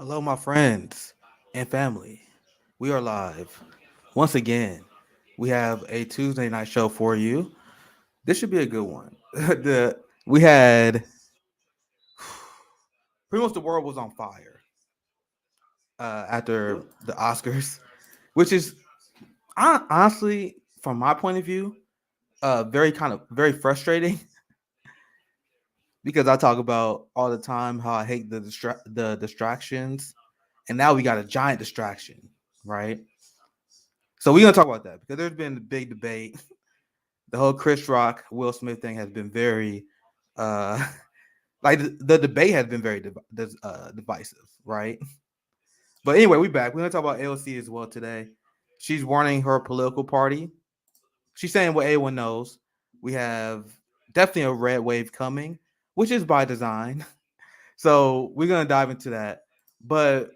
Hello, my friends and family. We are live once again. We have a Tuesday night show for you. This should be a good one. the we had pretty much the world was on fire after the Oscars, which is honestly, from my point of view, very frustrating because I talk about all the time how I hate the distractions, and now we got a giant distraction, right? So we're gonna talk about that because there's been a big debate. The whole Chris Rock Will Smith thing has been very, uh, like the debate has been very divisive, right? But anyway, we back. We're gonna talk about AOC as well today. She's warning her political party. She's saying what everyone knows. We have definitely a red wave coming, which is by design. So we're gonna dive into that. But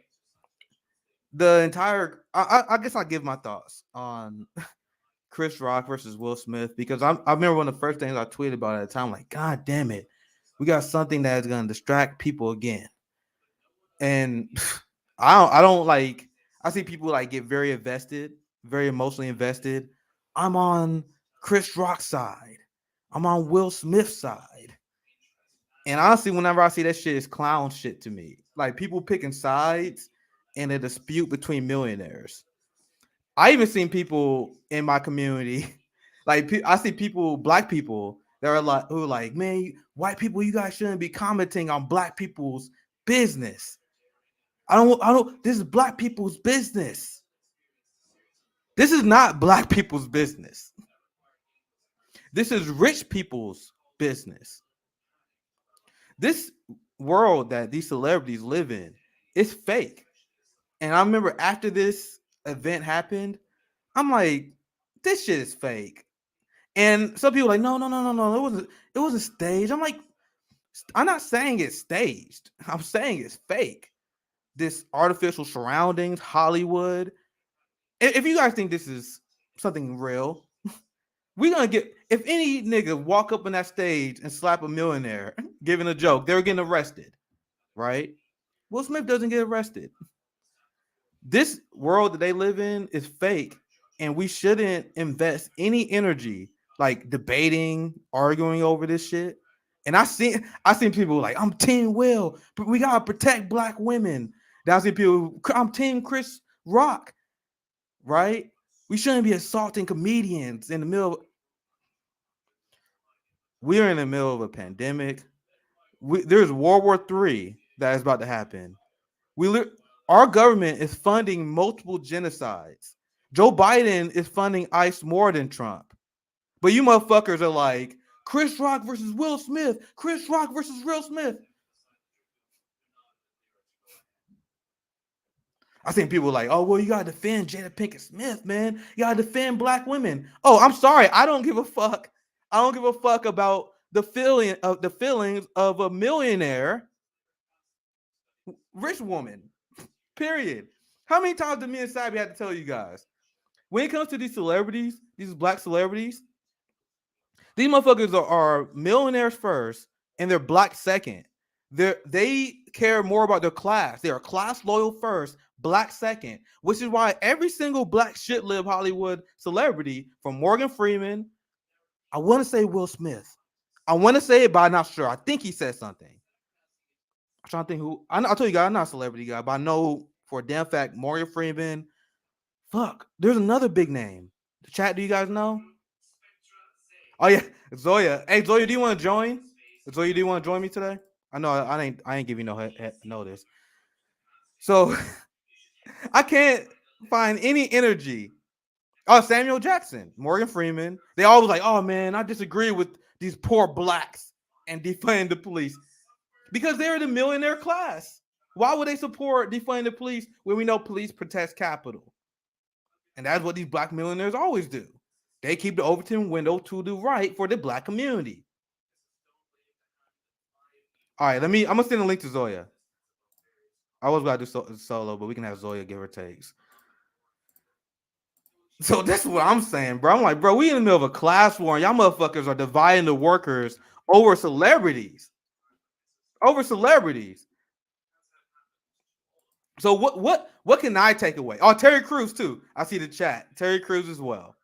the entire, I guess I'll give my thoughts on Chris Rock versus Will Smith because I remember one of the first things I tweeted about at the time, like, God damn it, we got something that is gonna distract people again. And I don't like I see people like get very invested, very emotionally invested. I'm on Chris Rock's side. I'm on Will Smith's side. And honestly, whenever I see that shit, it's clown shit to me. Like people picking sides in a dispute between millionaires. I even seen people in my community, like I see people, black people, that are like who are like, man, white people, you guys shouldn't be commenting on black people's business. I don't. This is black people's business. This is not black people's business. This is rich people's business. This world that these celebrities live in is fake. And I remember after this event happened, I'm like, this shit is fake. And some people are like, no, no, no, no, no. It wasn't staged. I'm like, I'm not saying it's staged. I'm saying it's fake. This artificial surroundings, Hollywood. If you guys think this is something real, we gonna get if any nigga walk up on that stage and slap a millionaire giving a joke, they're getting arrested, right? Will Smith doesn't get arrested. This world that they live in is fake, and we shouldn't invest any energy like debating, arguing over this shit. And I seen people like, I'm Team Will, but we gotta protect black women. Then I see people, I'm Team Chris Rock, right? We shouldn't be assaulting comedians in the middle. We're in the middle of a pandemic. There's World War III that is about to happen. Our government is funding multiple genocides. Joe Biden is funding ICE more than Trump. But you motherfuckers are like, Chris Rock versus Will Smith. Chris Rock versus Will Smith. I think people are like, oh, well, you gotta defend Jada Pinkett Smith, man. You gotta defend black women. Oh, I'm sorry. I don't give a fuck. I don't give a fuck about the feelings of a millionaire rich woman. Period. How many times did me and Sabi have to tell you guys? When it comes to these celebrities, these black celebrities, these motherfuckers are millionaires first and they're black second. They care more about their class. They are class loyal first, black second, which is why every single black shit live Hollywood celebrity, from Morgan Freeman, I want to say Will Smith. I want to say it, but I'm not sure. I think he said something. I'm trying to think who. I'll tell you guys, I'm not a celebrity guy, but I know for a damn fact Morgan Freeman. Fuck, there's another big name. The chat, do you guys know? Oh yeah, Zoya. Hey Zoya, do you want to join? Zoya, do you want to join me today? I know I ain't giving no notice. So I can't find any energy. Oh, Samuel Jackson, Morgan Freeman. They always like, oh man, I disagree with these poor blacks and defund the police because they're the millionaire class. Why would they support defunding the police when we know police protect capital? And that's what these black millionaires always do. They keep the Overton window to the right for the black community. All right, I'm gonna send a link to Zoya. I was about to do solo, but we can have Zoya give her takes. So that's what I'm saying, bro. I'm like, bro, we in the middle of a class war, and y'all motherfuckers are dividing the workers over celebrities. Over celebrities. So what can I take away? Oh, Terry Crews too. I see the chat. Terry Crews as well.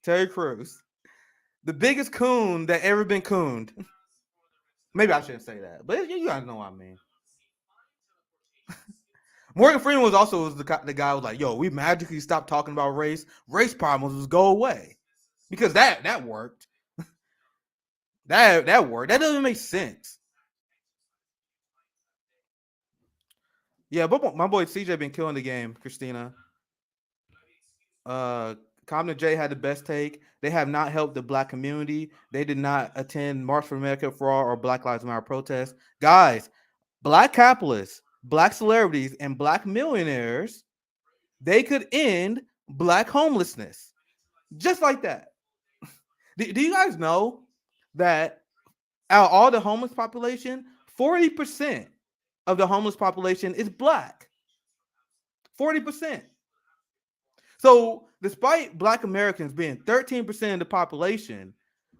Terry Crews, the biggest coon that ever been cooned. Maybe I shouldn't say that, but you guys know what I mean. Morgan Freeman was also the guy who was like, "Yo, we magically stopped talking about race. Race problems just go away," because that worked. That worked. That doesn't make sense. Yeah, but my boy CJ been killing the game. Christina, Compton J had the best take. They have not helped the black community. They did not attend March for America for All or Black Lives Matter protests. Guys, black capitalists, black celebrities, and black millionaires, they could end black homelessness just like that. Do you guys know that out of all the homeless population, 40% of the homeless population is black? 40%. So despite black Americans being 13% of the population,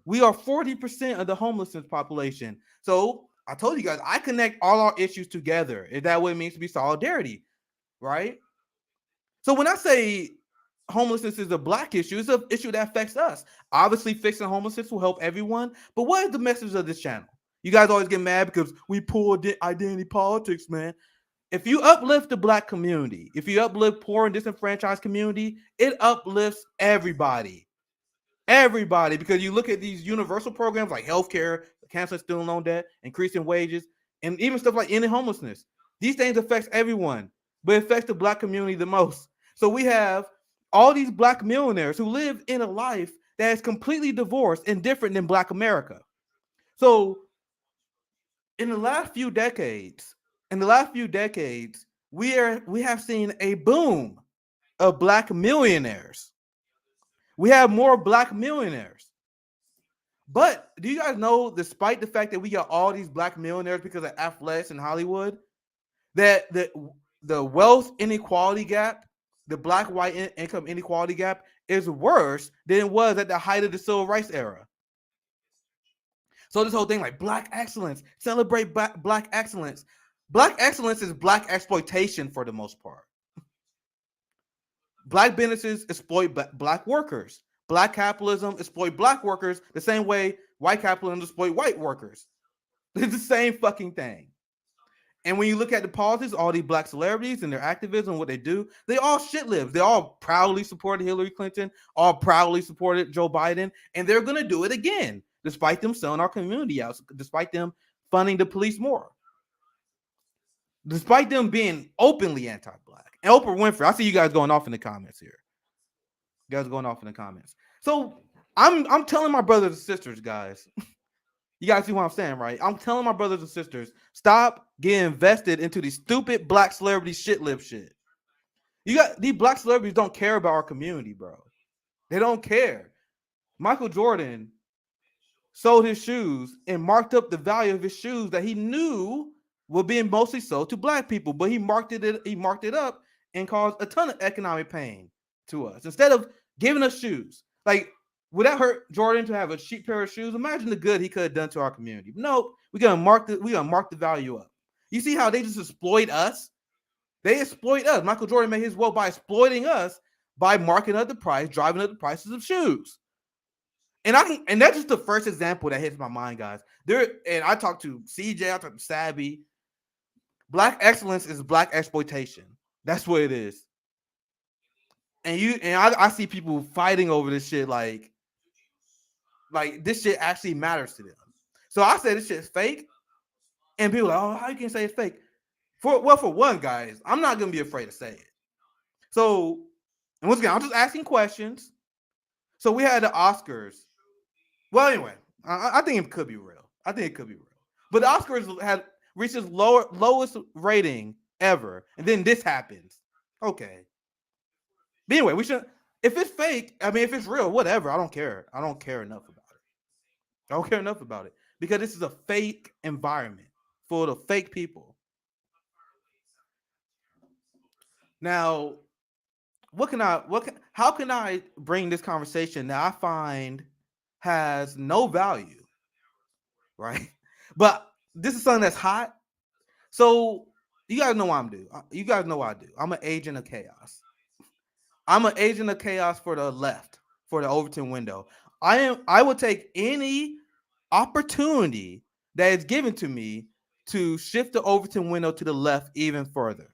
we are 40% of the homelessness population. So I told you guys, I connect all our issues together. Is that what it means to be solidarity, right? So when I say homelessness is a black issue, it's an issue that affects us. Obviously, fixing homelessness will help everyone. But what is the message of this channel? You guys always get mad because we pull identity politics, man. If you uplift the black community, if you uplift poor and disenfranchised community, it uplifts everybody. Everybody, because you look at these universal programs like healthcare, canceling student loan debt, increasing wages, and even stuff like ending homelessness. These things affects everyone, but it affects the black community the most. So we have all these black millionaires who live in a life that is completely divorced and different than black America. So in the last few decades, we have seen a boom of black millionaires. We have more black millionaires. But do you guys know, despite the fact that we got all these black millionaires because of athletics in Hollywood, that the wealth inequality gap, the black white income inequality gap is worse than it was at the height of the civil rights era. So this whole thing like black excellence, celebrate black excellence. Black excellence is black exploitation for the most part. Black businesses exploit black workers. Black capitalism exploit black workers the same way white capitalism exploit white workers. It's the same fucking thing. And when you look at the politics, all these black celebrities and their activism, what they do, they all shit libs. They all proudly supported Hillary Clinton, all proudly supported Joe Biden, and they're going to do it again, despite them selling our community out, despite them funding the police more, despite them being openly anti-black. And Oprah Winfrey, I see you guys going off in the comments here. You guys going off in the comments. So I'm telling my brothers and sisters, guys. You guys see what I'm saying, right? I'm telling my brothers and sisters, stop getting invested into these stupid black celebrity shit lib shit. You got these black celebrities don't care about our community, bro. They don't care. Michael Jordan sold his shoes and marked up the value of his shoes that he knew were being mostly sold to black people, but he marked it up and caused a ton of economic pain to us. Instead of giving us shoes, like, would that hurt Jordan to have a cheap pair of shoes? Imagine the good he could have done to our community. Nope, we're gonna mark the value up. You see how they just exploit us? They exploit us. Michael Jordan made his wealth by exploiting us by marking up the price, driving up the prices of shoes. And that's just the first example that hits my mind, guys. And I talked to CJ, I talked to Sabby. Black excellence is black exploitation. That's what it is. And I see people fighting over this shit like this shit actually matters to them. So I say this shit's fake, and people are like, oh, how you can say it's fake? For one, guys, I'm not gonna be afraid to say it. So, and once again, I'm just asking questions. So we had the Oscars. Well, anyway, I think it could be real. But the Oscars had reached its lowest rating ever, and then this happens. Okay. But anyway, we should. If it's fake, I mean, if it's real, whatever. I don't care. I don't care enough about it because this is a fake environment full of fake people. Now, how can I bring this conversation that I find has no value, right? But this is something that's hot. So You guys know what I'm do. You guys know what I do. I'm an agent of chaos. I'm an agent of chaos for the left, for the Overton window. I will take any opportunity that is given to me to shift the Overton window to the left even further.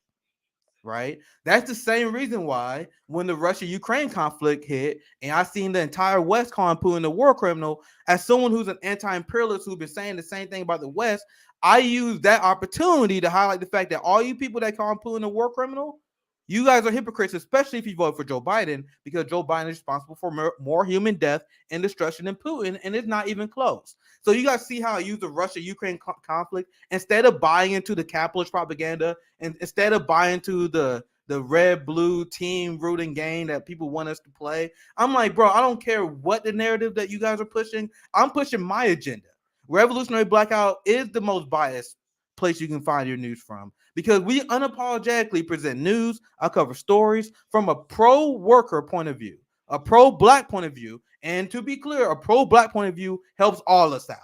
Right? That's the same reason why when the Russia-Ukraine conflict hit, and I seen the entire West calling Putin a war criminal, as someone who's an anti-imperialist who's been saying the same thing about the West, I use that opportunity to highlight the fact that all you people that call Putin a war criminal, you guys are hypocrites, especially if you vote for Joe Biden, because Joe Biden is responsible for more human death and destruction than Putin, and it's not even close. So you guys see how I use the Russia-Ukraine conflict instead of buying into the capitalist propaganda, and instead of buying into the red blue team rooting game that people want us to play. I'm like, bro, I don't care what the narrative that you guys are pushing. I'm pushing my agenda. Revolutionary Blackout is the most biased place you can find your news from, because we unapologetically present news. I cover stories from a pro-worker point of view, a pro-black point of view, and to be clear, a pro-black point of view helps all us out.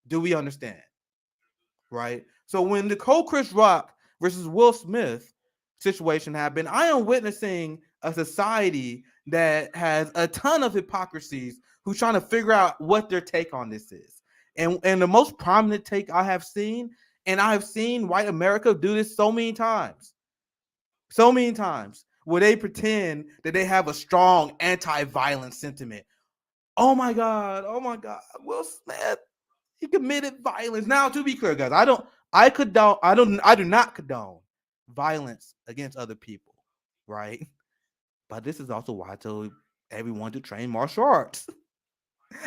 Do we understand? Right? So when the Chris Rock versus Will Smith situation happened, I am witnessing a society that has a ton of hypocrisies who's trying to figure out what their take on this is. And the most prominent take I have seen, and I have seen white America do this so many times, where they pretend that they have a strong anti-violence sentiment. Oh my God, Will Smith, he committed violence. Now, to be clear, guys, I do not condone violence against other people, right? But this is also why I tell everyone to train martial arts.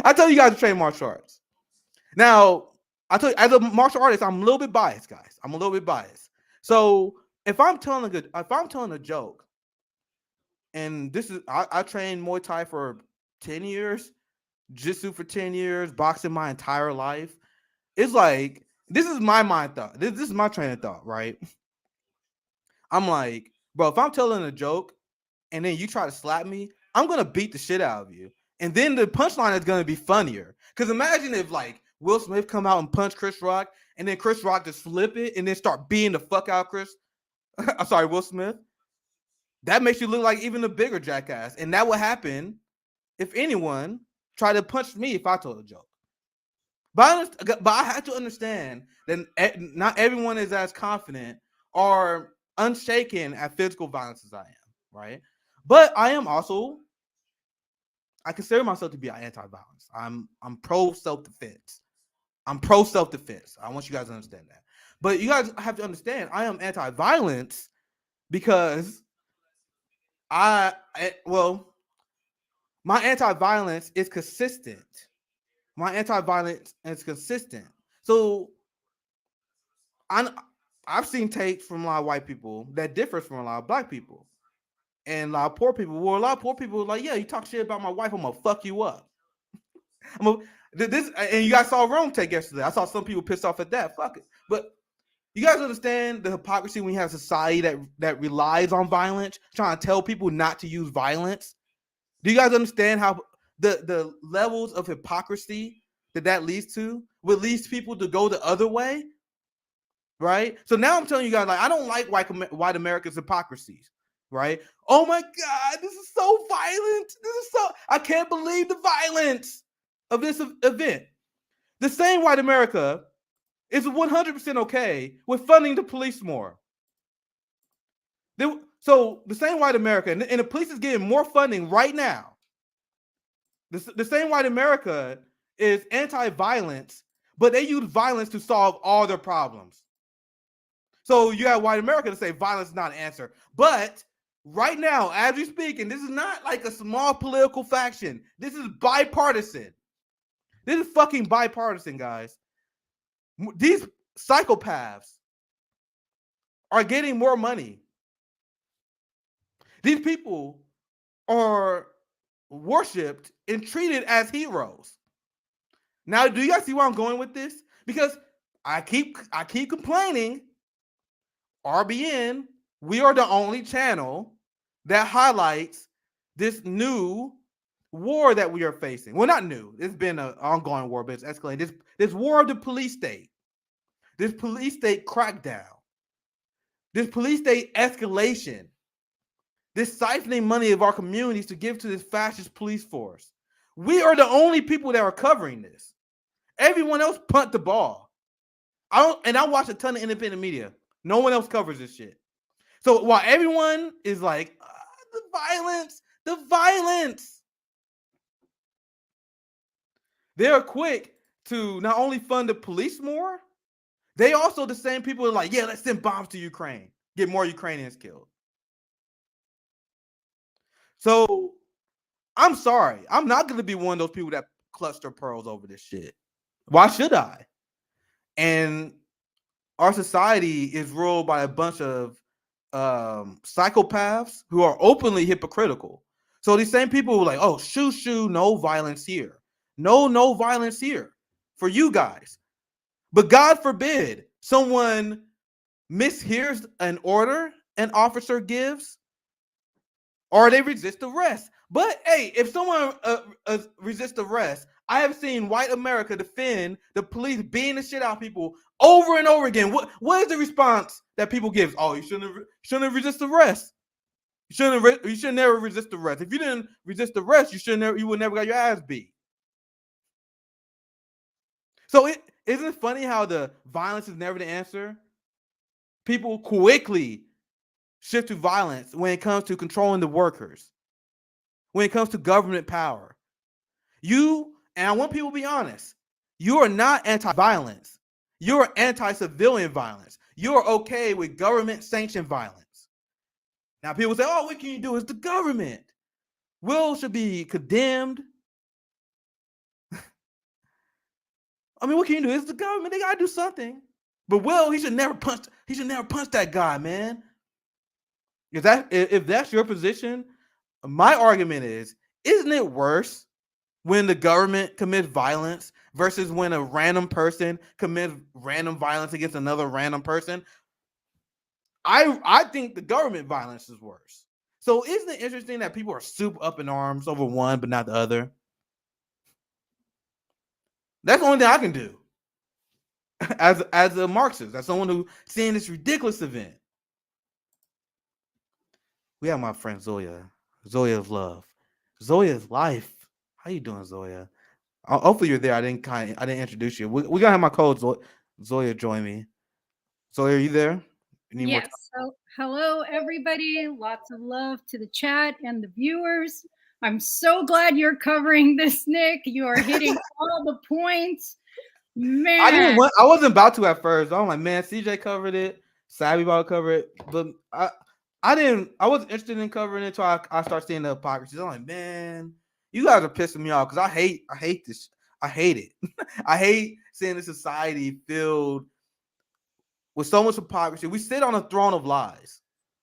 I tell you guys to train martial arts. Now, I tell you, as a martial artist, I'm a little bit biased, guys. I'm a little bit biased. So if I'm telling a joke, and this is I trained Muay Thai for 10 years, Jiu-Jitsu for 10 years, boxing my entire life. It's like, this is my mind thought. This is my train of thought, right? I'm like, bro, if I'm telling a joke and then you try to slap me, I'm gonna beat the shit out of you. And then the punchline is gonna be funnier. Because imagine if like Will Smith come out and punch Chris Rock, and then Chris Rock just flip it and then start beating the fuck out Will Smith. That makes you look like even a bigger jackass. And that would happen if anyone tried to punch me if I told a joke. But I had to understand that not everyone is as confident or unshaken at physical violence as I am, right? But I consider myself to be anti-violence. I'm pro self-defense. I'm pro self-defense. I want you guys to understand that. But you guys have to understand, I am anti-violence because my anti-violence is consistent. My anti-violence is consistent. So I've seen takes from a lot of white people that differs from a lot of black people. And a lot of poor people, a lot of poor people are like, yeah, you talk shit about my wife, I'm gonna fuck you up. And you guys saw Rome take yesterday. I saw some people pissed off at that. Fuck it. But you guys understand the hypocrisy when you have a society that relies on violence, trying to tell people not to use violence? Do you guys understand how the levels of hypocrisy that leads to? What leads people to go the other way? Right? So now I'm telling you guys, like, I don't like white America's hypocrisies. Right? Oh my God, this is so violent. I can't believe the violence of this event. The same white America is 100% okay with funding the police more. So the same white America, and the police is getting more funding right now. The same white America is anti-violence, but they use violence to solve all their problems. So you have white America to say violence is not an answer. But right now, as we speak, and this is not like a small political faction, this is bipartisan. This is fucking bipartisan, guys. These psychopaths are getting more money. These people are worshipped and treated as heroes. Now, do you guys see where I'm going with this? Because I keep complaining. RBN, we are the only channel that highlights this new war that we are facing. Well, not new. It's been an ongoing war, but it's escalated. This war of the police state. This police state crackdown. this police state escalation, this siphoning money of our communities to give to this fascist police force. We are the only people that are covering this. Everyone else punt the ball. I watch a ton of independent media. No one else covers this shit. So while everyone is like, the violence, they're quick to not only fund the police more, they also the same people are like, yeah, let's send bombs to Ukraine, get more Ukrainians killed. So I'm sorry, I'm not going to be one of those people that clutch their pearls over this shit. Why should I? And our society is ruled by a bunch of psychopaths who are openly hypocritical. So these same people were like, oh, shoo, no violence here. No violence here for you guys. But God forbid someone mishears an order an officer gives, or they resist arrest. But hey, if someone resists arrest, I have seen white America defend the police beating the shit out of people over and over again. What is the response that people give? Oh, you shouldn't resist arrest. You should never resist arrest. If you didn't resist arrest, you would never got your ass beat. So isn't it funny how the violence is never the answer? People quickly shift to violence when it comes to controlling the workers, when it comes to government power. And I want people to be honest, you are not anti-violence. You are anti-civilian violence. You are okay with government-sanctioned violence. Now people say, oh, what can you do? It's the government. Will should be condemned. I mean, what can you do? It's the government. They gotta do something. But Will, he should never punch that guy, man. If that's your position, my argument is, isn't it worse when the government commits violence versus when a random person commits random violence against another random person? I think the government violence is worse. So isn't it interesting that people are super up in arms over one but not the other? That's the only thing I can do as a Marxist, as someone who's seeing this ridiculous event. We have my friend Zoya. Zoya of love. Zoya is life. How you doing, Zoya? Hopefully you're there. I didn't introduce you. We're gonna have my code Zoya join me. Zoya, are you there? Yes. So, hello, everybody. Lots of love to the chat and the viewers. I'm so glad you're covering this, Nick. You are hitting all the points. Man, I wasn't about to at first. I'm like, man, CJ covered it. Savvy about to cover it, but I wasn't interested in covering it until I start seeing the hypocrisy. I'm like, man, you guys are pissing me off because I hate this. I hate it. I hate seeing a society filled with so much hypocrisy. We sit on a throne of lies.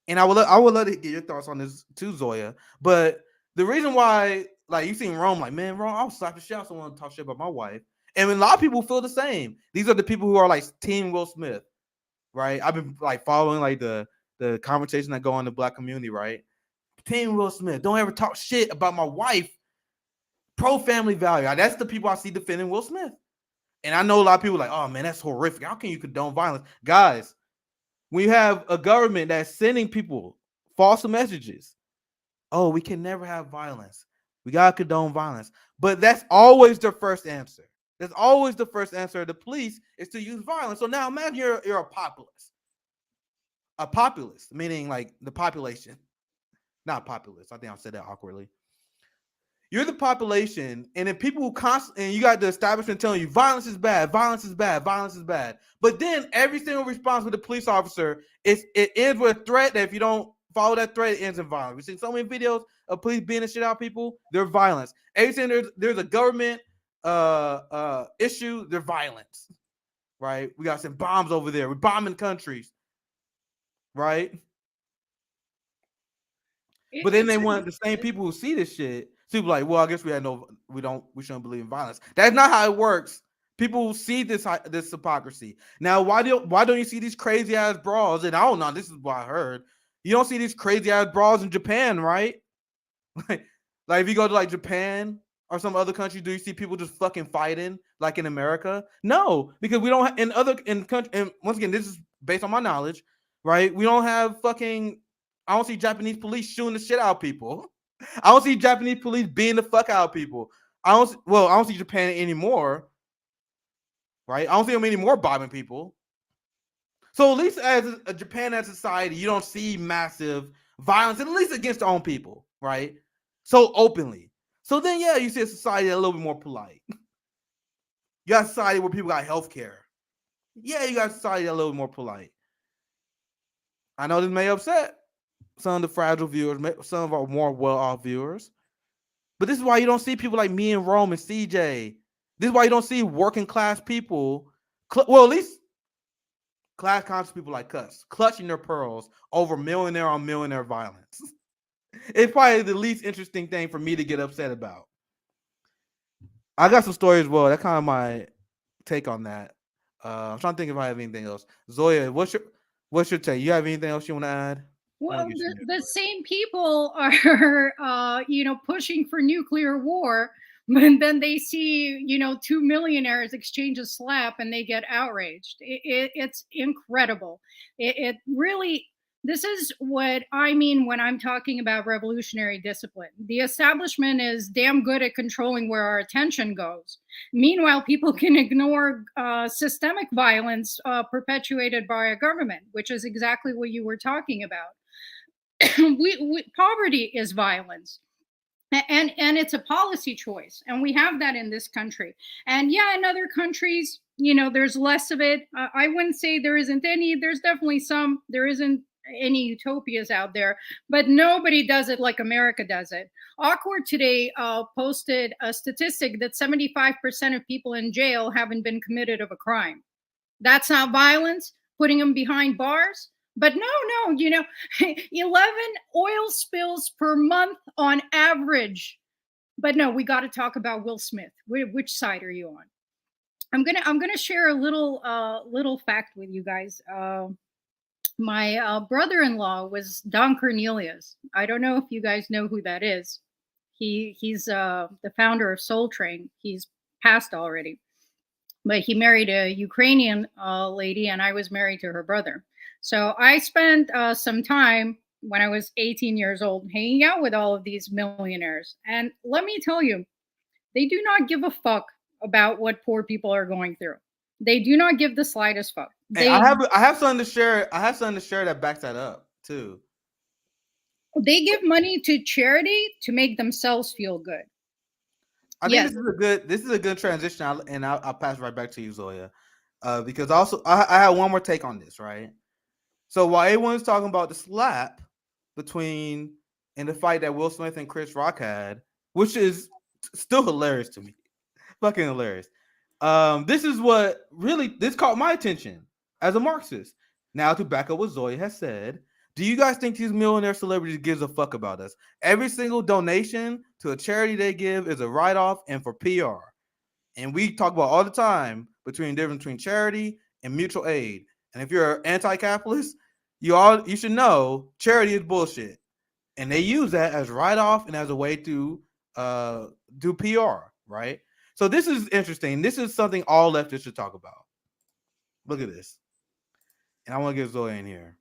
And I would love to get your thoughts on this too, Zoya. But the reason why, like, you seen Rome, like, man, Rome, I'll slap the shit out someone to talk shit about my wife. And a lot of people feel the same. These are the people who are like Team Will Smith, right? I've been like following like the conversation that go on in the black community, right? Team Will Smith, don't ever talk shit about my wife. Pro family value. That's the people I see defending Will Smith. And I know a lot of people like, oh man, that's horrific. How can you condone violence? Guys, when you have a government that's sending people false messages, oh, we can never have violence. We gotta condone violence. But that's always their first answer. That's always the first answer of the police is to use violence. So now imagine you're a populist. A populist, meaning like the population. Not populist. I think I said that awkwardly. You're the population, and then people constantly, and you got the establishment telling you violence is bad, violence is bad, violence is bad. But then every single response with the police officer it ends with a threat that if you don't follow that threat, it ends in violence. We've seen so many videos of police beating the shit out of people. They're violence. Every time there's a government issue, they're violence. Right? We got some bombs over there. We're bombing countries. Right? But then they want the same people who see this shit. People like, well, I guess we shouldn't believe in violence. That's not how it works. People see this hypocrisy. Now, why don't you see these crazy ass brawls? And I don't know. This is what I heard. You don't see these crazy ass brawls in Japan, right? Like if you go to like Japan or some other country, do you see people just fucking fighting like in America? No, because we don't. And once again, this is based on my knowledge. right? We don't have fucking. I don't see Japanese police shooting the shit out of people. I don't see Japanese police beating the fuck out of people. I don't see Japan anymore, right? I don't see them anymore bombing people. So at least as a Japan as a society, you don't see massive violence, at least against their own people, right? So openly. So then, yeah, you see a society a little bit more polite. You got a society where people got health care. Yeah, you got a society a little bit more polite. I know this may upset some of the fragile viewers, some of our more well-off viewers. But this is why you don't see people like me and Rome and CJ. This is why you don't see working class people, well, at least class conscious people like us, clutching their pearls over millionaire on millionaire violence. It's probably the least interesting thing for me to get upset about. I got some stories as well. That's kind of my take on that. I'm trying to think if I have anything else. Zoya, what's your take? You have anything else you want to add? Well, the same people are, pushing for nuclear war, but then they see, two millionaires exchange a slap and they get outraged. It's incredible. It really, this is what I mean when I'm talking about revolutionary discipline. The establishment is damn good at controlling where our attention goes. Meanwhile, people can ignore systemic violence perpetuated by a government, which is exactly what you were talking about. Poverty is violence, and it's a policy choice, and we have that in this country. And yeah, in other countries, there's less of it. I wouldn't say there isn't any. There's definitely some. There isn't any utopias out there, but nobody does it like America does it. Awkward today posted a statistic that 75% of people in jail haven't been committed of a crime. That's not violence, putting them behind bars. But no, 11 oil spills per month on average. But no, we got to talk about Will Smith. Which side are you on? I'm gonna share a little fact with you guys. My brother-in-law was Don Cornelius. I don't know if you guys know who that is. He's the founder of Soul Train. He's passed already, but he married a Ukrainian lady, and I was married to her brother. So I spent some time when I was 18 years old hanging out with all of these millionaires. And let me tell you, they do not give a fuck about what poor people are going through. They do not give the slightest fuck. I have something to share. I have something to share that backs that up too. They give money to charity to make themselves feel good. I think this is a good transition, and I'll pass right back to you, Zoya, because also I have one more take on this, right? So while everyone's talking about the slap between in the fight that Will Smith and Chris Rock had, which is still hilarious to me, fucking hilarious. This caught my attention as a Marxist. Now to back up what Zoya has said, do you guys think these millionaire celebrities gives a fuck about us? Every single donation to a charity they give is a write-off and for PR. And we talk about all the time between the difference between charity and mutual aid. And if you're anti-capitalist, you should know charity is bullshit. And they use that as write-off and as a way to do PR, right? So this is interesting. This is something all leftists should talk about. Look at this. And I want to get Zoe in here.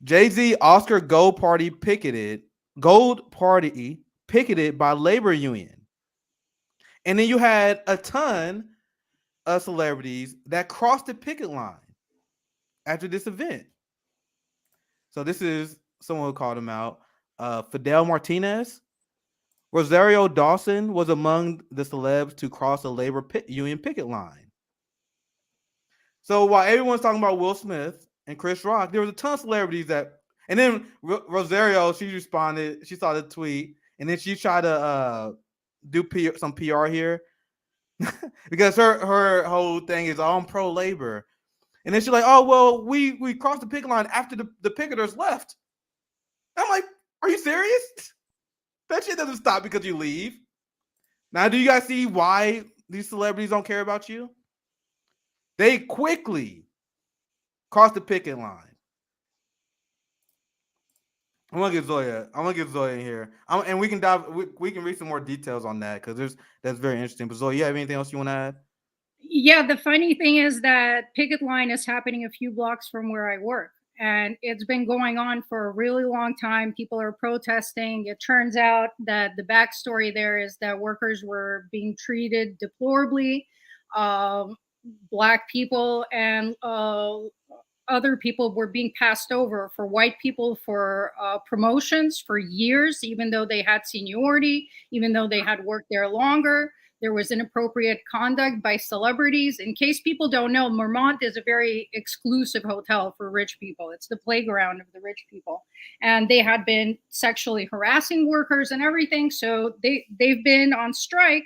Jay-Z Oscar Gold Party picketed by labor union. And then you had a ton of celebrities that crossed the picket line after this event. So this is someone who called him out. Fidel Martinez. Rosario Dawson was among the celebs to cross a labor union picket line. So while everyone's talking about Will Smith and Chris Rock, there was a ton of celebrities that, and then Rosario, she responded, she saw the tweet, and then she tried to do some PR here because her whole thing is I'm pro labor. And then she's like, oh, well, we crossed the picket line after the picketers left. I'm like, are you serious? That shit doesn't stop because you leave. Now, do you guys see why these celebrities don't care about you? They quickly cross the picket line. I'm gonna get Zoya in here, and we can read some more details on that because that's very interesting. But Zoya, you have anything else you want to add? Yeah, the funny thing is that picket line is happening a few blocks from where I work. And it's been going on for a really long time. People are protesting. It turns out that the backstory there is that workers were being treated deplorably. Um, Black people and other people were being passed over for white people for promotions for years, even though they had seniority, even though they had worked there longer. There was inappropriate conduct by celebrities. In case people don't know, Mermont is a very exclusive hotel for rich people. It's the playground of the rich people. And they had been sexually harassing workers and everything. So they've been on strike.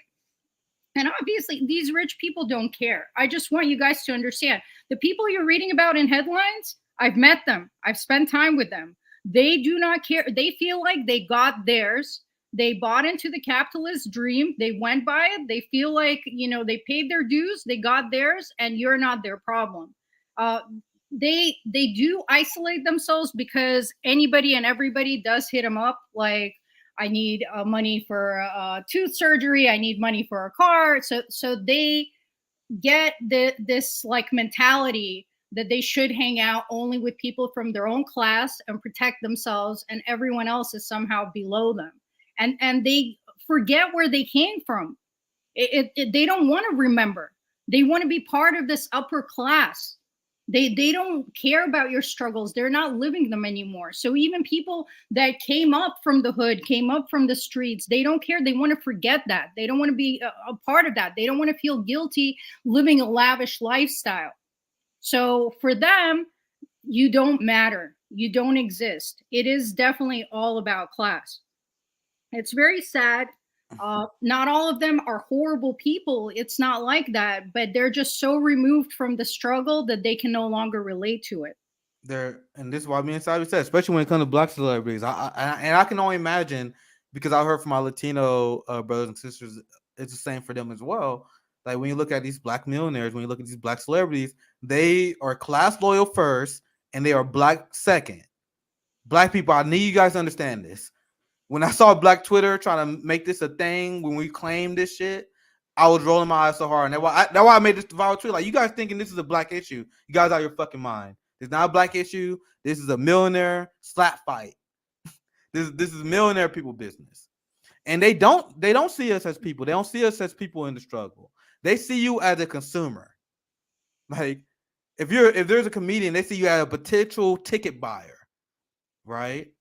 And obviously, these rich people don't care. I just want you guys to understand the people you're reading about in headlines, I've met them, I've spent time with them. They do not care. They feel like they got theirs. They bought into the capitalist dream. They went by it. They feel like, they paid their dues, they got theirs, and you're not their problem. Uh, they do isolate themselves because anybody and everybody does hit them up like, I need money for tooth surgery. I need money for a car. So they get this like mentality that they should hang out only with people from their own class and protect themselves, and everyone else is somehow below them. And they forget where they came from. They don't want to remember. They want to be part of this upper class. They don't care about your struggles. They're not living them anymore. So even people that came up from the hood, came up from the streets, they don't care. They want to forget that. They don't want to be a part of that. They don't want to feel guilty living a lavish lifestyle. So for them, you don't matter. You don't exist. It is definitely all about class. It's very sad. Not all of them are horrible people. It's not like that, but they're just so removed from the struggle that they can no longer relate to it. And this is why me and Sabi said, especially when it comes to black celebrities, I can only imagine, because I heard from my Latino brothers and sisters, it's the same for them as well. Like when you look at these black millionaires, when you look at these black celebrities, they are class loyal first, and they are black second. Black people, I need you guys to understand this. When I saw Black Twitter trying to make this a thing, when we claimed this shit, I was rolling my eyes so hard. And that's why I made this viral tweet. Like, you guys thinking this is a black issue. You guys out of your fucking mind. It's not a black issue. This is a millionaire slap fight. This is millionaire people business. And they don't see us as people. They don't see us as people in the struggle. They see you as a consumer. Like, if there's a comedian, they see you as a potential ticket buyer, right?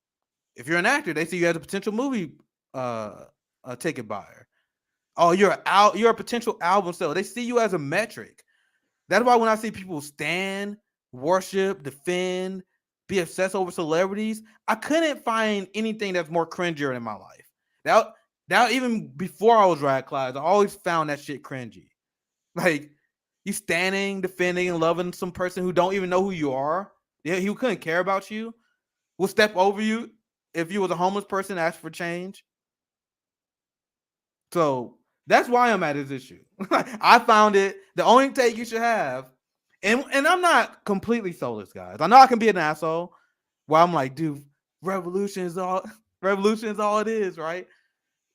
If you're an actor, they see you as a potential movie a ticket buyer. Oh, you're a potential album seller. They see you as a metric. That's why when I see people stand, worship, defend, be obsessed over celebrities, I couldn't find anything that's more cringier in my life. That even before I was drag class, I always found that shit cringy. Like, you standing, defending, and loving some person who don't even know who you are. Yeah, he couldn't care about you. Will step over you if you was a homeless person, ask for change. So that's why I'm at this issue. I found it the only take you should have, and I'm not completely soulless, guys. I know I can be an asshole where I'm like, dude, revolution is all it is, right?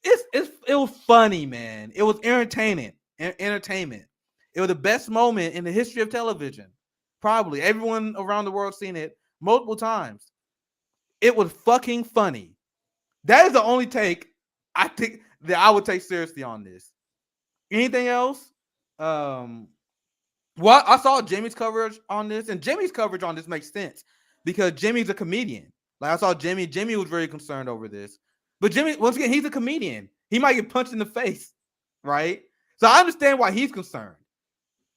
It was funny, man. It was entertainment. It was the best moment in the history of television. Probably everyone around the world seen it multiple times. It was fucking funny. That is the only take I think that I would take seriously on this. Anything else? Well, I saw Jimmy's coverage on this, and Jimmy's coverage on this makes sense because Jimmy's a comedian. Like, I saw Jimmy was very concerned over this. But Jimmy, once again, he's a comedian. He might get punched in the face, right? So I understand why he's concerned.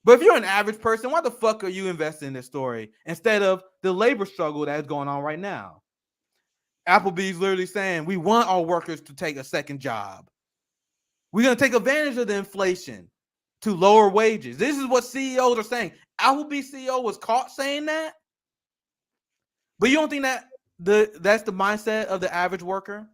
But if you're an average person, why the fuck are you investing in this story instead of the labor struggle that's going on right now? Applebee's literally saying, we want our workers to take a second job. We're going to take advantage of the inflation to lower wages. This is what CEOs are saying. Applebee's CEO was caught saying that. But you don't think that that's the mindset of the average worker?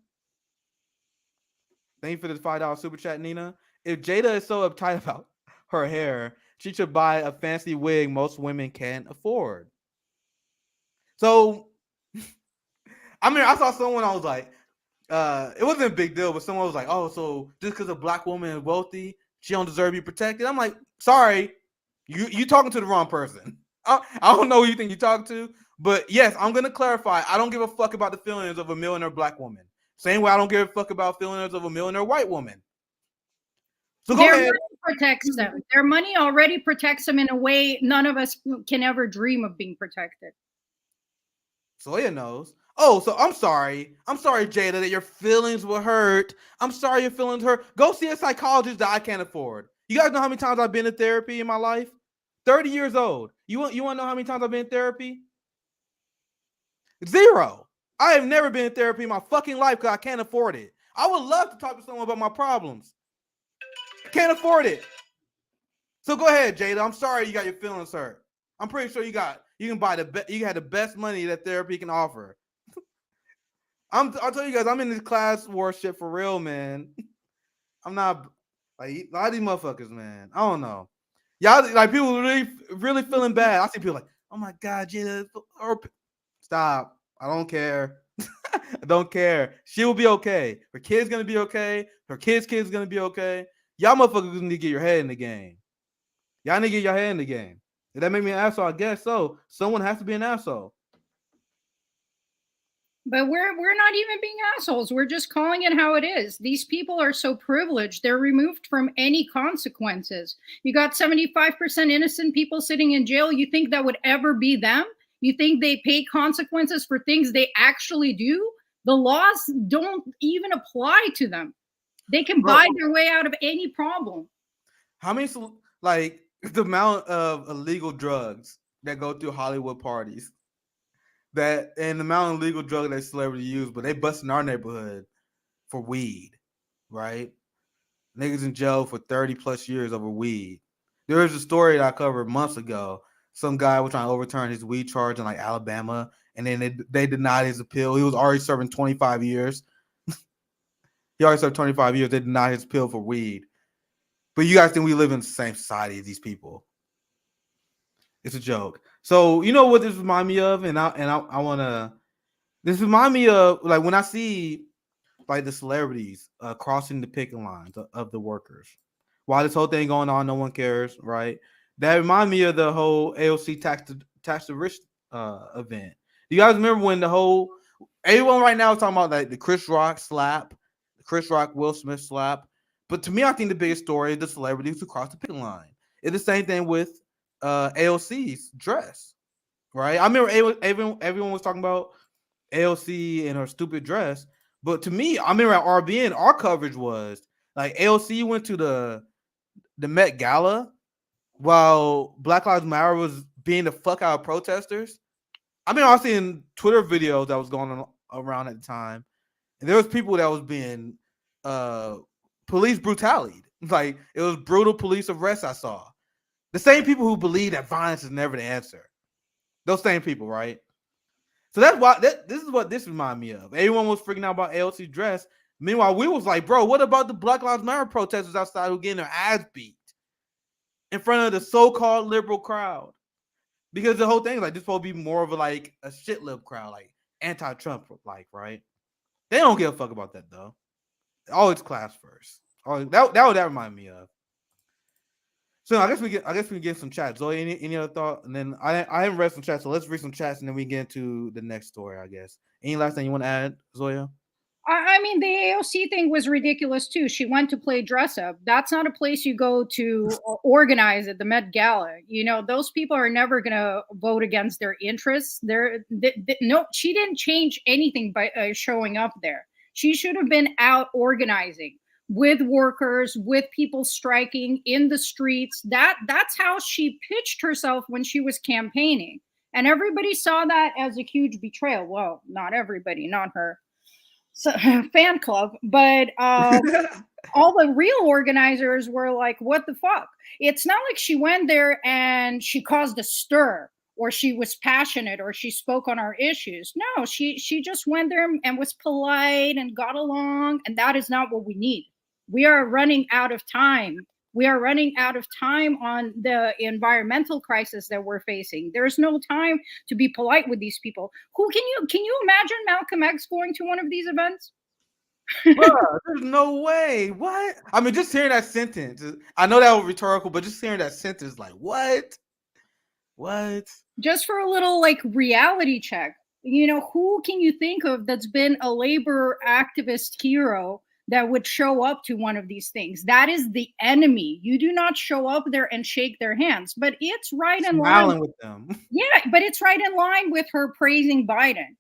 Thank you for the $5 super chat, Nina. If Jada is so uptight about her hair, she should buy a fancy wig most women can't afford. So, I mean, I saw someone, I was like, it wasn't a big deal, but someone was like, oh, so just because a black woman is wealthy, she don't deserve to be protected? I'm like, sorry, You talking to the wrong person. I don't know who you think you talking to, but yes, I'm gonna clarify. I don't give a fuck about the feelings of a millionaire black woman. Same way I don't give a fuck about feelings of a millionaire white woman. So go ahead. Money protects them. Their money already protects them in a way none of us can ever dream of being protected. Zoya knows. Oh, so I'm sorry. I'm sorry, Jada, that your feelings were hurt. I'm sorry your feelings hurt. Go see a psychologist that I can't afford. You guys know how many times I've been in therapy in my life? 30 years old. You want to know how many times I've been in therapy? 0. I have never been in therapy in my fucking life because I can't afford it. I would love to talk to someone about my problems. Can't afford it. So go ahead, Jada. I'm sorry you got your feelings hurt. I'm pretty sure you can buy you had the best money that therapy can offer. I'll tell you guys, I'm in this class war shit for real, man. I'm not like a lot of these motherfuckers, man. I don't know. Y'all like people really feeling bad. I see people like, oh my god, Jada, stop. I don't care. I don't care. She will be okay. Her kid's gonna be okay. Her kid's gonna be okay. Y'all motherfuckers need to get your head in the game. Y'all need to get your head in the game. Did that make me an asshole? I guess so. Someone has to be an asshole. But we're not even being assholes. We're just calling it how it is. These people are so privileged. They're removed from any consequences. You got 75% innocent people sitting in jail. You think that would ever be them? You think they pay consequences for things they actually do? The laws don't even apply to them. They can buy their way out of any problem. How many, like, the amount of illegal drugs that go through Hollywood parties, that and the amount of illegal drugs that celebrities use, but they bust in our neighborhood for weed, right? Niggas in jail for 30 plus years over weed. There was a story that I covered months ago. Some guy was trying to overturn his weed charge in like Alabama, and then they denied his appeal. He was already serving 25 years. He already served 25 years. They denied his appeal for weed. But you guys think we live in the same society as these people? It's a joke. So you know what this reminds me of, and I wanna. This reminds me of like when I see like the celebrities crossing the picket lines of the workers. While this whole thing going on, no one cares, right? That reminds me of the whole AOC tax the rich event. Do you guys remember when everyone right now is talking about like the Chris Rock slap, the Chris Rock Will Smith slap? But to me, I think the biggest story is the celebrities who crossed the picket line. It's the same thing with AOC's dress, right? I remember everyone was talking about AOC and her stupid dress. But to me, I remember at RBN, our coverage was like AOC went to the Met Gala while Black Lives Matter was being the fuck out of protesters. I mean, I was seeing Twitter videos that was going on around at the time, and there was people that was being police brutality. Like it was brutal police arrests I saw. The same people who believe that violence is never the answer. Those same people, right? So that's why this is what this reminded me of. Everyone was freaking out about AOC's dress. Meanwhile, we was like, bro, what about the Black Lives Matter protesters outside who getting their ass beat in front of the so-called liberal crowd? Because the whole thing is like this supposed to be more of a shit lib crowd, like anti-Trump, like, right? They don't give a fuck about that though. Always class first. That remind me of. So I guess we can get some chat. Zoe, any other thought? And then I haven't read some chats, so let's read some chats and then we get into the next story, I guess. Any last thing you want to add, Zoya? I mean, the AOC thing was ridiculous too. She went to play dress up. That's not a place you go to organize at the Met Gala. You know, those people are never going to vote against their interests. No, she didn't change anything by showing up there. She should have been out organizing with workers, with people striking in the streets. That's how she pitched herself when she was campaigning. And everybody saw that as a huge betrayal. Well, not everybody, not her. So, fan club, but all the real organizers were like, what the fuck? It's not like she went there and she caused a stir or she was passionate or she spoke on our issues. No, she just went there and was polite and got along, and that is not what we need. We are running out of time. We are running out of time on the environmental crisis that we're facing. There's no time to be polite with these people. Can you imagine Malcolm X going to one of these events? Bruh, there's no way. What? I mean, just hearing that sentence. I know that was rhetorical, but just hearing that sentence, like, what? What? Just for a little like reality check, you know, who can you think of that's been a labor activist hero that would show up to one of these things? That is the enemy. You do not show up there and shake their hands, but it's right in line. Smiling with them. Yeah, but it's right in line with her praising Biden.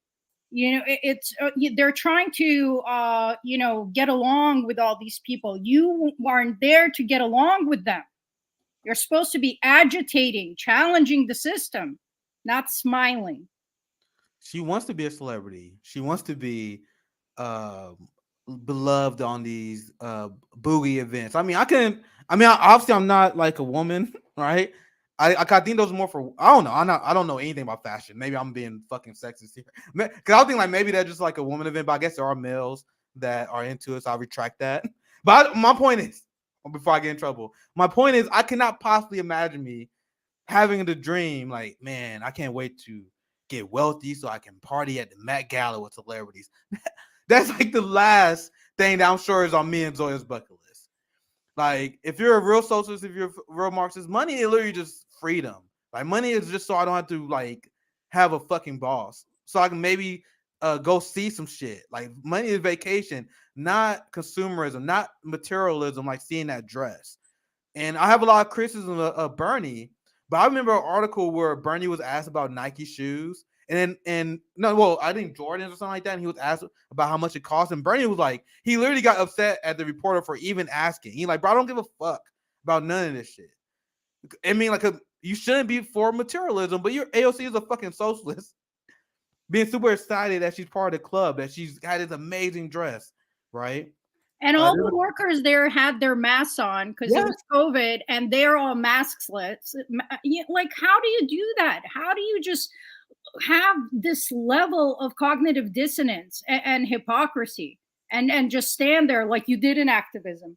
You know, it's they're trying to you know, get along with all these people. You aren't there to get along with them. You're supposed to be agitating, challenging the system, not smiling. She wants to be a celebrity. She wants to be uh, beloved on these boogie events. I mean, obviously I'm not like a woman, right? I think those are more for, I don't know. I don't know anything about fashion. Maybe I'm being fucking sexist here. Because I think like maybe that's just like a woman event, but I guess there are males that are into it, so I'll retract that. But my point is, before I get in trouble, my point is I cannot possibly imagine me having the dream, like, man, I can't wait to get wealthy so I can party at the Met Gala with celebrities. That's like the last thing that I'm sure is on me and Zoya's bucket list. Like, if you're a real socialist, if you're a real Marxist, money is literally just freedom. Like, money is just so I don't have to like have a fucking boss, so I can maybe go see some shit. Like, money is vacation, not consumerism, not materialism, like seeing that dress. And I have a lot of criticism of Bernie, but I remember an article where Bernie was asked about Nike shoes, and no, well, I think Jordans or something like that. And he was asked about how much it cost, and Bernie was like, he literally got upset at the reporter for even asking. He like, bro, I don't give a fuck about none of this shit. I mean, like, you shouldn't be for materialism, but your AOC is a fucking socialist, being super excited that she's part of the club, that she's got this amazing dress, right? And all the workers there had their masks on because it was COVID, and they're all maskless. Like, how do you do that? How do you just have this level of cognitive dissonance and hypocrisy and just stand there like you did in activism?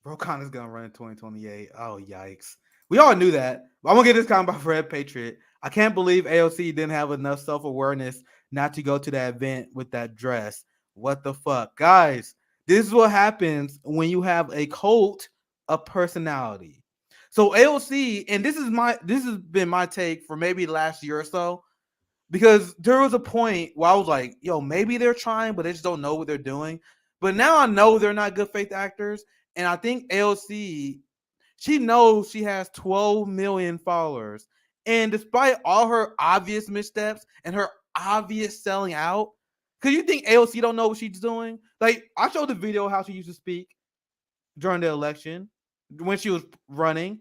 Bro, Connor's gonna run in 2028. Oh, yikes. We all knew that. I'm gonna get this comment by Fred Patriot. I can't believe AOC didn't have enough self-awareness not to go to that event with that dress. What the fuck? Guys, this is what happens when you have a cult of personality. So AOC, and this has been my take for maybe the last year or so, because there was a point where I was like, yo, maybe they're trying, but they just don't know what they're doing. But now I know they're not good faith actors. And I think AOC, she knows she has 12 million followers. And despite all her obvious missteps and her obvious selling out, because you think AOC don't know what she's doing? Like, I showed the video how she used to speak during the election when she was running.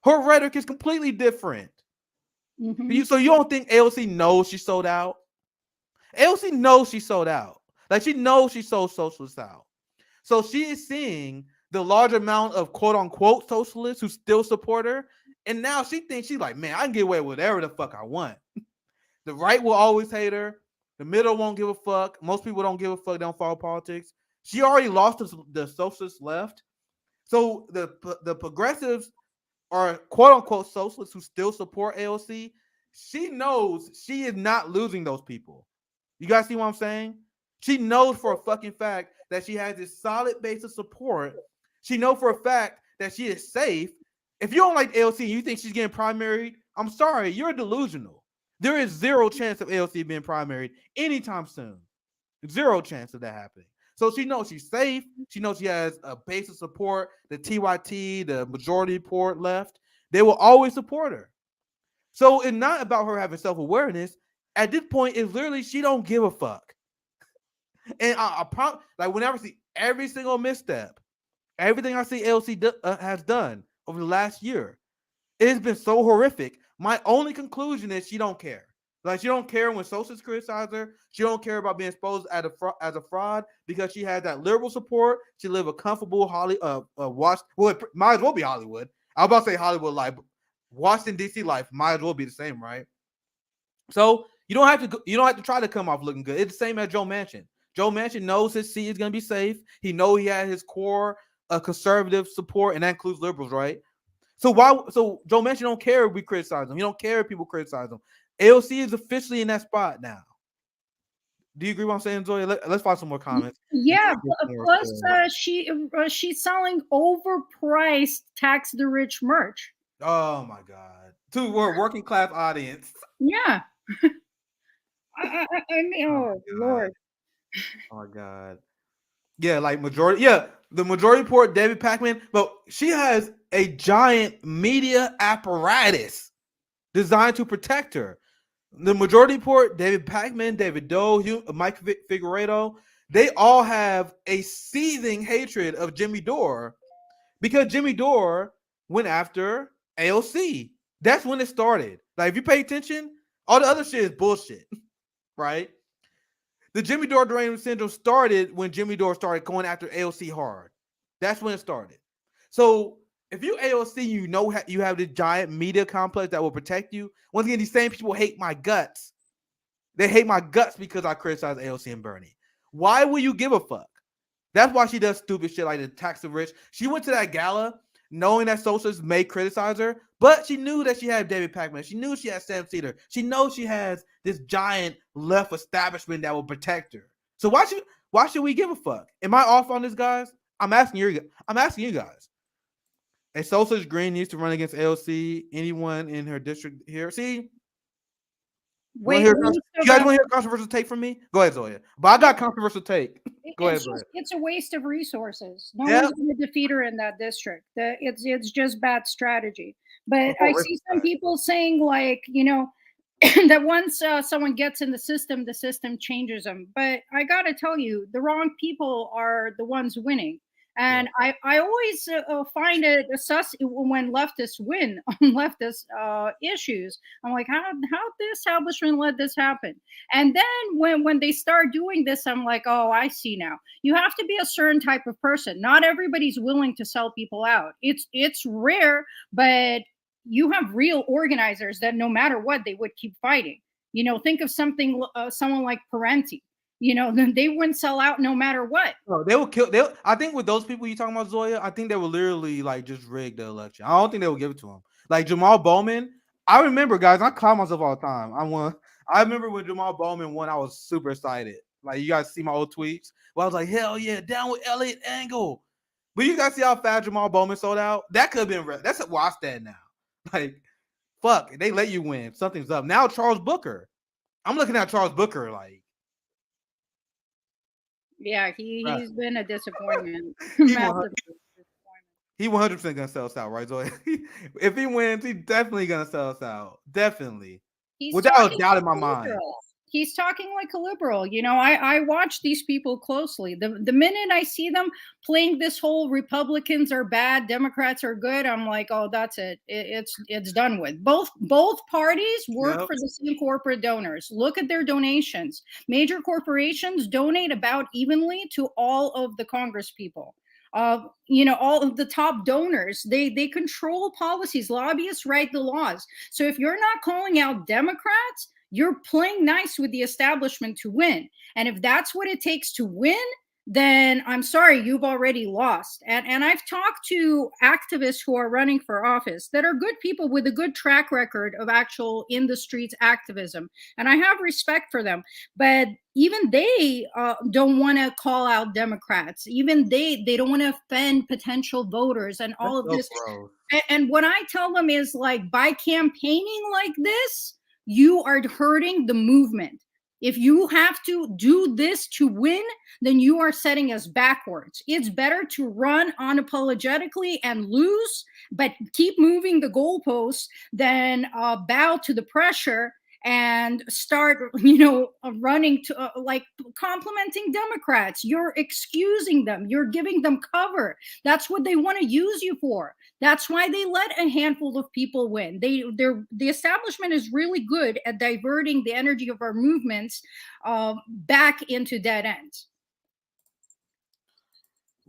Her rhetoric is completely different. Mm-hmm. So you don't think AOC knows she sold out? AOC knows she sold out. Like, she knows she sold socialists out. So she is seeing the large amount of quote unquote socialists who still support her. And now she thinks, she's like, man, I can get away with whatever the fuck I want. The right will always hate her. The middle won't give a fuck. Most people don't give a fuck. They don't follow politics. She already lost the socialist left. So the progressives are quote unquote socialists who still support AOC. She knows she is not losing those people. You guys see what I'm saying? She knows for a fucking fact that she has this solid base of support. She knows for a fact that she is safe. If you don't like AOC and you think she's getting primaried, I'm sorry, you're delusional. There is zero chance of AOC being primaried anytime soon. Zero chance of that happening. So she knows she's safe. She knows she has a base of support. The TYT, the majority report left, they will always support her. So it's not about her having self-awareness. At this point, it's literally she don't give a fuck. And like whenever I see every single misstep, everything I see AOC has done over the last year, it has been so horrific. My only conclusion is she don't care. Like, she don't care when socialists criticize her. She don't care about being exposed as a fraud because she has that liberal support. She live a comfortable it might as well be Hollywood. I was about to say Hollywood life. Washington D.C. life might as well be the same, right? So you don't have to try to come off looking good. It's the same as Joe Manchin. Joe Manchin knows his seat is going to be safe. He knows he has his core conservative support, and that includes liberals, right? So Joe Manchin don't care if we criticize him. He don't care if people criticize him. AOC is officially in that spot now. Do you agree with what I'm saying, Zoya? Let's find some more comments. Yeah. Plus, she's selling overpriced tax the rich merch. Oh my God, to a working class audience. Yeah. I mean, oh Lord. Oh my God. Yeah, like majority. Yeah, the majority report, David Pacman, but she has a giant media apparatus designed to protect her. The majority report, David Pacman, David Doe, Mike Figueredo, they all have a seething hatred of Jimmy Dore because Jimmy Dore went after AOC. That's when it started. Like, if you pay attention, all the other shit is bullshit, right? The Jimmy Dore derangement syndrome started when Jimmy Dore started going after AOC hard. That's when it started. So if you AOC, you know you have this giant media complex that will protect you. Once again, these same people hate my guts. They hate my guts because I criticize AOC and Bernie. Why will you give a fuck? That's why she does stupid shit like the tax the rich. She went to that gala knowing that socialists may criticize her, but she knew that she had David Pacman. She knew she had Sam Cedar. She knows she has this giant left establishment that will protect her. So why should we give a fuck? Am I off on this, guys? I'm asking you guys. A socialist green needs to run against AOC. Anyone in her district here? See, Wait, you guys want to hear a controversial take from me? Go ahead, Zoya. But I got a controversial take. Go ahead, Zoya. It's a waste of resources. No one's going to defeat her in that district. It's just bad strategy. But I see some people saying, like, you know, that once someone gets in the system changes them. But I got to tell you, the wrong people are the ones winning. And I always find it sus when leftists win on leftist issues. I'm like, how the establishment let this happen? And then when they start doing this, I'm like, oh, I see now. You have to be a certain type of person. Not everybody's willing to sell people out. It's rare, but you have real organizers that no matter what, they would keep fighting. You know, think of someone like Parenti. You know, they wouldn't sell out no matter what. No, they will kill. I think with those people you talking about, Zoya, I think they will literally like just rig the election. I don't think they will give it to him. Like Jamal Bowman, I remember, guys. I call myself all the time. I remember when Jamal Bowman won. I was super excited. Like, you guys see my old tweets. Well, I was like, hell yeah, down with Elliot Angle. But you guys see how fast Jamal Bowman sold out? That could have been. That's where I stand now. Like, fuck, they let you win. Something's up. Now Charles Booker. I'm looking at Charles Booker like. Yeah, he's been a disappointment. He 100% gonna sell us out, right, Zoe? If he wins, he's definitely gonna sell us out. Definitely. Without a doubt in my mind. He's talking like a liberal. You know, I watch these people closely. The minute I see them playing this whole Republicans are bad, Democrats are good, I'm like, oh, that's it. It's done with. Both parties work for the same corporate donors. Look at their donations. Major corporations donate about evenly to all of the Congress people. You know, all of the top donors, they control policies. Lobbyists write the laws. So if you're not calling out Democrats, you're playing nice with the establishment to win. And if that's what it takes to win, then I'm sorry, you've already lost. And I've talked to activists who are running for office that are good people with a good track record of actual in the streets activism. And I have respect for them. But even they don't want to call out Democrats. Even they don't want to offend potential voters and all of this. And what I tell them is, like, by campaigning like this, you are hurting the movement. If you have to do this to win, then you are setting us backwards. It's better to run unapologetically and lose, but keep moving the goalposts than bow to the pressure and start, you know, running to like complimenting Democrats. You're excusing them. You're giving them cover. That's what they want to use you for. That's why they let a handful of people win. The establishment is really good at diverting the energy of our movements back into dead ends.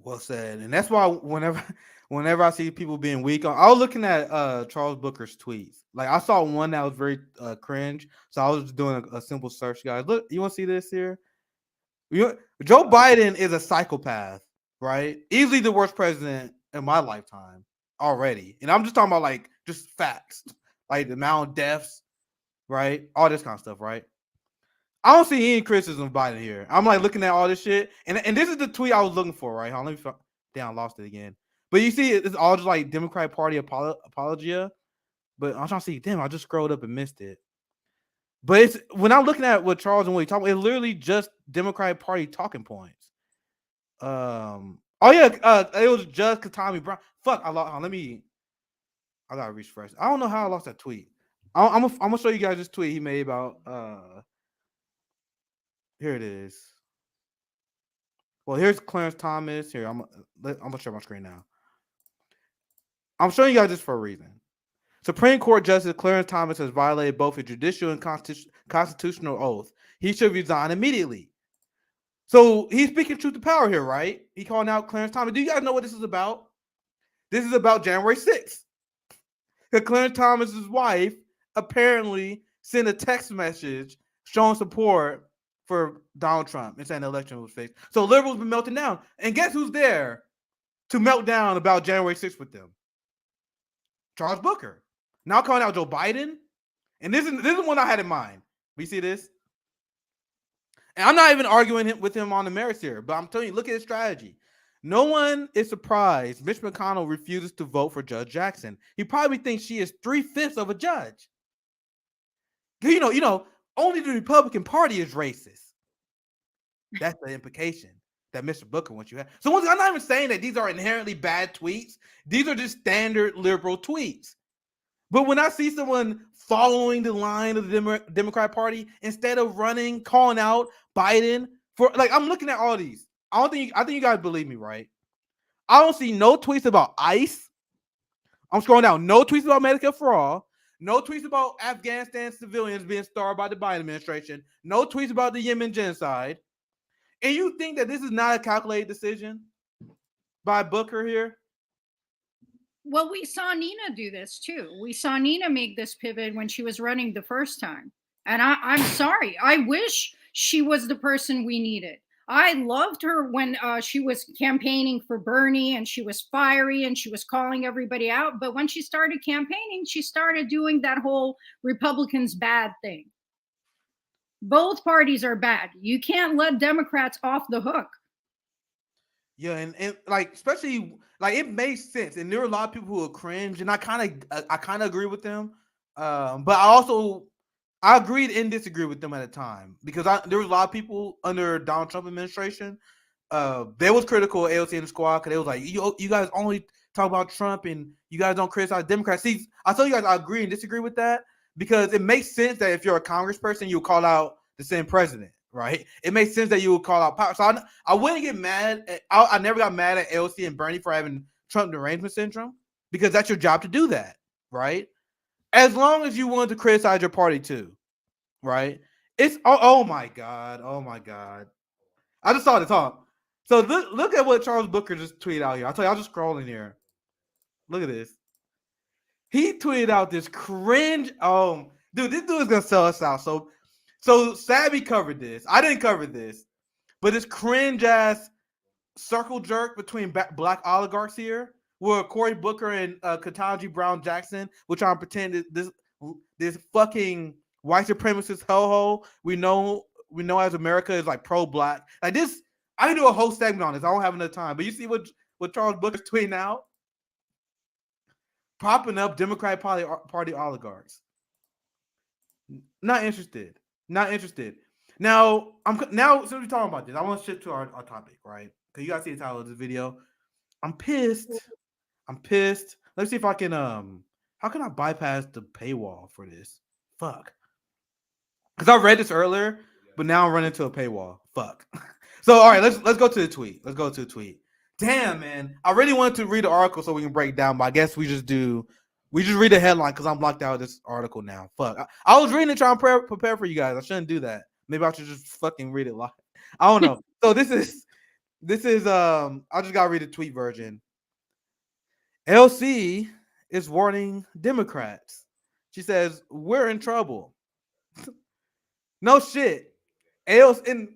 Well said. And that's why whenever I see people being weak, I was looking at Charles Booker's tweets. Like, I saw one that was very cringe. So I was just doing a simple search, guys. Look, you want to see this here? Joe Biden is a psychopath, right? Easily the worst president in my lifetime already. And I'm just talking about, like, just facts. Like the amount of deaths, right? All this kind of stuff, right? I don't see any criticism of Biden here. I'm like looking at all this shit, and this is the tweet I was looking for, right? Hold on, let me damn, I lost it again. But you see, it's all just like Democratic Party apologia. But I'm trying to see, damn, I just scrolled up and missed it. But it's when I'm looking at what Charles and Willie talk about, it's literally just Democratic Party talking points. Oh yeah, it was just Katami Brown. Fuck, I lost. I gotta reach first. I don't know how I lost that tweet. I'm gonna show you guys this tweet he made about. Here it is. Well, here's Clarence Thomas. Here, I'm gonna share my screen now. I'm showing you guys this for a reason. Supreme Court Justice Clarence Thomas has violated both a judicial and constitutional oath. He should resign immediately. So he's speaking truth to power here, right? He calling out Clarence Thomas. Do you guys know what this is about? This is about January 6th. Because Clarence Thomas's wife apparently sent a text message showing support for Donald Trump and saying the election was fixed. So liberals been melting down. And guess who's there to melt down about January 6th with them? Charles Booker. Now calling out Joe Biden. And this is one I had in mind. We see this? And I'm not even arguing with him on the merits here, but I'm telling you, look at his strategy. No one is surprised Mitch McConnell refuses to vote for Judge Jackson. He probably thinks she is 3/5 of a judge. You know, only the Republican Party is racist. That's the implication that Mr. Booker wants you to have. So I'm not even saying that these are inherently bad tweets. These are just standard liberal tweets. But when I see someone following the line of the Democrat Party, instead of running, calling out Biden for, like, I'm looking at all these. I think you guys believe me, right? I don't see no tweets about ICE. I'm scrolling down. No tweets about Medicare for all. No tweets about Afghanistan civilians being starved by the Biden administration. No tweets about the Yemen genocide. And you think that this is not a calculated decision by Booker here? Well, we saw Nina do this too. We saw Nina make this pivot when she was running the first time. And I'm sorry. I wish she was the person we needed. I loved her when she was campaigning for Bernie and she was fiery and she was calling everybody out. But when she started campaigning, she started doing that whole Republicans bad thing. Both parties are bad. You can't let Democrats off the hook. Yeah, and like, especially, like, it makes sense. And there are a lot of people who are cringe, and I kind of agree with them. But I agreed and disagreed with them at a time, because there was a lot of people under Donald Trump administration. They was critical of AOC and the squad, because they was like, you guys only talk about Trump and you guys don't criticize Democrats. See, I told you guys I agree and disagree with that, because it makes sense that if you're a congressperson, you call out the same president, right? It makes sense that you would call out power. So I wouldn't get mad. I never got mad at AOC and Bernie for having Trump derangement syndrome, because that's your job to do that, right? As long as you want to criticize your party too, right? It's oh my god. I just saw the talk. So look at what Charles Booker just tweeted out here. I'll tell you, I was just scrolling here. Look at this. He tweeted out this cringe. Oh, dude, this dude is gonna sell us out. So Savvy covered this. I didn't cover this, but this cringe ass circle jerk between black oligarchs here, where Cory Booker and Ketanji Brown Jackson, which I'm pretending this fucking white supremacist hellhole we know as America is like pro-black. Like this, I can do a whole segment on this. I don't have enough time. But you see what Charles Booker's tweeting out? Propping up Democratic Party oligarchs. Not interested. Not interested. Now, since we're talking about this, I want to shift to our topic, right? Because you guys see the title of this video. I'm pissed. Let's see if I can how can I bypass the paywall for this? Fuck. Because I read this earlier, but now I'm running into a paywall. Fuck. So all right, let's go to the tweet. Let's go to the tweet. Damn, man. I really wanted to read the article so we can break it down, but I guess we just read the headline because I'm blocked out of this article now. Fuck. I was reading it trying to prepare for you guys. I shouldn't do that. Maybe I should just fucking read it live. I don't know. So this is I just gotta read the tweet version. AOC is warning Democrats. She says, we're in trouble. No shit. AOC, and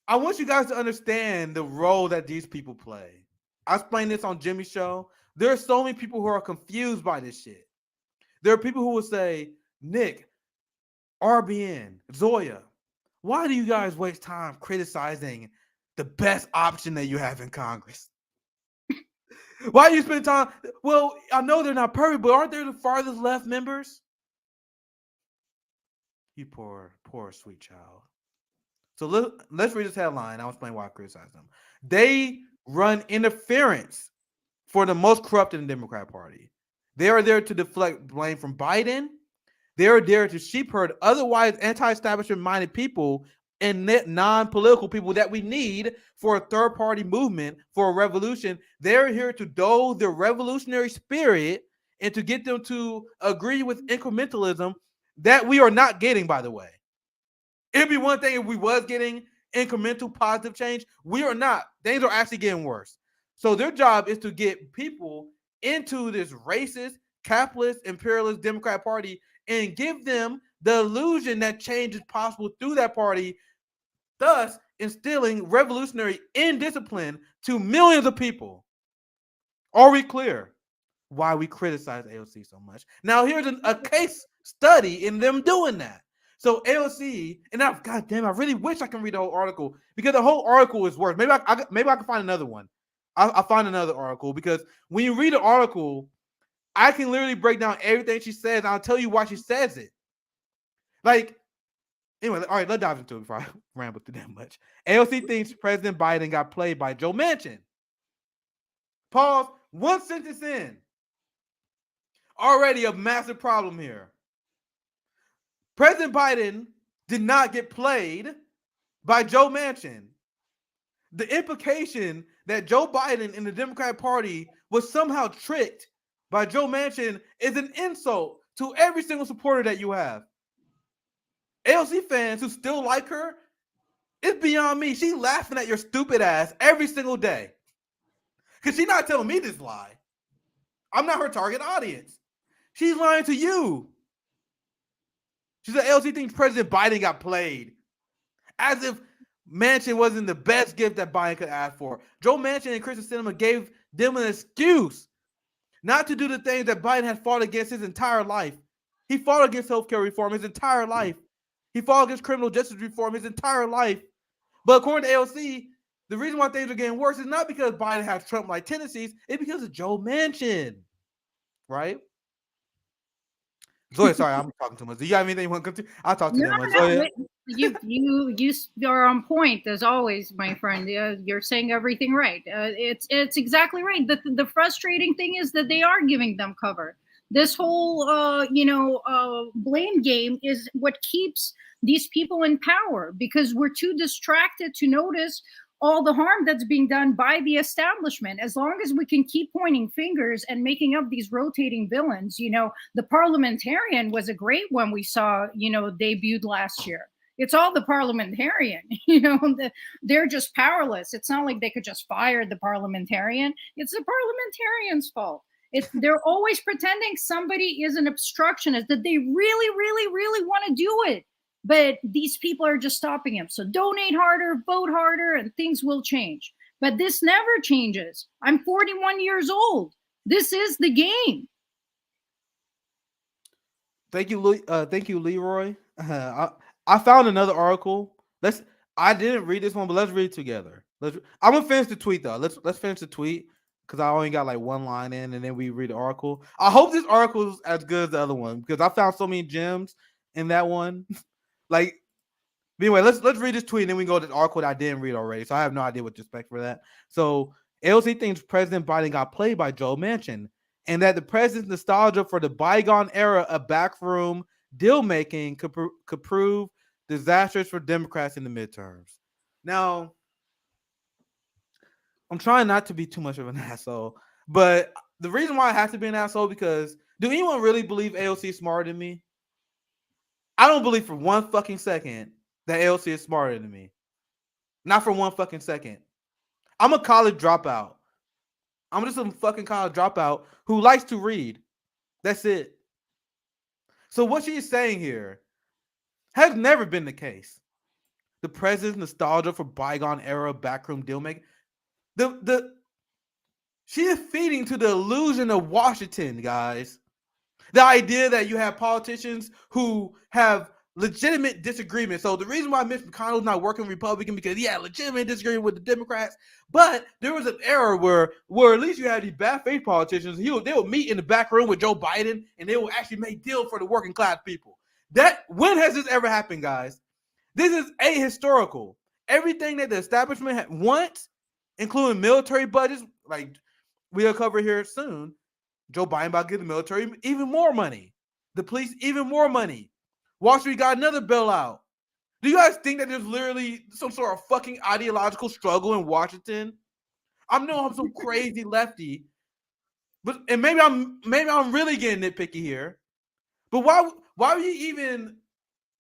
I want you guys to understand the role that these people play. I explained this on Jimmy's show. There are so many people who are confused by this shit. There are people who will say, Nick, RBN, Zoya, Why do you guys waste time criticizing the best option that you have in Congress? Why do you spend time? Well, I know they're not perfect, but aren't they the farthest left members? You poor, poor, sweet child. So let's read this headline. I'll explain why I criticize them. They run interference for the most corrupt in the Democrat Party. They are there to deflect blame from Biden. They are there to sheep herd otherwise anti-establishment minded people and non-political people that we need for a third-party movement, for a revolution. They're here to dole the revolutionary spirit and to get them to agree with incrementalism that we are not getting, by the way. It'd be one thing if we was getting incremental positive change. We are not. Things are actually getting worse. So their job is to get people into this racist, capitalist, imperialist Democrat Party and give them the illusion that change is possible through that party, thus instilling revolutionary indiscipline to millions of people. Are we clear why we criticize AOC so much? Now, here's a case study in them doing that. So AOC, and God damn, I really wish I can read the whole article because the whole article is worse. Maybe I can find another one. I'll find another article because when you read the article, I can literally break down everything she says. And I'll tell you why she says it. Like, anyway, all right, let's dive into it before I ramble through that much. AOC thinks President Biden got played by Joe Manchin. Pause. One sentence in. Already a massive problem here. President Biden did not get played by Joe Manchin. The implication that Joe Biden and the Democratic Party was somehow tricked by Joe Manchin is an insult to every single supporter that you have. AOC fans who still like her, it's beyond me. She's laughing at your stupid ass every single day. Because she's not telling me this lie. I'm not her target audience. She's lying to you. She said AOC thinks President Biden got played. As if Manchin wasn't the best gift that Biden could ask for. Joe Manchin and Kyrsten Sinema gave them an excuse not to do the things that Biden had fought against his entire life. He fought against healthcare reform his entire life. He fought against criminal justice reform his entire life. But according to AOC, the reason why things are getting worse is not because Biden has Trump-like tendencies. It's because of Joe Manchin, right? Zoya, sorry, I'm talking too much. Do you have anything you want to come to? I'll talk to you that much. Zoya. You are on point as always, my friend. You're saying everything right. It's exactly right. The frustrating thing is that they are giving them cover. This whole blame game is what keeps these people in power because we're too distracted to notice all the harm that's being done by the establishment. As long as we can keep pointing fingers and making up these rotating villains, the parliamentarian was a great one we saw, debuted last year. It's all the parliamentarian, they're just powerless. It's not like they could just fire the parliamentarian. It's the parliamentarian's fault. They're always pretending somebody is an obstructionist, that they really, really, really want to do it. But these people are just stopping him. So donate harder, vote harder, and things will change. But this never changes. I'm 41 years old. This is the game. Thank you, Leroy. I found another article. I didn't read this one, but let's read it together. I'm gonna finish the tweet though. Let's finish the tweet because I only got like one line in, and then we read the article. I hope this article is as good as the other one because I found so many gems in that one. Like, anyway, let's read this tweet and then we go to the article that I didn't read already. So I have no idea what to expect for that. So AOC thinks President Biden got played by Joe Manchin and that the president's nostalgia for the bygone era of backroom deal making could prove disastrous for Democrats in the midterms. Now, I'm trying not to be too much of an asshole, but the reason why I have to be an asshole because do anyone really believe AOC is smarter than me? I don't believe for one fucking second that AOC is smarter than me. Not for one fucking second. I'm a college dropout. I'm just a fucking college dropout who likes to read. That's it. So what she's saying here has never been the case. The president's nostalgia for bygone era backroom deal making. She is feeding to the illusion of Washington, guys. The idea that you have politicians who have legitimate disagreement. So the reason why Mitch McConnell's not working Republican because he had legitimate disagreement with the Democrats, but there was an era where at least you had these bad faith politicians. They would meet in the back room with Joe Biden and they would actually make deals for the working class people. When has this ever happened, guys? This is ahistorical. Everything that the establishment wants, including military budgets, like we'll cover here soon, Joe Biden about to give the military even more money, the police even more money. Wall Street got another bailout. Do you guys think that there's literally some sort of fucking ideological struggle in Washington? I know I'm some crazy lefty, but and maybe I'm really getting nitpicky here. But why would you even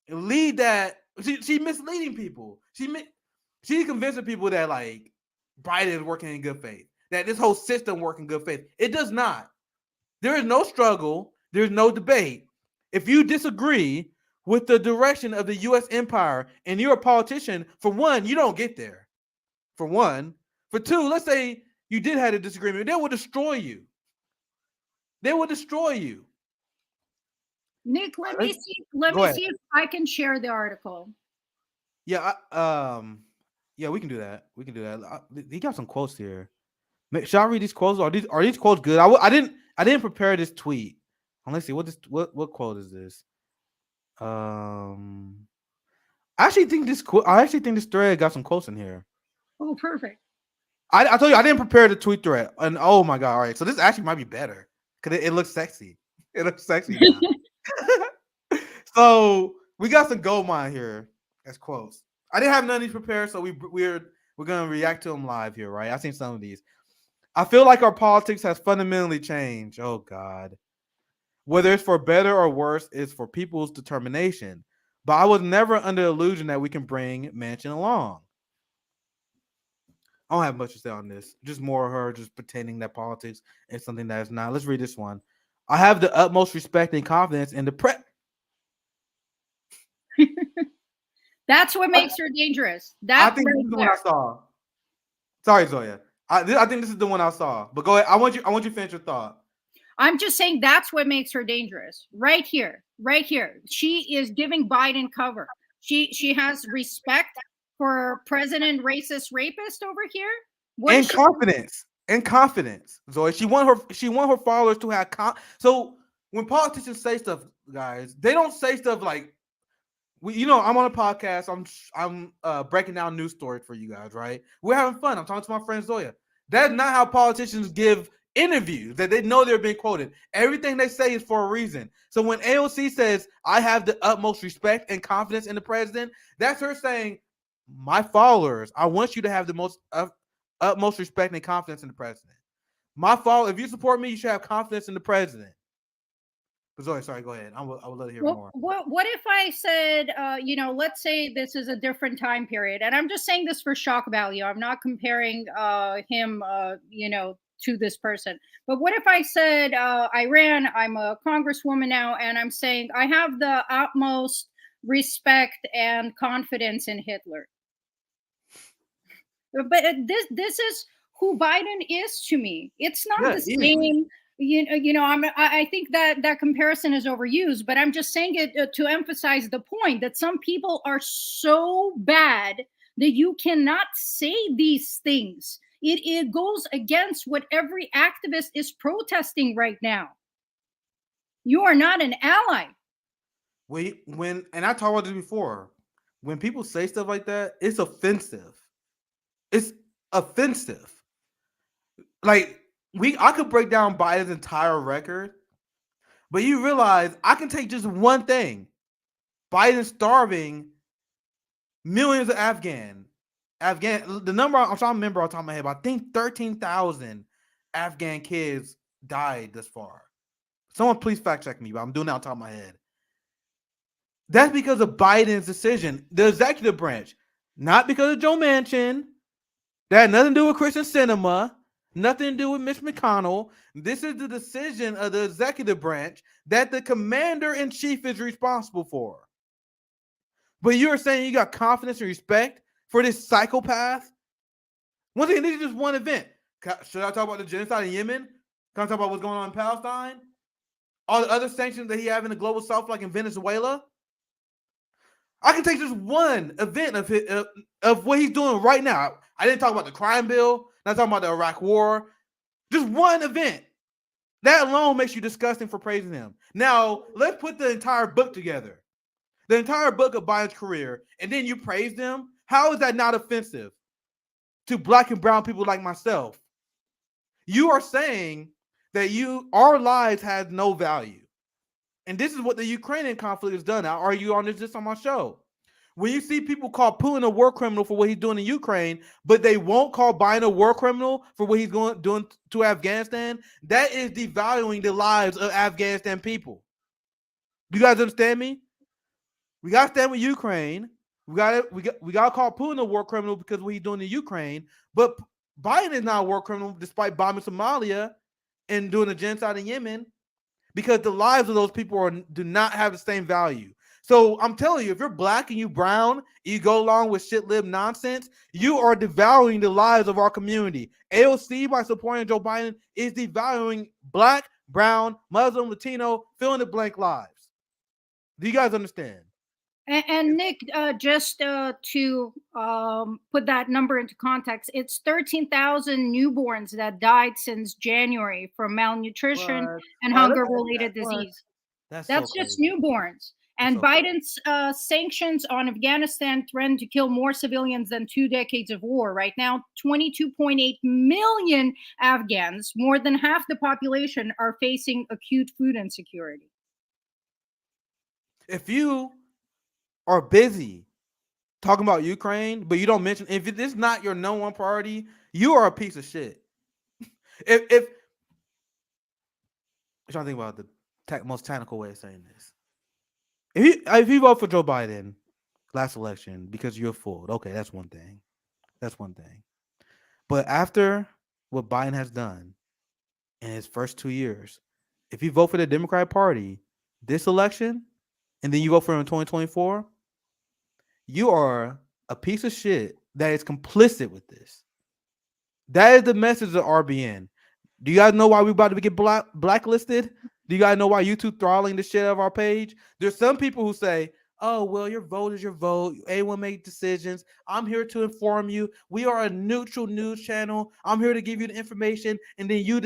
lead that? She misleading people. She's convincing people that like Biden is working in good faith, that this whole system works in good faith. It does not. There is no struggle. There's no debate. If you disagree with the direction of the U.S. empire and you're a politician, for one, you don't get there. For one. For two, let's say you did have a disagreement. They will destroy you. They will destroy you. Nick, let me see if I can share the article. Yeah, yeah, we can do that. We can do that. He got some quotes here. Should I read these quotes? Are these quotes good? I didn't prepare this tweet. Let's see what quote is this. I actually think this thread got some quotes in here. Oh, perfect. I told you I didn't prepare the tweet thread, and oh my god! All right, so this actually might be better because it looks sexy. It looks sexy now. So we got some gold mine here as quotes. I didn't have none of these prepared, so we're gonna react to them live here, right? I've seen some of these. I feel like our politics has fundamentally changed. Oh God. Whether it's for better or worse, it's for people's determination. But I was never under the illusion that we can bring Manchin along. I don't have much to say on this. Just more of her just pretending that politics is something that is not. Let's read this one. I have the utmost respect and confidence in the press. That's what makes her dangerous. I think this is the one I saw. Sorry, Zoya. I think this is the one I saw. But go ahead. I want you to finish your thought. I'm just saying that's what makes her dangerous. Right here. She is giving Biden cover. She has respect for President racist rapist over here. And confidence. Zoe. She want her followers to have so when politicians say stuff, guys, they don't say stuff like I'm on a podcast. I'm breaking down news stories for you guys, right? We're having fun. I'm talking to my friend Zoya. That's not how politicians give interviews that they know they're being quoted. Everything they say is for a reason. So when AOC says, I have the utmost respect and confidence in the president, that's her saying, my followers, I want you to have the most utmost respect and confidence in the president. My followers, if you support me, you should have confidence in the president. But sorry, go ahead. I would love to hear more. What if I said, let's say this is a different time period, and I'm just saying this for shock value. I'm not comparing him, to this person. But what if I said, Iran, I'm a congresswoman now, and I'm saying I have the utmost respect and confidence in Hitler. But this is who Biden is to me. It's not the same. I think that comparison is overused, but I'm just saying it to emphasize the point that some people are so bad that you cannot say these things. It goes against what every activist is protesting right now. You are not an ally. And I talked about this before, when people say stuff like that, it's offensive. It's offensive. Like, I could break down Biden's entire record, but you realize I can take just one thing. Biden starving millions of Afghan. The number I'm trying to remember off the top of my head, but I think 13,000 Afghan kids died thus far. Someone please fact check me, but I'm doing that on top of my head. That's because of Biden's decision, the executive branch, not because of Joe Manchin. That had nothing to do with Christian Cinema, nothing to do with Mitch McConnell. This is the decision of the executive branch that the commander-in-chief is responsible for. But you're saying you got confidence and respect for this psychopath? Once again, this is just one event. Should I talk about the genocide in Yemen? Can I talk about what's going on in Palestine? All the other sanctions that he have in the global south, like in Venezuela? I can take just one event of what he's doing right now. I didn't talk about the crime bill. Not talking about the Iraq War. Just one event. That alone makes you disgusting for praising him. Now, let's put the entire book together. The entire book of Biden's career, and then you praise him? How is that not offensive to black and brown people like myself? You are saying that our lives have no value. And this is what the Ukrainian conflict has done. I argue on this on my show. When you see people call Putin a war criminal for what he's doing in Ukraine, but they won't call Biden a war criminal for what he's doing to Afghanistan, that is devaluing the lives of Afghanistan people. Do you guys understand me? We got to stand with Ukraine. We got to call Putin a war criminal because of what he's doing in Ukraine. But Biden is not a war criminal despite bombing Somalia and doing a genocide in Yemen, because the lives of those people do not have the same value. So I'm telling you, if you're black and you brown, you go along with shit lib nonsense, you are devaluing the lives of our community. AOC, by supporting Joe Biden, is devaluing black, brown, Muslim, Latino, fill in the blank lives. Do you guys understand? And Nick, just to put that number into context, it's 13,000 newborns that died since January from malnutrition and hunger-related disease. That's so just newborns. And Biden's sanctions on Afghanistan threaten to kill more civilians than 2 decades of war. Right now, 22.8 million Afghans, more than half the population, are facing acute food insecurity. If you are busy talking about Ukraine, but you don't mention, if it is not your number one priority, you are a piece of shit. if I'm trying to think about the most technical way of saying this. If you vote for Joe Biden last election because you're fooled, okay, that's one thing. That's one thing. But after what Biden has done in his first 2 years, if you vote for the Democratic Party this election and then you vote for him in 2024, you are a piece of shit that is complicit with this. That is the message of RBN. Do you guys know why we're about to get blacklisted? Do you guys know why YouTube throttling the shit out of our page? There's some people who say, oh, well, your vote is your vote. A1 make decisions. I'm here to inform you. We are a neutral news channel. I'm here to give you the information. And then you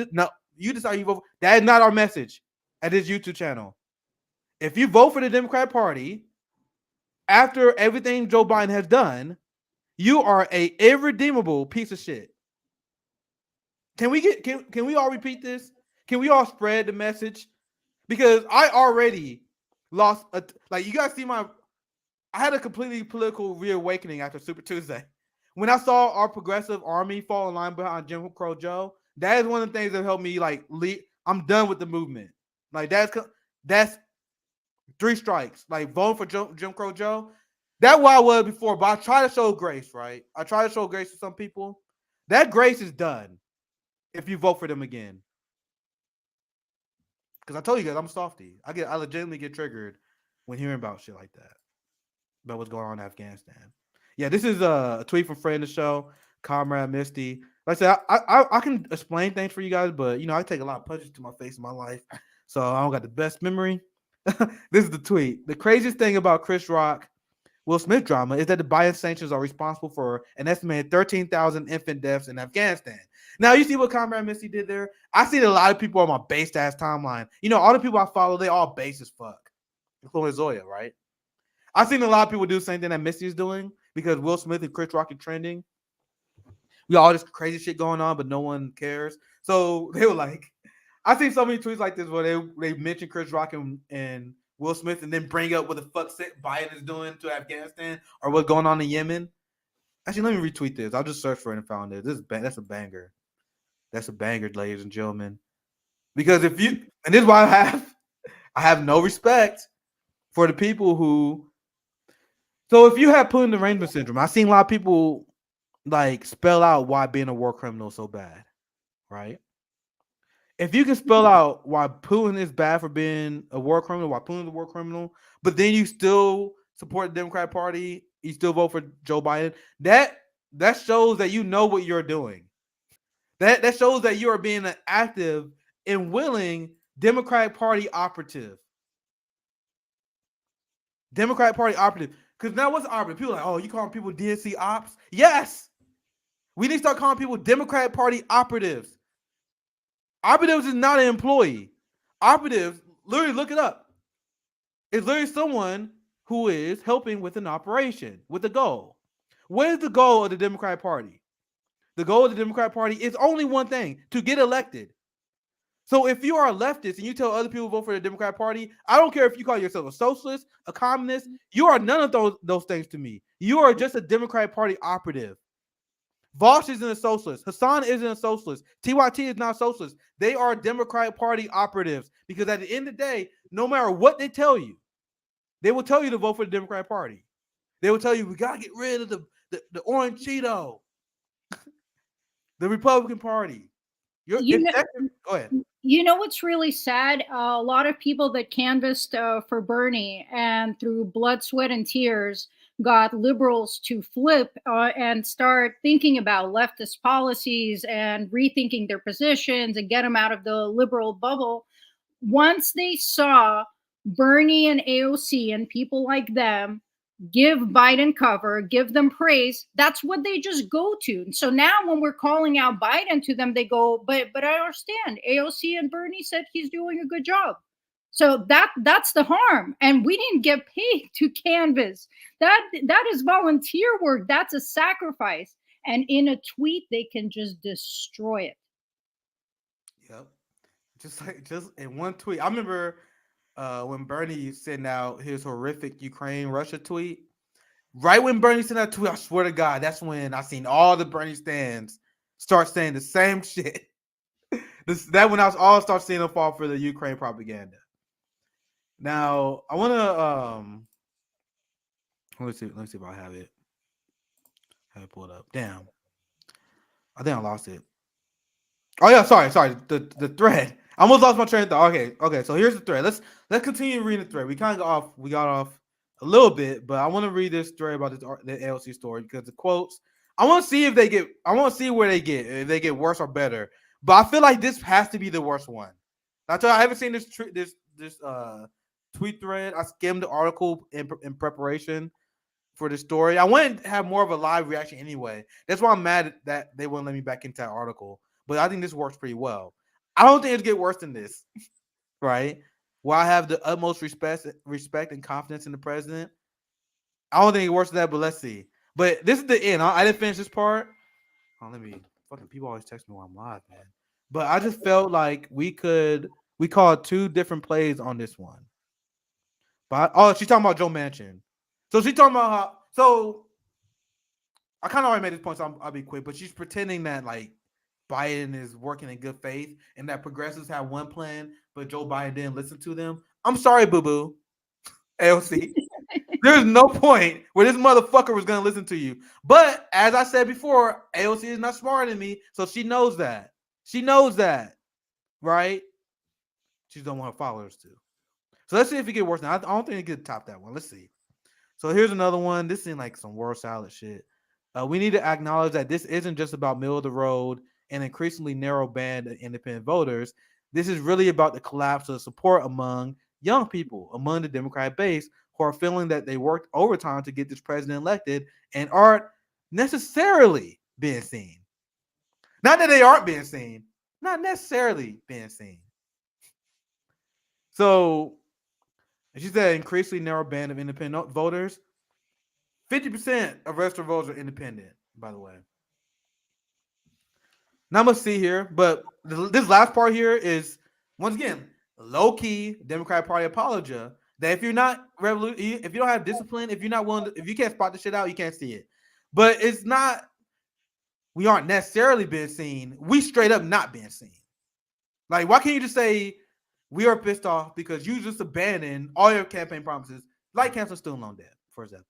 decide you vote. That is not our message at this YouTube channel. If you vote for the Democratic Party, after everything Joe Biden has done, you are a irredeemable piece of shit. Can we all repeat this? Can we all spread the message? Because I already lost you guys see I had a completely political reawakening after Super Tuesday. When I saw our progressive army fall in line behind Jim Crow Joe, that is one of the things that helped me lead. I'm done with the movement. That's 3 strikes. Voting for Jim Crow Joe. That's what I was before, but I try to show grace, right? I try to show grace to some people. That grace is done if you vote for them again. Because I told you guys, I'm a softie. I legitimately get triggered when hearing about shit like that. About what's going on in Afghanistan. Yeah, this is a tweet from friend of the show, Comrade Misty. Like I said, I can explain things for you guys, but I take a lot of punches to my face in my life, so I don't got the best memory. This is the tweet. The craziest thing about Chris Rock, Will Smith drama is that the Biden sanctions are responsible for an estimated 13,000 infant deaths in Afghanistan. Now, you see what Comrade Missy did there? I see a lot of people on my based ass timeline. All the people I follow, they all base as fuck, including Zoya, right? I've seen a lot of people do the same thing that Missy is doing because Will Smith and Chris Rock are trending. We got all this crazy shit going on, but no one cares. So they were like, I've seen so many tweets like this where they mention Chris Rock and Will Smith and then bring up what the fuck Biden is doing to Afghanistan or what's going on in Yemen. Actually, let me retweet this. I'll just search for it and found it. That's a banger. That's a banger, ladies and gentlemen. Because and this is why I have no respect for the people who. So if you have Putin derangement syndrome, I've seen a lot of people spell out why being a war criminal is so bad, right? If you can spell out why Putin is bad for being a war criminal, why Putin is a war criminal, but then you still support the Democratic Party, you still vote for Joe Biden, that shows that you know what you're doing. That shows that you are being an active and willing Democratic Party operative. Democratic Party operative. Because now what's operative? People are like, oh, you calling people DNC ops? Yes. We need to start calling people Democratic Party operatives. Operatives is not an employee. Operatives, literally look it up. It's literally someone who is helping with an operation, with a goal. What is the goal of the Democratic Party? The goal of the Democratic Party is only one thing: to get elected. So if you are a leftist and you tell other people to vote for the Democratic Party, I don't care if you call yourself a socialist, a communist, you are none of those things to me. You are just a Democratic Party operative. Vosh isn't a socialist. Hassan isn't a socialist. TYT is not a socialist. They are Democratic Party operatives because at the end of the day, no matter what they tell you, they will tell you to vote for the Democratic Party. They will tell you we got to get rid of the orange Cheeto, the Republican Party. Go ahead. You know what's really sad? A lot of people that canvassed for Bernie and through blood, sweat, and tears got liberals to flip and start thinking about leftist policies and rethinking their positions and get them out of the liberal bubble. Once they saw Bernie and AOC and people like them give Biden cover, give them praise, that's what they just go to. So now when we're calling out Biden to them, they go, but I understand. AOC and Bernie said he's doing a good job. So that's the harm. And we didn't get paid to canvass. That is volunteer work. That's a sacrifice. And in a tweet, they can just destroy it. Yep. Just in one tweet. I remember when Bernie sent out his horrific Ukraine-Russia tweet. Right when Bernie sent that tweet, I swear to God, that's when I seen all the Bernie stands start saying the same shit. That when I was all start seeing them fall for the Ukraine propaganda. Now I want to let me see if I have it. Have it pulled up. Damn, I think I lost it. Oh yeah, sorry. The thread. I almost lost my train of thought. Okay. So here's the thread. Let's continue reading the thread. We got off a little bit, but I want to read this story about the AOC story because the quotes. I want to see if they get. I want to see where they get. If they get worse or better. But I feel like this has to be the worst one. I haven't seen this tweet thread. I skimmed the article in preparation for the story. I wanted to have more of a live reaction anyway. That's why I'm mad that they wouldn't let me back into that article. But I think this works pretty well. I don't think it'll get worse than this, right? While I have the utmost respect and confidence in the president, I don't think it works than that, but let's see. But this is the end. I didn't finish this part. Oh, fucking people always text me while I'm live, man. But I just felt like we called two different plays on this one. But she's talking about Joe Manchin. So she's talking about I kind of already made this point, so I'll be quick. But she's pretending that like Biden is working in good faith and that progressives have one plan, but Joe Biden didn't listen to them. I'm sorry, boo-boo. AOC. There's no point where this motherfucker was going to listen to you. But as I said before, AOC is not smarter than me, so she knows that. She knows that, right? She don't want her followers to. So let's see if it gets worse. Now, I don't think it could top that one. Let's see. So here's another one. This seems like some word salad shit. We need to acknowledge that this isn't just about middle of the road and increasingly narrow band of independent voters. This is really about the collapse of support among young people, among the Democratic base, who are feeling that they worked overtime to get this president elected and aren't necessarily being seen. Not that they aren't being seen, not necessarily being seen. So, she said increasingly narrow band of independent voters. 50% of registered voters are independent, by the way. Not much to see here, but this last part here is, once again, low-key Democratic Party apologia. That if you're not if you don't have discipline, if you're not willing to, if you can't spot the shit out, you can't see it. But it's not, we aren't necessarily being seen. We straight up not being seen. Like, why can't you just say, we are pissed off because you just abandoned all your campaign promises, like cancel student loan debt, for example.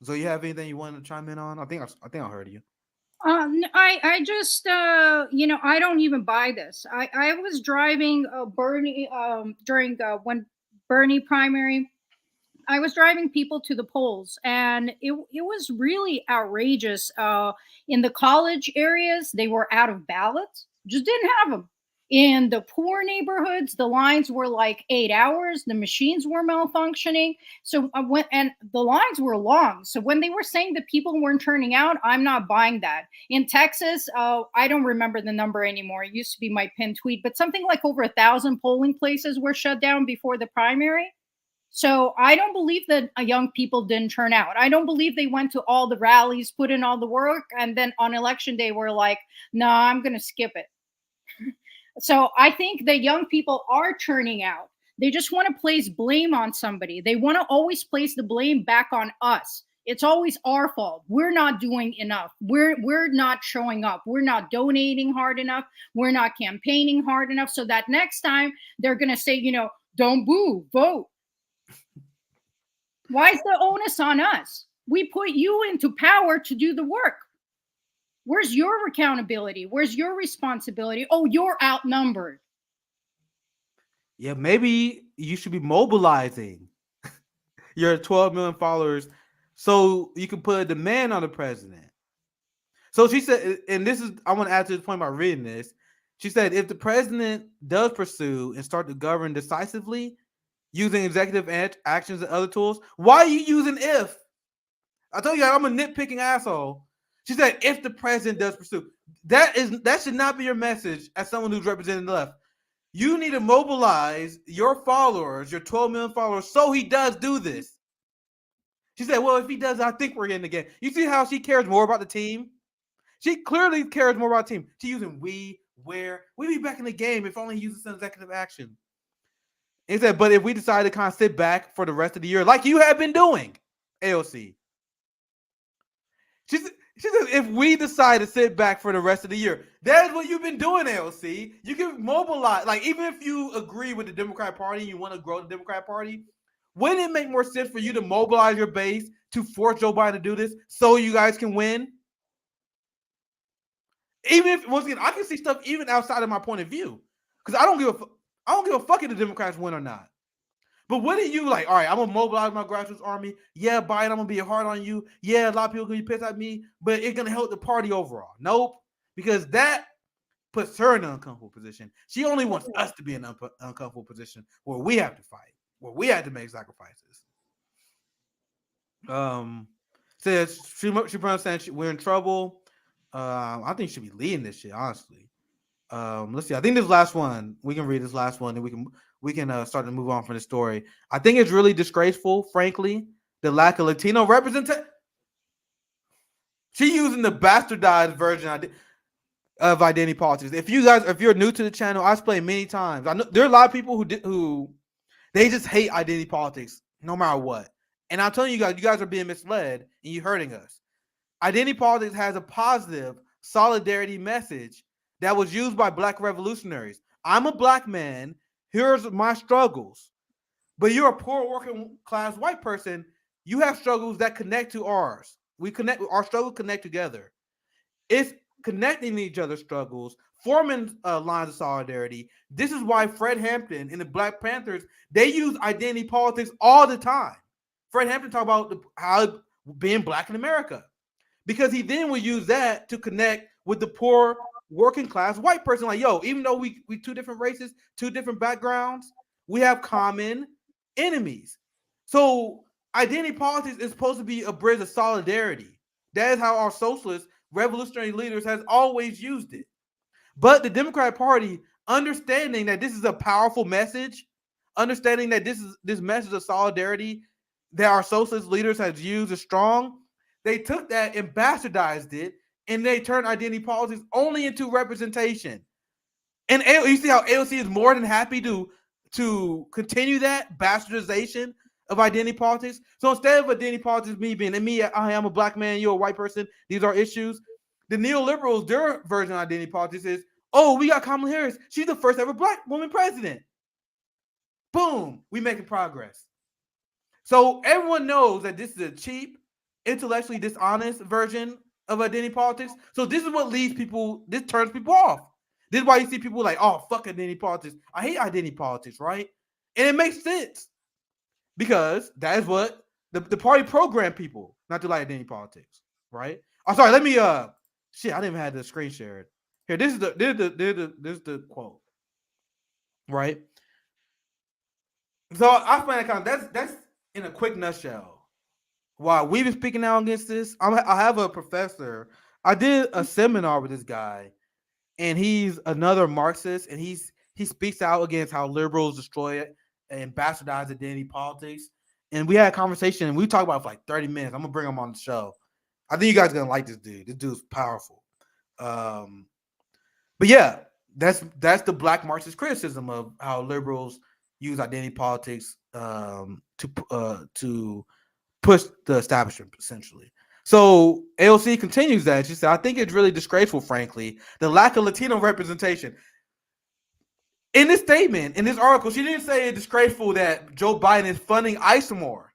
So you have anything you wanted to chime in on? I think I heard you. I just I don't even buy this. I was driving Bernie during when Bernie primary. I was driving people to the polls, and it was really outrageous. In the college areas, they were out of ballots, just didn't have them. In the poor neighborhoods, the lines were like 8 hours. The machines were malfunctioning. So I went, and the lines were long. So when they were saying that people weren't turning out, I'm not buying that. In Texas, I don't remember the number anymore. It used to be my pinned tweet, but something like over 1,000 polling places were shut down before the primary. So I don't believe that young people didn't turn out. I don't believe they went to all the rallies, put in all the work, and then on election day were like, "No, I'm going to skip it." So I think that young people are turning out. They just want to place blame on somebody. They want to always place the blame back on us. It's always our fault. We're not doing enough. We're not showing up. We're not donating hard enough. We're not campaigning hard enough. So that next time they're gonna say, don't boo, vote. Why is the onus on us? We put you into power to do the work. Where's your accountability? Where's your responsibility? Oh, you're outnumbered. Yeah, maybe you should be mobilizing your 12 million followers so you can put a demand on the president. So she said, and this is, I want to add to this point by reading this. She said, if the president does pursue and start to govern decisively using executive actions and other tools, why are you using if? I told you I'm a nitpicking asshole. She said, if the president does pursue, that should not be your message as someone who's representing the left. You need to mobilize your followers, your 12 million followers, so he does do this. She said, well, if he does, I think we're in the game. You see how she cares more about the team? She clearly cares more about the team. She's using we, where, we'd be back in the game if only he uses some executive action. He said, but if we decide to kind of sit back for the rest of the year, like you have been doing, AOC. She said, if we decide to sit back for the rest of the year, that is what you've been doing, AOC. You can mobilize, like, even if you agree with the Democratic Party, you want to grow the Democratic Party, wouldn't it make more sense for you to mobilize your base to force Joe Biden to do this so you guys can win? Even if, once again, I can see stuff even outside of my point of view, because I don't give a fuck if the Democrats win or not. But what are you like? All right, I'm gonna mobilize my grassroots army. Yeah, Biden, I'm gonna be hard on you. Yeah, a lot of people gonna be pissed at me, but it's gonna help the party overall. Nope, because that puts her in an uncomfortable position. She only wants us to be in an uncomfortable position where we have to fight, where we have to make sacrifices. Says she understands we're in trouble. I think she should be leading this shit, honestly. Let's see. I think this last one, we can read this last one, and we can start to move on from the story. I think it's really disgraceful, frankly, the lack of Latino representation. She using the bastardized version of identity politics. If you're new to the channel, I explained many times. I know there are a lot of people who they just hate identity politics no matter what. And I'm telling you guys are being misled and you're hurting us. Identity politics has a positive solidarity message that was used by Black revolutionaries. I'm a Black man. Here's my struggles. But you're a poor working class white person. You have struggles that connect to ours. Our struggles connect together. It's connecting each other's struggles, forming lines of solidarity. This is why Fred Hampton and the Black Panthers, they use identity politics all the time. Fred Hampton talked about how being Black in America, because he then would use that to connect with the poor working class white person. Like, yo, even though we two different races, two different backgrounds, we have common enemies. So identity politics is supposed to be a bridge of solidarity. That is how our socialist revolutionary leaders has always used it. But the Democratic Party, understanding that this is a powerful message, understanding that this message of solidarity that our socialist leaders have used is strong, they took that and bastardized it, and they turned identity politics only into representation. And you see how AOC is more than happy to continue that bastardization of identity politics. So instead of identity politics, I am a Black man, you're a white person, these are issues, the neoliberals, their version of identity politics is, oh, we got Kamala Harris. She's the first ever Black woman president. Boom, we making progress. So everyone knows that this is a cheap, intellectually dishonest version of identity politics. So this is what this turns people off. This is why you see people like, oh, fuck identity politics. I hate identity politics, right? And it makes sense, because that is what the party programmed people not to like identity politics, right? I'm sorry, let me I didn't even have the screen shared. Here, this is the quote. right? So I find that kind of that's in a quick nutshell. While we've been speaking out against this, I have a professor. I did a seminar with this guy, and he's another Marxist, and he speaks out against how liberals destroy it and bastardize identity politics. And we had a conversation, and we talked about it for like 30 minutes. I'm gonna bring him on the show. I think you guys are gonna like this dude. This dude's powerful. But yeah, that's the black Marxist criticism of how liberals use identity politics to push the establishment essentially. So AOC continues that. She said, I think it's really disgraceful, frankly, the lack of Latino representation. In this statement, in this article, she didn't say it's disgraceful that Joe Biden is funding ICE more.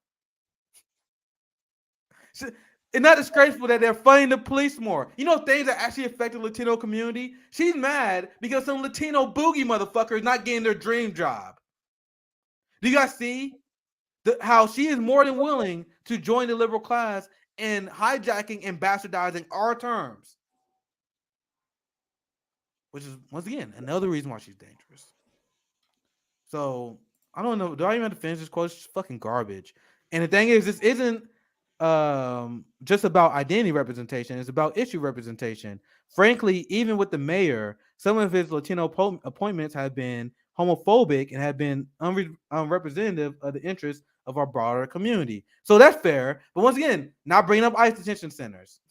It's not disgraceful that they're funding the police more. You know things that actually affect the Latino community? She's mad because some Latino boogie motherfucker is not getting their dream job. Do you guys see how she is more than willing to join the liberal class in hijacking and bastardizing our terms? Which is, once again, another reason why she's dangerous. So, I don't know. Do I even have to finish this quote? It's fucking garbage. And the thing is, this isn't just about identity representation. It's about issue representation. Frankly, even with the mayor, some of his Latino appointments have been homophobic and have been unrepresentative of the interests of our broader community. So that's fair. But once again, not bringing up ICE detention centers,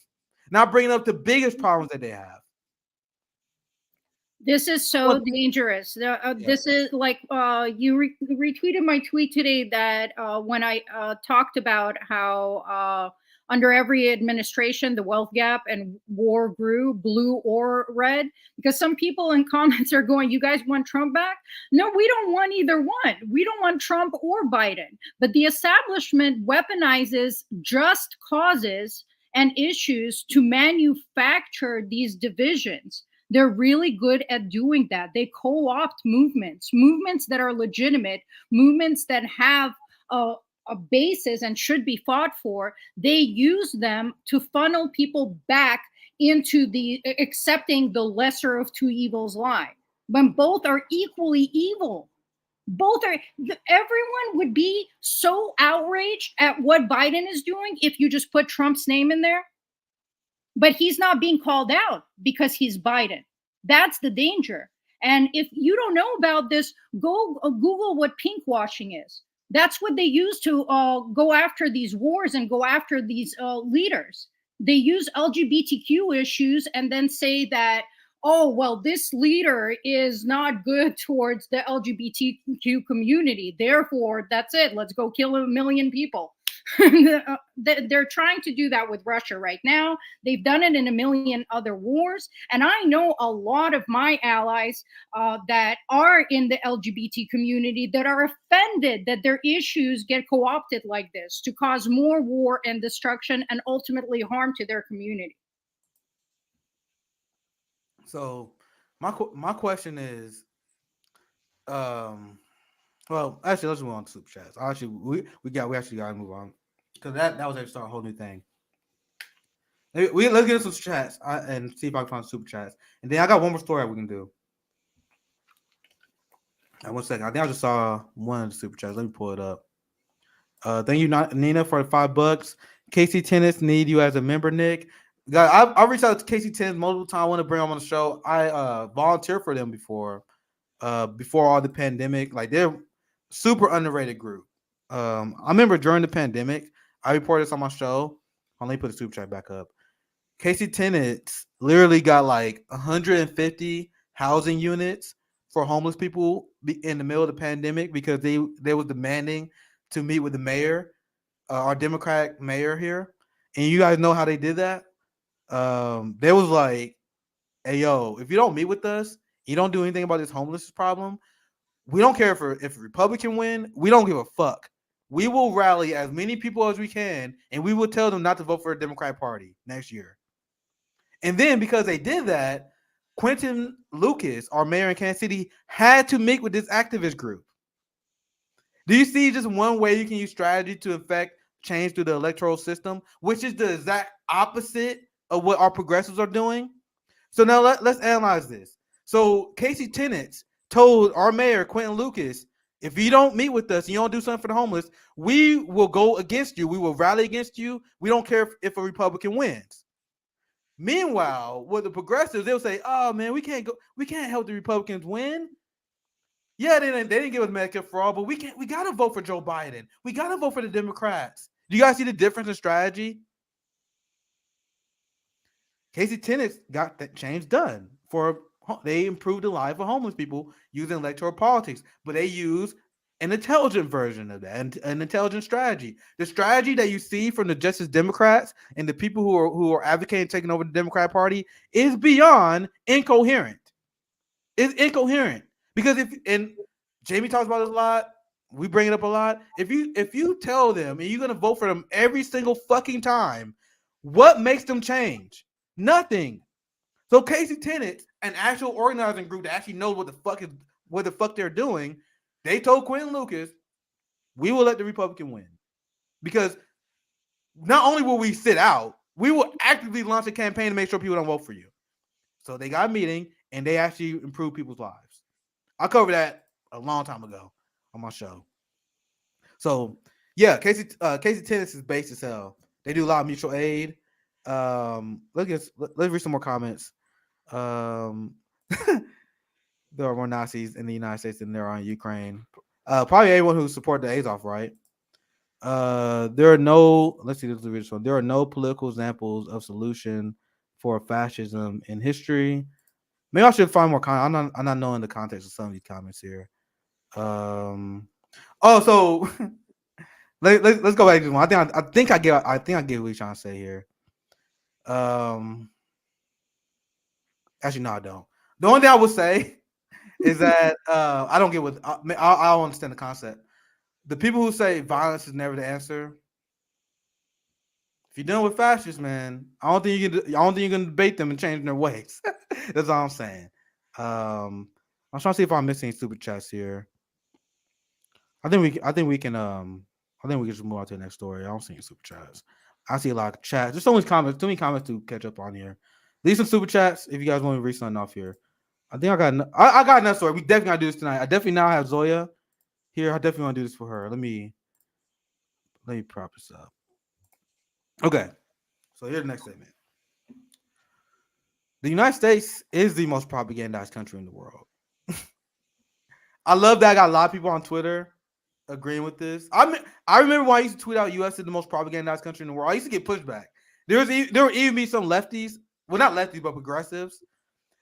not bringing up the biggest problems that they have. This is so dangerous. This is like you retweeted my tweet today that when I talked about how under every administration the wealth gap and war grew, blue or red, because some people in comments are going, you guys want Trump back? No, we don't want either one. We don't want Trump or Biden. But the establishment weaponizes just causes and issues to manufacture these divisions. They're really good at doing that. They co-opt movements that are legitimate, movements that have a basis and should be fought for. They use them to funnel people back into the accepting the lesser of two evils lie, when both are equally evil. Both are. Everyone would be so outraged at what Biden is doing if you just put Trump's name in there. But he's not being called out because he's Biden. That's the danger. And if you don't know about this, go Google what pinkwashing is. That's what they use to go after these wars and go after these leaders. They use LGBTQ issues and then say that, oh, well, this leader is not good towards the LGBTQ community. Therefore, that's it. Let's go kill 1 million people. They're trying to do that with Russia right now. They've done it in 1 million other wars. And I know a lot of my allies that are in the LGBT community that are offended that their issues get co-opted like this to cause more war and destruction and ultimately harm to their community. So my question is, well, actually, let's move on to super chats. Actually, we actually got to move on because that was actually a whole new thing. Let's get some chats and see if I can find super chats, and then I got one more story we can do. One second, I think I just saw one of the super chats. Let me pull it up. Thank you, Nina, for the $5. Casey Tennis need you as a member, Nick. I reached out to Casey Tennis multiple times. I want to bring them on the show. I volunteered for them before all the pandemic. Like, they're super underrated group. I remember during the pandemic, I reported this on my show. Let me put the super chat back up. Casey Tenants literally got like 150 housing units for homeless people in the middle of the pandemic because they was demanding to meet with the mayor, our Democratic mayor here. And you guys know how they did that? They was like, hey, yo, if you don't meet with us, you don't do anything about this homeless problem, we don't care if a Republican win. We don't give a fuck. We will rally as many people as we can, and we will tell them not to vote for the Democratic Party next year. And then because they did that, Quentin Lucas, our mayor in Kansas City, had to meet with this activist group. Do you see just one way you can use strategy to affect change through the electoral system, which is the exact opposite of what our progressives are doing? So now let's analyze this. So Casey Tenants told our mayor, Quentin Lucas, if you don't meet with us and you don't do something for the homeless, we will go against you. We will rally against you. We don't care if a Republican wins. Meanwhile, with the progressives, they'll say, "Oh man, we can't help the Republicans win. Yeah, they didn't give us Medicare for all, but we gotta vote for Joe Biden. We gotta vote for the Democrats." Do you guys see the difference in strategy? Casey Tennant got that change done they improved the life of homeless people using electoral politics, but they use an intelligent version of that, an intelligent strategy. The strategy that you see from the Justice Democrats and the people who are advocating taking over the Democrat Party is beyond incoherent. It's incoherent because and Jamie talks about this a lot. We bring it up a lot. If you tell them and you're gonna vote for them every single fucking time, what makes them change? Nothing. So Casey Tennant, an actual organizing group that actually knows what the fuck they're doing, they told Quentin Lucas, we will let the Republican win. Because not only will we sit out, we will actively launch a campaign to make sure people don't vote for you. So they got a meeting and they actually improved people's lives. I covered that a long time ago on my show. So yeah, Casey Tennant is based as hell. They do a lot of mutual aid. Let's read some more comments. There are more Nazis in the United States than there are in Ukraine. Probably everyone who supported the Azov, right? There are no. Let's see this original one. There are no political examples of solution for fascism in history. Maybe I should find more comment. I'm not knowing the context of some of these comments here. So let's go back to this one. I think I get what you're trying to say here. Actually, no, I don't. The only thing I would say is that I don't get what I don't understand the concept. The people who say violence is never the answer. If you're done with fascists, man, I don't think you can debate them and change their ways. That's all I'm saying. I'm trying to see if I'm missing super chats here. I think we can just move on to the next story. I don't see any super chats. I see a lot of chats. There's so many comments, too many comments to catch up on here. Leave some super chats if you guys want to read something off here. I think I got another story. We definitely gotta do this tonight. I definitely now have Zoya here. I definitely want to do this for her. Let me prop this up. Okay. So here's the next statement. The United States is the most propagandized country in the world. I love that I got a lot of people on Twitter agreeing with this. I remember when I used to tweet out U.S. is the most propagandized country in the world. I used to get pushback. There would even be some lefties, well, not lefties, but progressives.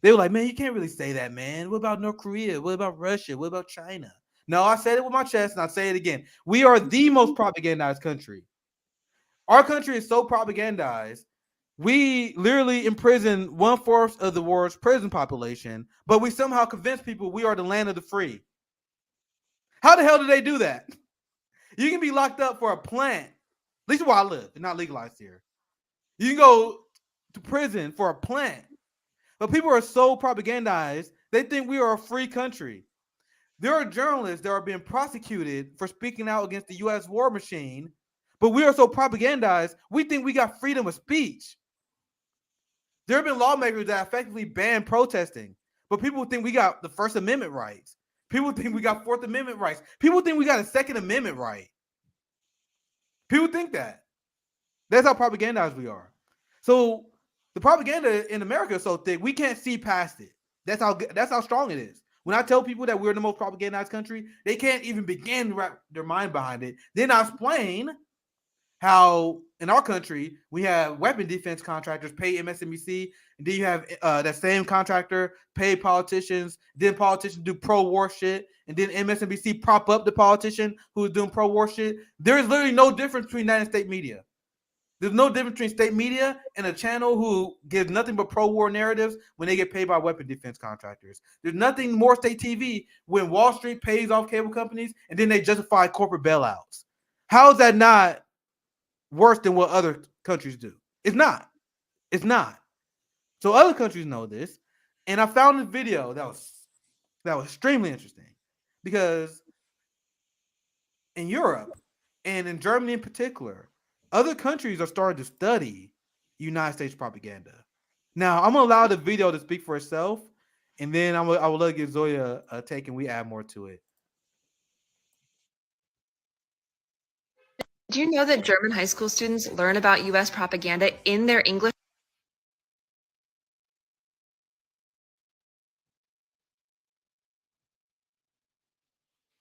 They were like, man, you can't really say that, man. What about North Korea? What about Russia? What about China? No, I said it with my chest, and I say it again. We are the most propagandized country. Our country is so propagandized. We literally imprison 1/4 of the world's prison population, but we somehow convince people we are the land of the free. How the hell do they do that? You can be locked up for a plant. At least where I live. It's not legalized here. You can go to prison for a plant. But people are so propagandized, they think we are a free country. There are journalists that are being prosecuted for speaking out against the U.S. war machine, but we are so propagandized, we think we got freedom of speech. There have been lawmakers that effectively ban protesting, but people think we got the First Amendment rights. People think we got Fourth Amendment rights. People think we got a Second Amendment right. People think that. That's how propagandized we are. So the propaganda in America is so thick, we can't see past it. That's how strong it is. When I tell people that we're the most propagandized country, they can't even begin to wrap their mind behind it. Then I explain how in our country we have weapon defense contractors pay MSNBC, and then you have that same contractor pay politicians. Then politicians do pro-war shit, and then MSNBC prop up the politician who is doing pro-war shit. There is literally no difference between that and state media. There's no difference between state media and a channel who gives nothing but pro-war narratives when they get paid by weapon defense contractors. There's nothing more state TV when Wall Street pays off cable companies and then they justify corporate bailouts. How is that not worse than what other countries do? It's not. It's not. So other countries know this. And I found a video that was extremely interesting because in Europe and in Germany in particular, other countries are starting to study United States propaganda. Now, I'm going to allow the video to speak for itself. and then I would love to give Zoya a take, and we add more to it. Do you know that German high school students learn about U.S. propaganda in their English?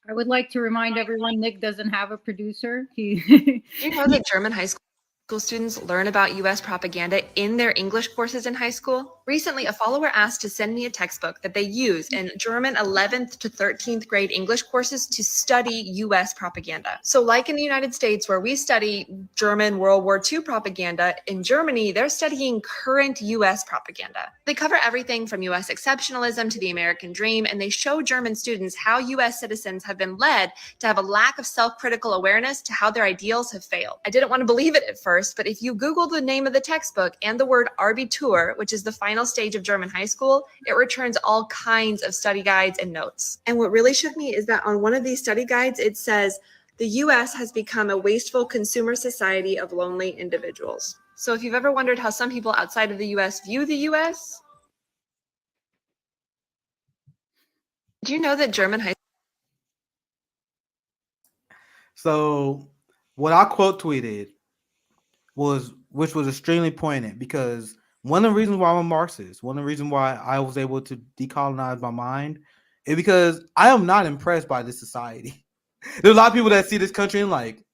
I would like to remind everyone Nick doesn't have a producer. Do you know that German high school students learn about U.S. propaganda in their English courses in high school? Recently, a follower asked to send me a textbook that they use in German 11th to 13th grade English courses to study U.S. propaganda. So like in the United States, where we study German World War II propaganda, in Germany, they're studying current U.S. propaganda. They cover everything from U.S. exceptionalism to the American dream, and they show German students how U.S. citizens have been led to have a lack of self-critical awareness to how their ideals have failed. I didn't want to believe it at first, but if you Google the name of the textbook and the word Abitur, which is the final stage of German high school, it returns all kinds of study guides and notes. And what really shook me is that on one of these study guides, it says, the U.S. has become a wasteful consumer society of lonely individuals. So if you've ever wondered how some people outside of the U.S. view the U.S., do you know that German high So what I quote tweeted which was extremely poignant, because one of the reasons why I'm a Marxist, one of the reasons why I was able to decolonize my mind, is because I am not impressed by this society. There's a lot of people that see this country and like,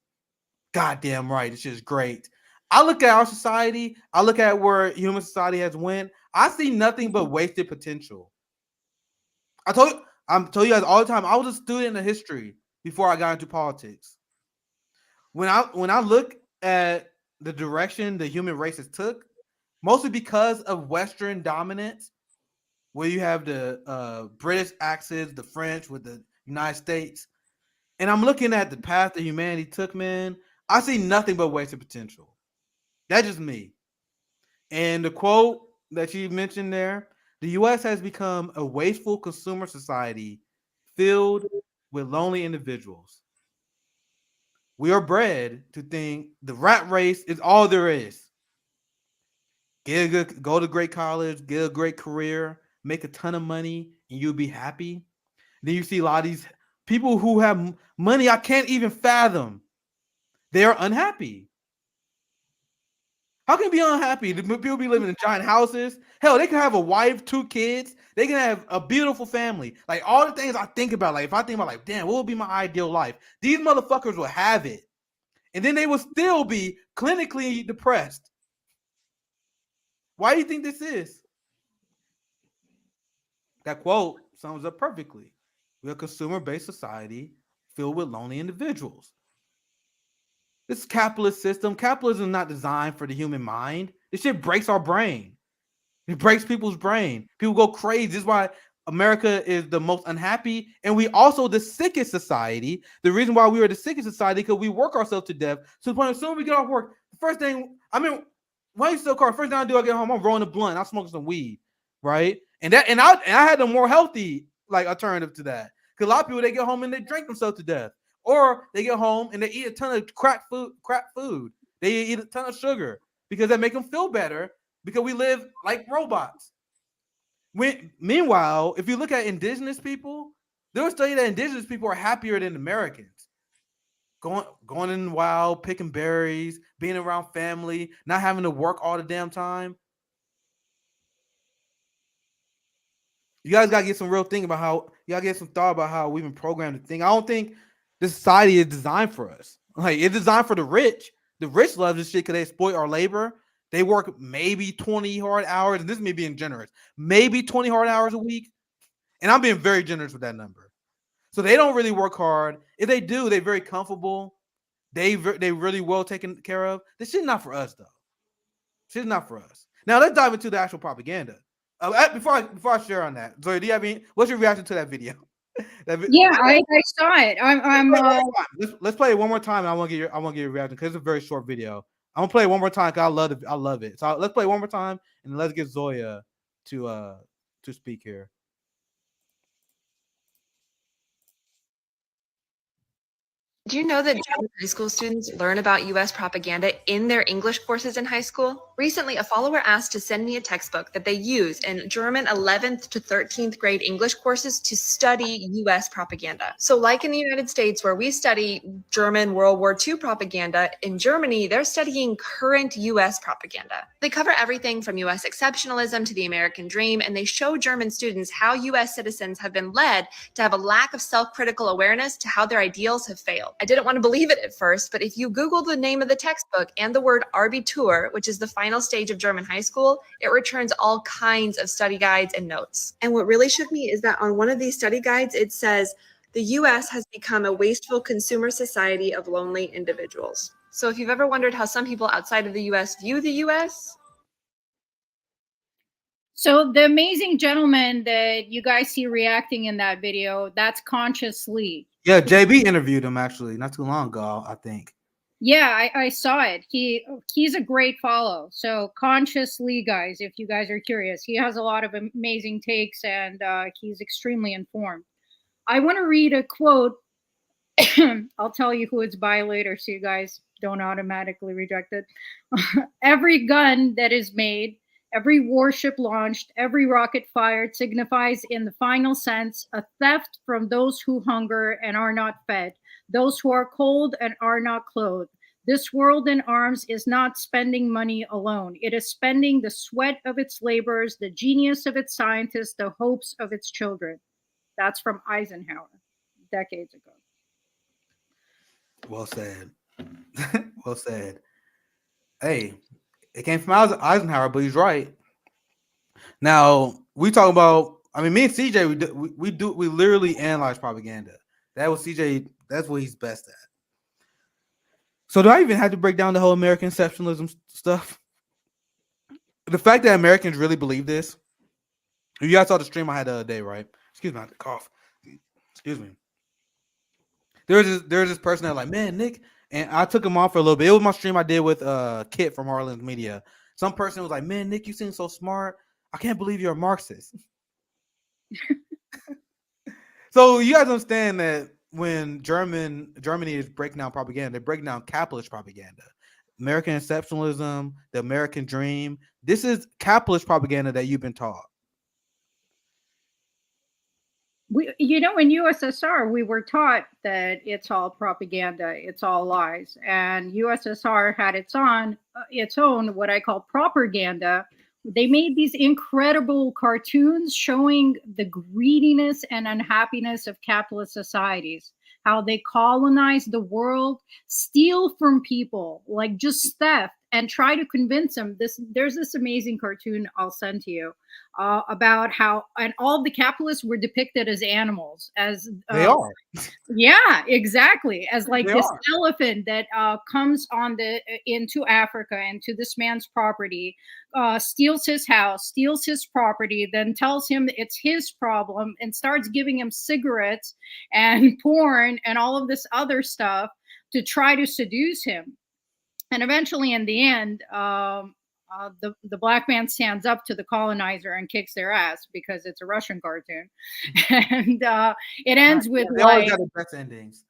goddamn right, it's just great. I look at our society, I look at where human society has went, I see nothing but wasted potential. I'm telling you guys all the time, I was a student of history before I got into politics. When I look at the direction the human race has took, mostly because of Western dominance, where you have the British axis, the French with the United States, and I'm looking at the path that humanity took, man, I see nothing but wasted potential. That's just me. And the quote that you mentioned there, the U.S. has become a wasteful consumer society filled with lonely individuals. We are bred to think the rat race is all there is. Go to great college, get a great career, make a ton of money, and you'll be happy. Then you see a lot of these people who have money I can't even fathom. They are unhappy. How can you be unhappy? The people be living in giant houses. Hell, they can have a wife, 2 kids. They can have a beautiful family. Like all the things I think about, like if I think about like, damn, what would be my ideal life? These motherfuckers will have it. And then they will still be clinically depressed. Why do you think this is? That quote sums up perfectly. We're a consumer-based society filled with lonely individuals. This capitalist system, capitalism is not designed for the human mind. This shit breaks our brain. It breaks people's brain. People go crazy. This is why America is the most unhappy, and we also the sickest society. The reason why we are the sickest society because we work ourselves to death. So the point, as soon as we get off work, the first thing, why you still car? First thing I do, I get home, I'm rolling a blunt, I'm smoking some weed, right? And I had a more healthy like alternative to that. Because a lot of people they get home and they drink themselves to death, or they get home and they eat a ton of crap food. They eat a ton of sugar because that make them feel better because we live like robots. Meanwhile, if you look at indigenous people, there was study that indigenous people are happier than Americans. Going in the wild, picking berries, being around family, not having to work all the damn time. You guys gotta get some real thing about how you gotta get some thought about how we've been programmed to think. I don't think this society is designed for us. Like it's designed for the rich. The rich love this shit because they exploit our labor. They work maybe 20 hard hours, and this is me being generous, maybe 20 hard hours a week. And I'm being very generous with that number. So they don't really work hard. If they do, they're very comfortable. They really well taken care of. This shit's not for us though. Shit's not for us. Now let's dive into the actual propaganda. Before I share on that, Zoe, do you have any? What's your reaction to that video? Yeah, I saw it. Let's play it one more time. And I want to get your reaction because it's a very short video. I'm gonna play it one more time because I love it. So let's play it one more time and let's get Zoya to speak here. Did you know that German high school students learn about U.S. propaganda in their English courses in high school? Recently, a follower asked to send me a textbook that they use in German 11th to 13th grade English courses to study U.S. propaganda. So like in the United States, where we study German World War II propaganda, in Germany, they're studying current U.S. propaganda. They cover everything from U.S. exceptionalism to the American dream, and they show German students how U.S. citizens have been led to have a lack of self-critical awareness to how their ideals have failed. I didn't want to believe it at first, but if you Google the name of the textbook and the word Abitur, which is the final stage of German high school, it returns all kinds of study guides and notes. And what really shook me is that on one of these study guides, it says, the U.S. has become a wasteful consumer society of lonely individuals. So if you've ever wondered how some people outside of the U.S. view the U.S., so the amazing gentleman that you guys see reacting in that video, that's Conscious Lee. Yeah, JB interviewed him actually not too long ago, I think. Yeah, I saw it. He's a great follow. So Conscious Lee, guys, if you guys are curious, he has a lot of amazing takes, and he's extremely informed. I want to read a quote. I'll tell you who it's by later, so you guys don't automatically reject it. Every gun that is made, every warship launched, every rocket fired signifies in the final sense a theft from those who hunger and are not fed, those who are cold and are not clothed. This world in arms is not spending money alone. It is spending the sweat of its labors, the genius of its scientists, the hopes of its children. That's from Eisenhower, decades ago. Well said. Well said. Hey, it came from Eisenhower, but he's right. Now we talk about. I mean, me and CJ, we literally analyze propaganda. That was CJ. That's what he's best at. So do I even have to break down the whole American exceptionalism stuff? The fact that Americans really believe this. You guys saw the stream I had the other day, right? Excuse me, I had to cough. Excuse me. There's this person that like, man, Nick, and I took him on for a little bit. It was my stream I did with Kit from Harlan's Media. Some person was like, man, Nick, you seem so smart. I can't believe you're a Marxist. So you guys understand that when Germany is breaking down propaganda, they're breaking down capitalist propaganda. American exceptionalism, the American dream. This is capitalist propaganda that you've been taught. In USSR, we were taught that it's all propaganda, it's all lies, and USSR had its own what I call propaganda. They made these incredible cartoons showing the greediness and unhappiness of capitalist societies, how they colonize the world, steal from people, like just theft, and try to convince them. There's this amazing cartoon I'll send to you about how, and all the capitalists were depicted as animals, as They are. Yeah, exactly. As like They this are. elephant that comes into Africa, into this man's property, steals his house, steals his property, then tells him it's his problem and starts giving him cigarettes and porn and all of this other stuff to try to seduce him. And eventually, in the end, the black man stands up to the colonizer and kicks their ass because it's a Russian cartoon, and it ends with They always got the best endings.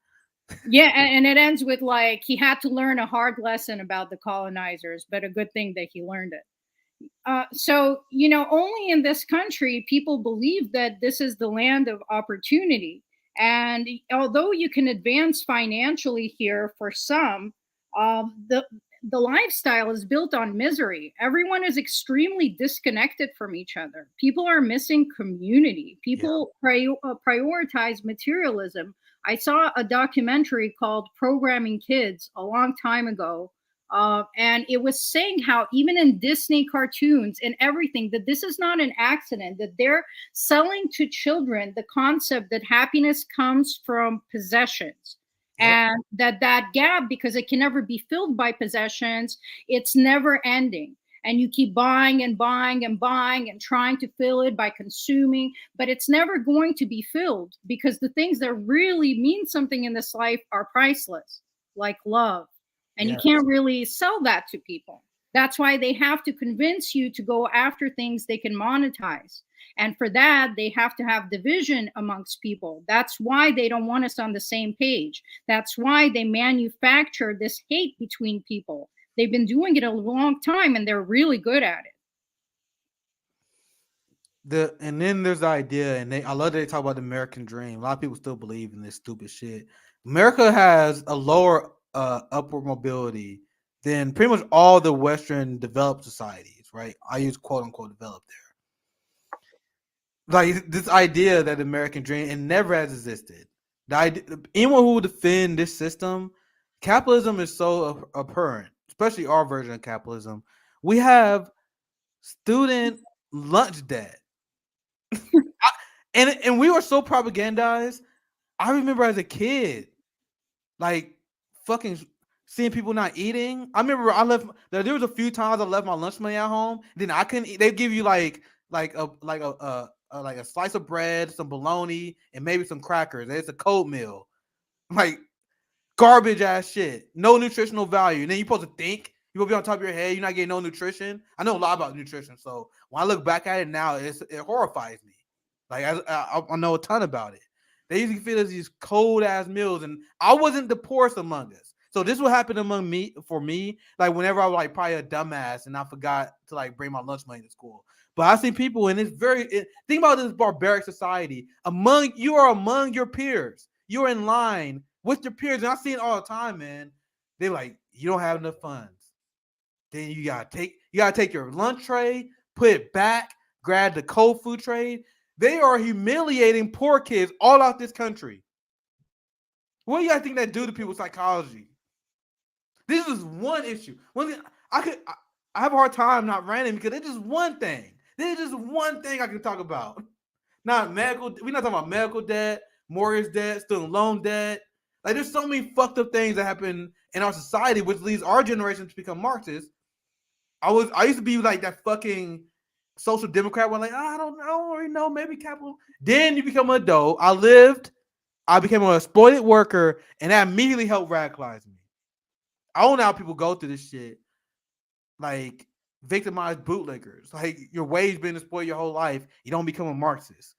Yeah, and it ends with like he had to learn a hard lesson about the colonizers, but a good thing that he learned it. So only in this country people believe that this is the land of opportunity, and although you can advance financially here for some, the lifestyle is built on misery. Everyone is extremely disconnected from each other. People are missing community. People prioritize materialism. I saw a documentary called Programming Kids a long time ago. And it was saying how even in Disney cartoons and everything, that this is not an accident, that they're selling to children the concept that happiness comes from possessions. And that gap, because it can never be filled by possessions, it's never ending. And you keep buying and buying and buying and trying to fill it by consuming, but it's never going to be filled, because the things that really mean something in this life are priceless, like love. And you can't really sell that to people. That's why they have to convince you to go after things they can monetize. And for that, they have to have division amongst people. That's why they don't want us on the same page. That's why they manufacture this hate between people. They've been doing it a long time, and they're really good at it. And then there's the idea, and I love that they talk about the American dream. A lot of people still believe in this stupid shit. America has a lower upward mobility than pretty much all the Western developed societies, right? I use quote unquote developed there. Like this idea that the American dream, it never has existed. The idea, anyone who will defend this system, capitalism is so apparent, especially our version of capitalism. We have student lunch debt. And we were so propagandized. I remember as a kid, like fucking seeing people not eating. I remember there was a few times I left my lunch money at home. Then I couldn't eat. They give you like a slice of bread, some bologna, and maybe some crackers. It's a cold meal, like garbage ass shit, no nutritional value. And then you're supposed to think you'll be on top of your head. You're not getting no nutrition. I know a lot about nutrition, so when I look back at it now, it horrifies me. Like I know a ton about it. They usually feed us these cold ass meals, and I wasn't the poorest among us. So this would happen for me. Like whenever I was like probably a dumbass and I forgot to like bring my lunch money to school. But I see people, and think about this barbaric society. You are among your peers. You're in line with your peers, and I see it all the time, man. They're like, you don't have enough funds. Then you gotta take your lunch tray, put it back, grab the cold food tray. They are humiliating poor kids all out this country. What do you guys think that do to people's psychology? This is one issue. One thing I have a hard time not ranting because it's just one thing. There's just one thing I can talk about. Not medical. We're not talking about medical debt, mortgage debt, student loan debt. Like there's so many fucked up things that happen in our society, which leads our generation to become Marxists. I used to be like that fucking social democrat one, like I don't really know, maybe capital. Then you become an adult. I became an exploited worker, and that immediately helped radicalize me. I don't know how people go through this shit, like victimized bootlickers. Like your wage being exploited your whole life, you don't become a Marxist.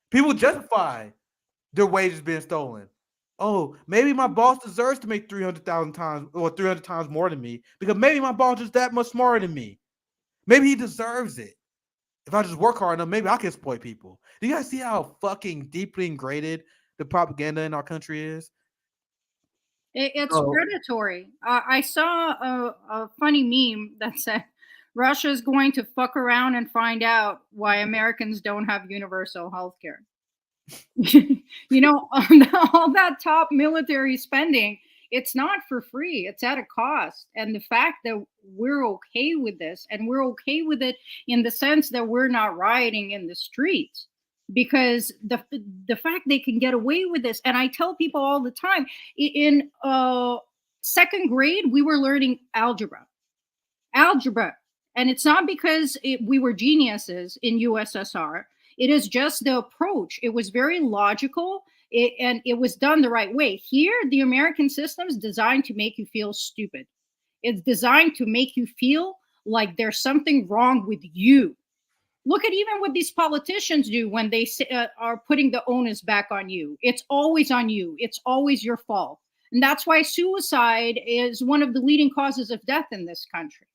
People justify their wages being stolen. Oh, maybe my boss deserves to make 300,000 times or 300 times more than me because maybe my boss is that much smarter than me. Maybe he deserves it. If I just work hard enough, maybe I can exploit people. Do you guys see how fucking deeply ingrained the propaganda in our country is? It's predatory. I saw a funny meme that said Russia is going to fuck around and find out why Americans don't have universal health care. You know, all that top military spending, it's not for free. It's at a cost. And the fact that we're okay with this, and we're okay with it in the sense that we're not rioting in the streets, because the fact they can get away with this. And I tell people all the time, in second grade, we were learning algebra. And it's not because we were geniuses in USSR. It is just the approach. It was very logical, and it was done the right way. Here, the American system is designed to make you feel stupid. It's designed to make you feel like there's something wrong with you. Look at even what these politicians do when they are putting the onus back on you. It's always on you. It's always your fault. And that's why suicide is one of the leading causes of death in this country.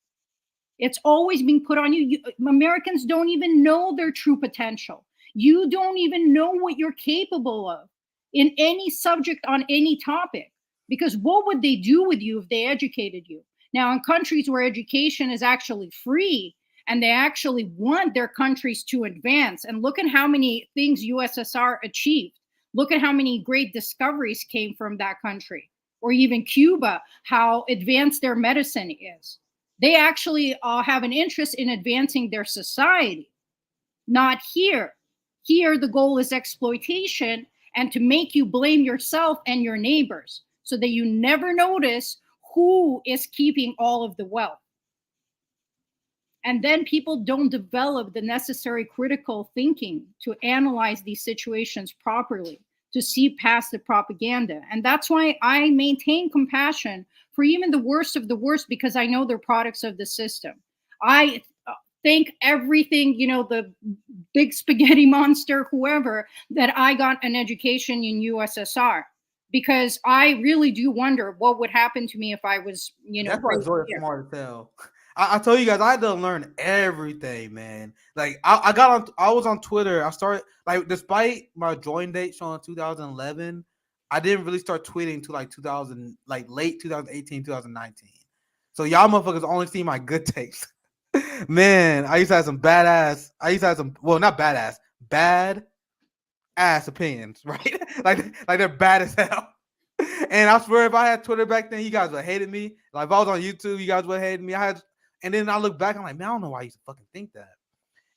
It's always being put on you. Americans don't even know their true potential. You don't even know what you're capable of in any subject on any topic, because what would they do with you if they educated you? Now, in countries where education is actually free and they actually want their countries to advance, and look at how many things USSR achieved. Look at how many great discoveries came from that country, or even Cuba, how advanced their medicine is. They actually have an interest in advancing their society, not here. Here, the goal is exploitation and to make you blame yourself and your neighbors so that you never notice who is keeping all of the wealth. And then people don't develop the necessary critical thinking to analyze these situations properly, to see past the propaganda. And that's why I maintain compassion for even the worst of the worst, because I know they're products of the system. I thank everything, the big spaghetti monster, whoever, that I got an education in USSR, because I really do wonder what would happen to me if I was, That's why Zoya's smart as hell. I told you guys I had to learn everything, man. Like I was on Twitter. I started, like, despite my join date showing 2011, I didn't really start tweeting until like 2000, like late 2018, 2019. So y'all motherfuckers only see my good takes. Man, I used to have some badass. Well, not badass, bad ass opinions, right? like they're bad as hell. And I swear, if I had Twitter back then, you guys would have hated me. Like, if I was on YouTube, you guys would have hated me. And then I look back, I'm like, man, I don't know why I used to fucking think that.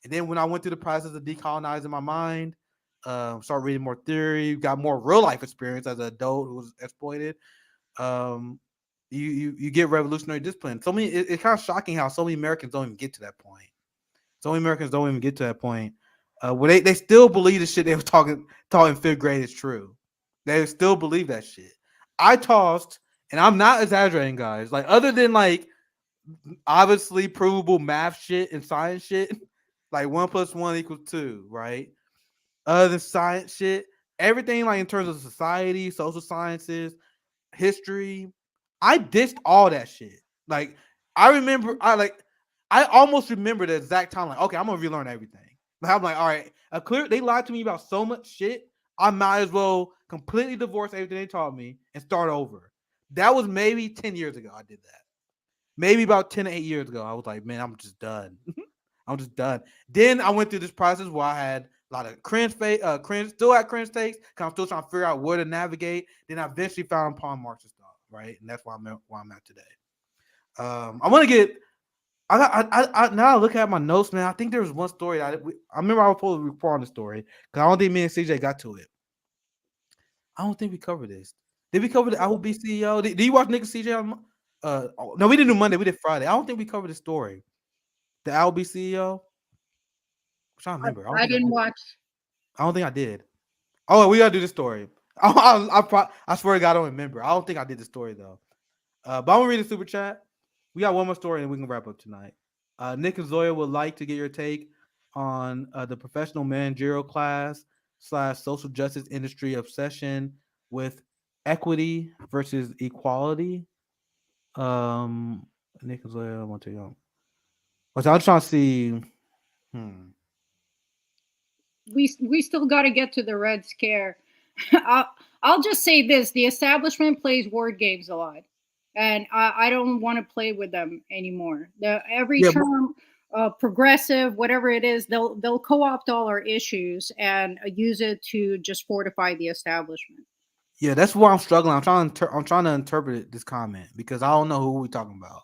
And then when I went through the process of decolonizing my mind, started reading more theory, got more real life experience as an adult who was exploited. You get revolutionary discipline. It's kind of shocking how so many Americans don't even get to that point. So many Americans don't even get to that point where they still believe the shit they were taught in fifth grade is true. They still believe that shit. I tossed, and I'm not exaggerating, guys. Like, other than like obviously provable math shit and science shit, like 1 + 1 = 2, right? Other than science shit, everything like in terms of society, social sciences, history, I ditched all that shit. Like, I almost remember the exact time. Like, okay, I'm gonna relearn everything. Like, I'm like, all right, they lied to me about so much shit. I might as well completely divorce everything they taught me and start over. That was maybe 10 years ago. I did that. Maybe about 10 to 8 years ago. I was like, man, I'm just done. I'm just done. Then I went through this process where I had a lot of still had cringe takes, because I'm still trying to figure out where to navigate. Then I eventually found upon Marxist thought, right? And that's why I'm at today. I want to get. I now I look at my notes, man. I think there was one story I remember I was supposed to report on the story, because I don't think me and CJ got to it. I don't think we covered this. Did we cover the AOC CEO? Did you watch Nick and CJ on? No, we didn't do Monday. We did Friday. I don't think we covered the story. The AOC CEO. I'm trying to remember. I didn't watch. I don't think I did. Oh, we gotta do the story. I swear to God, I don't remember. I don't think I did the story though. But I'm gonna read the super chat. We got one more story and we can wrap up tonight. Nick and Zoya would like to get your take on the professional managerial class / social justice industry obsession with equity versus equality. Nick and Zoya, I want to go. I'm trying to see. We still got to get to the Red Scare. I'll just say this: the establishment plays word games a lot, and I don't want to play with them anymore. Every term, progressive, whatever it is, they'll co-opt all our issues and use it to just fortify the establishment. Yeah, that's why I'm struggling. I'm trying to interpret this comment, because I don't know who we're talking about.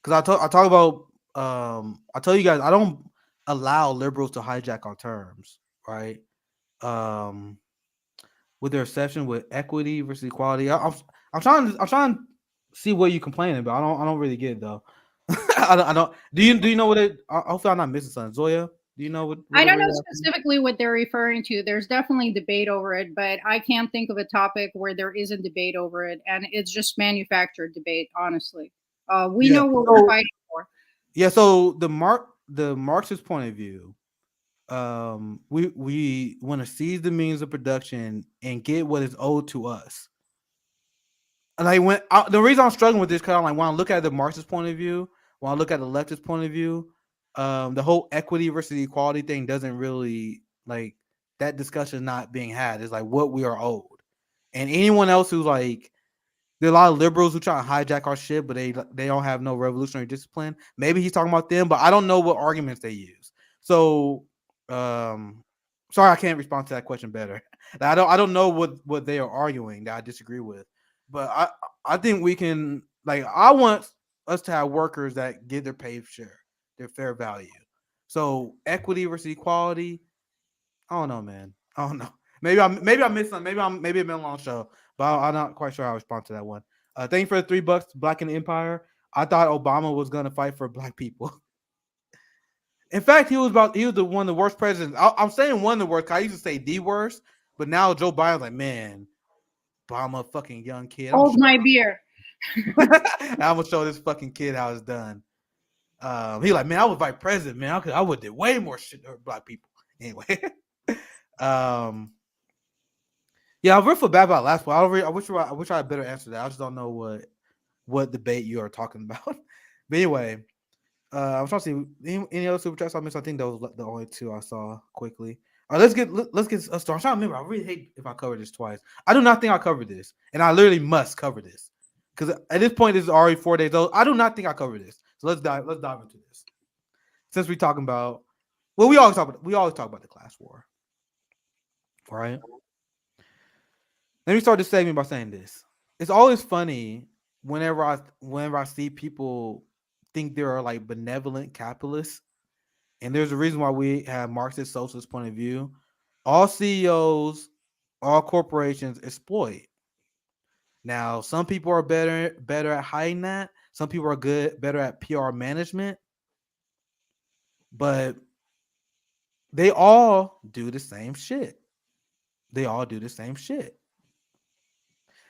Because I talk about I tell you guys, I don't allow liberals to hijack our terms, right? With their obsession with equity versus equality. I'm trying to see what you're complaining about. I don't really get it though. I don't. Do you know what it? Hopefully, I'm not missing something. Zoya, do you know what I don't know specifically what they're referring to. There's definitely debate over it, but I can't think of a topic where there isn't debate over it, and it's just manufactured debate. Honestly, we know what we're fighting for. Yeah. So the Marxist point of view, we want to seize the means of production and get what is owed to us. And the reason I'm struggling with this, because when I look at the Marxist point of view, when I look at the leftist point of view, the whole equity versus equality thing doesn't really, like, that discussion not being had. Is like what we are owed. And anyone else who's like, there are a lot of liberals who try to hijack our shit, but they don't have no revolutionary discipline. Maybe he's talking about them, but I don't know what arguments they use. So, sorry, I can't respond to that question better. I don't know what they are arguing that I disagree with, but I think we can, like, I want us to have workers that get their pay share, their fair value. So equity versus equality, I don't know, man. I don't know. Maybe I missed something. Maybe it's been a long show, but I'm not quite sure how to respond to that one. Thank you for the $3, Black in the Empire. I thought Obama was gonna fight for Black people. In fact, he was one of the worst presidents. I'm saying one of the worst. I used to say the worst, but now Joe Biden's like, man, Obama, fucking young kid. Hold my beer. I'm gonna show this fucking kid how it's done. He like, man, I was vice president, man. I would did way more shit to black people. Anyway, yeah, I really feel bad about last one. I wish I had better answer that. I just don't know what debate you are talking about. But anyway, I'm trying to see any other super chats I missed. I think those were the only two I saw quickly. All right, let's get started. I'm trying to remember. I really hate if I cover this twice. I do not think I covered this, and I literally must cover this because at this point this is already 4 days old. I do not think I covered this. So let's dive into this. Since we're talking about, well, we always talk about the class war. All right. Let me start this segment by saying this. It's always funny whenever I see people think they are like benevolent capitalists, and there's a reason why we have Marxist socialist point of view. All CEOs, all corporations exploit. Now, some people are better at hiding that. Some people are better at PR management, but they all do the same shit.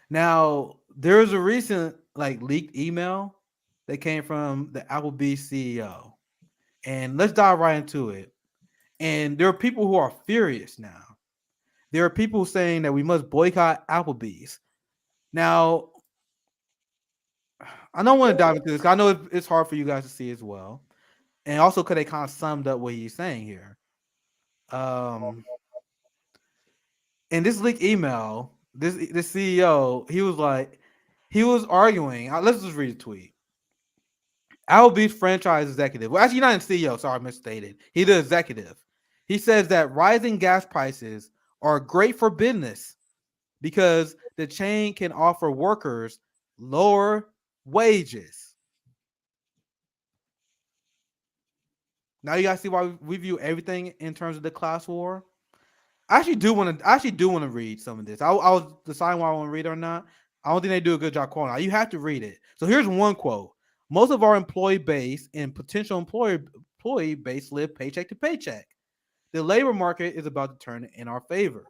Now, there's a recent leaked email that came from the Applebee's CEO, and let's dive right into it. And there are people who are furious now. There are people saying that we must boycott Applebee's. Now, I don't want to dive into this. I know it's hard for you guys to see as well, and also because they kind of summed up what he's saying here. In this leaked email, this CEO, he was arguing. Let's just read the tweet. Applebee's franchise executive. Well, actually, not in CEO. Sorry, I misstated. He's the executive. He says that rising gas prices are great for business because the chain can offer workers lower wages. Now you guys see why we view everything in terms of the class war. I actually do want to read some of this. I was deciding whether I want to read it or not. I don't think they do a good job quoting. You have to read it. So here's one quote. Most of our employee base and potential employee base live paycheck to paycheck. The labor market is about to turn in our favor.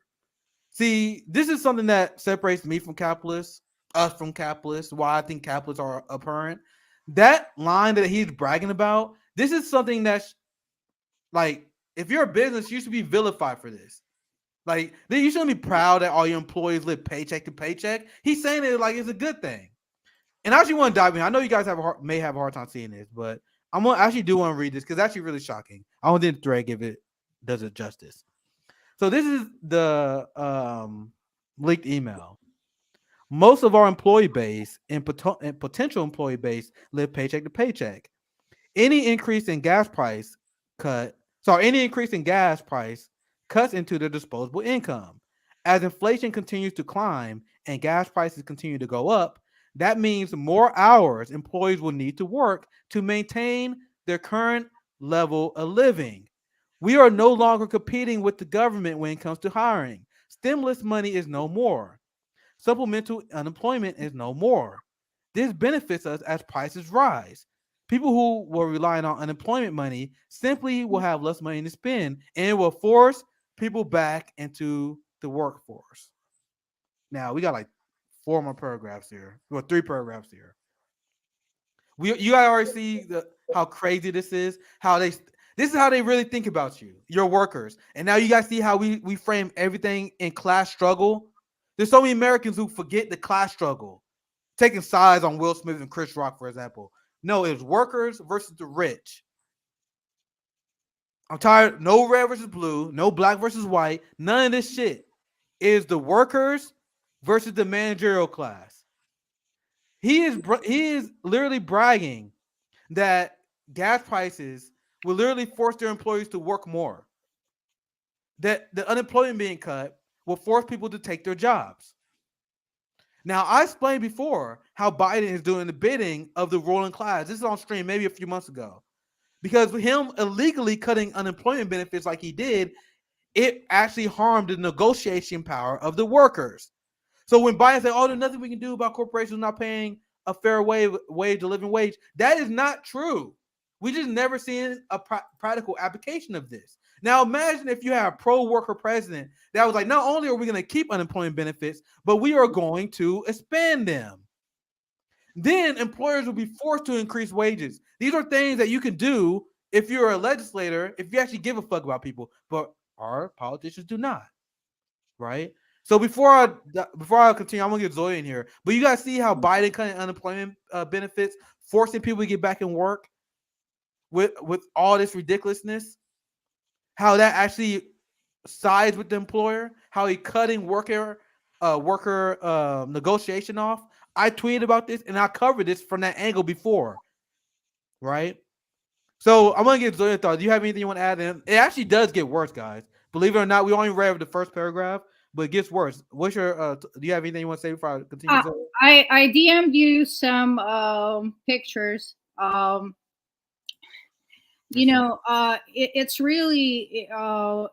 See, this is something that separates me from capitalists, us from capitalists, why I think capitalists are abhorrent. That line that he's bragging about, this is something that's if you're a business, you should be vilified for this. You shouldn't be proud that all your employees live paycheck to paycheck. He's saying it like it's a good thing. And I actually want to dive in. I know you guys may have a hard time seeing this, but I actually do want to read this because it's actually really shocking. I don't think the thread does it justice. So this is the leaked email. Most of our employee base and potential employee base live paycheck to paycheck. Any increase in gas price cuts into their disposable income. As inflation continues to climb and gas prices continue to go up, that means more hours employees will need to work to maintain their current level of living. We are no longer competing with the government when it comes to hiring. Stimulus money is no more. Supplemental unemployment is no more. This benefits us as prices rise. People who were relying on unemployment money simply will have less money to spend, and it will force people back into the workforce. Now, we got 4 more paragraphs here. Well, 3 paragraphs here. You guys already see how crazy this is. This is how they really think about you, your workers. And now you guys see how we frame everything in class struggle. There's so many Americans who forget the class struggle, taking sides on Will Smith and Chris Rock, for example. No, it's workers versus the rich. I'm tired. No red versus blue, no black versus white, none of this shit. It is the workers versus the managerial class. He is literally bragging that gas prices will literally force their employees to work more. That the unemployment being cut will force people to take their jobs. Now, I explained before how Biden is doing the bidding of the ruling class. This is on stream maybe a few months ago. Because with him illegally cutting unemployment benefits like he did, it actually harmed the negotiation power of the workers. So when Biden said, there's nothing we can do about corporations not paying a fair wage, a living wage, that is not true. We just never seen a practical application of this. Now, imagine if you have a pro-worker president that was like, not only are we going to keep unemployment benefits, but we are going to expand them. then employers will be forced to increase wages. These are things that you can do if you're a legislator, if you actually give a fuck about people, but our politicians do not, right? So before I continue, I'm gonna get Zoya in here. But you guys see how Biden cutting unemployment benefits, forcing people to get back in work with all this ridiculousness. How that actually sides with the employer. How he cutting worker negotiation off. I tweeted about this and I covered this from that angle before, right? So I'm gonna get Zoya thoughts. Do you have anything you want to add? And it actually does get worse, guys. Believe it or not, we only read the first paragraph, but it gets worse. What's your? Do you have anything you want to say before I continue? I DM'd you some pictures. It's really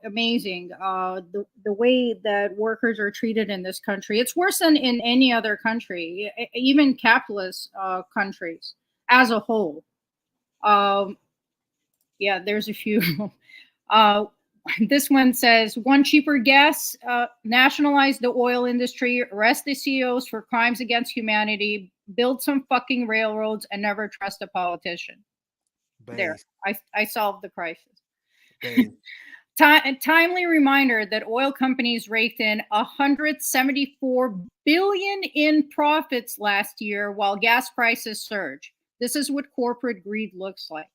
amazing the way that workers are treated in this country. It's worse than in any other country, even capitalist countries as a whole. Yeah, there's a few. This one says, one cheaper guess, nationalize the oil industry, arrest the CEOs for crimes against humanity, build some fucking railroads, and never trust a politician. Base. There, I solved the crisis. Timely reminder that oil companies raked in $174 billion in profits last year while gas prices surge. This is what corporate greed looks like.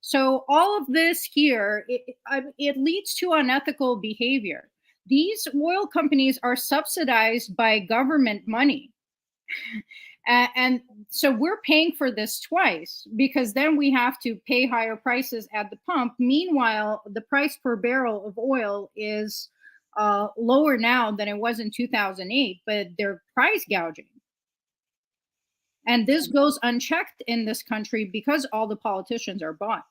So all of this here, it leads to unethical behavior. These oil companies are subsidized by government money. And so we're paying for this twice because then we have to pay higher prices at the pump. Meanwhile, the price per barrel of oil is lower now than it was in 2008, but they're price gouging. And this goes unchecked in this country because all the politicians are bought.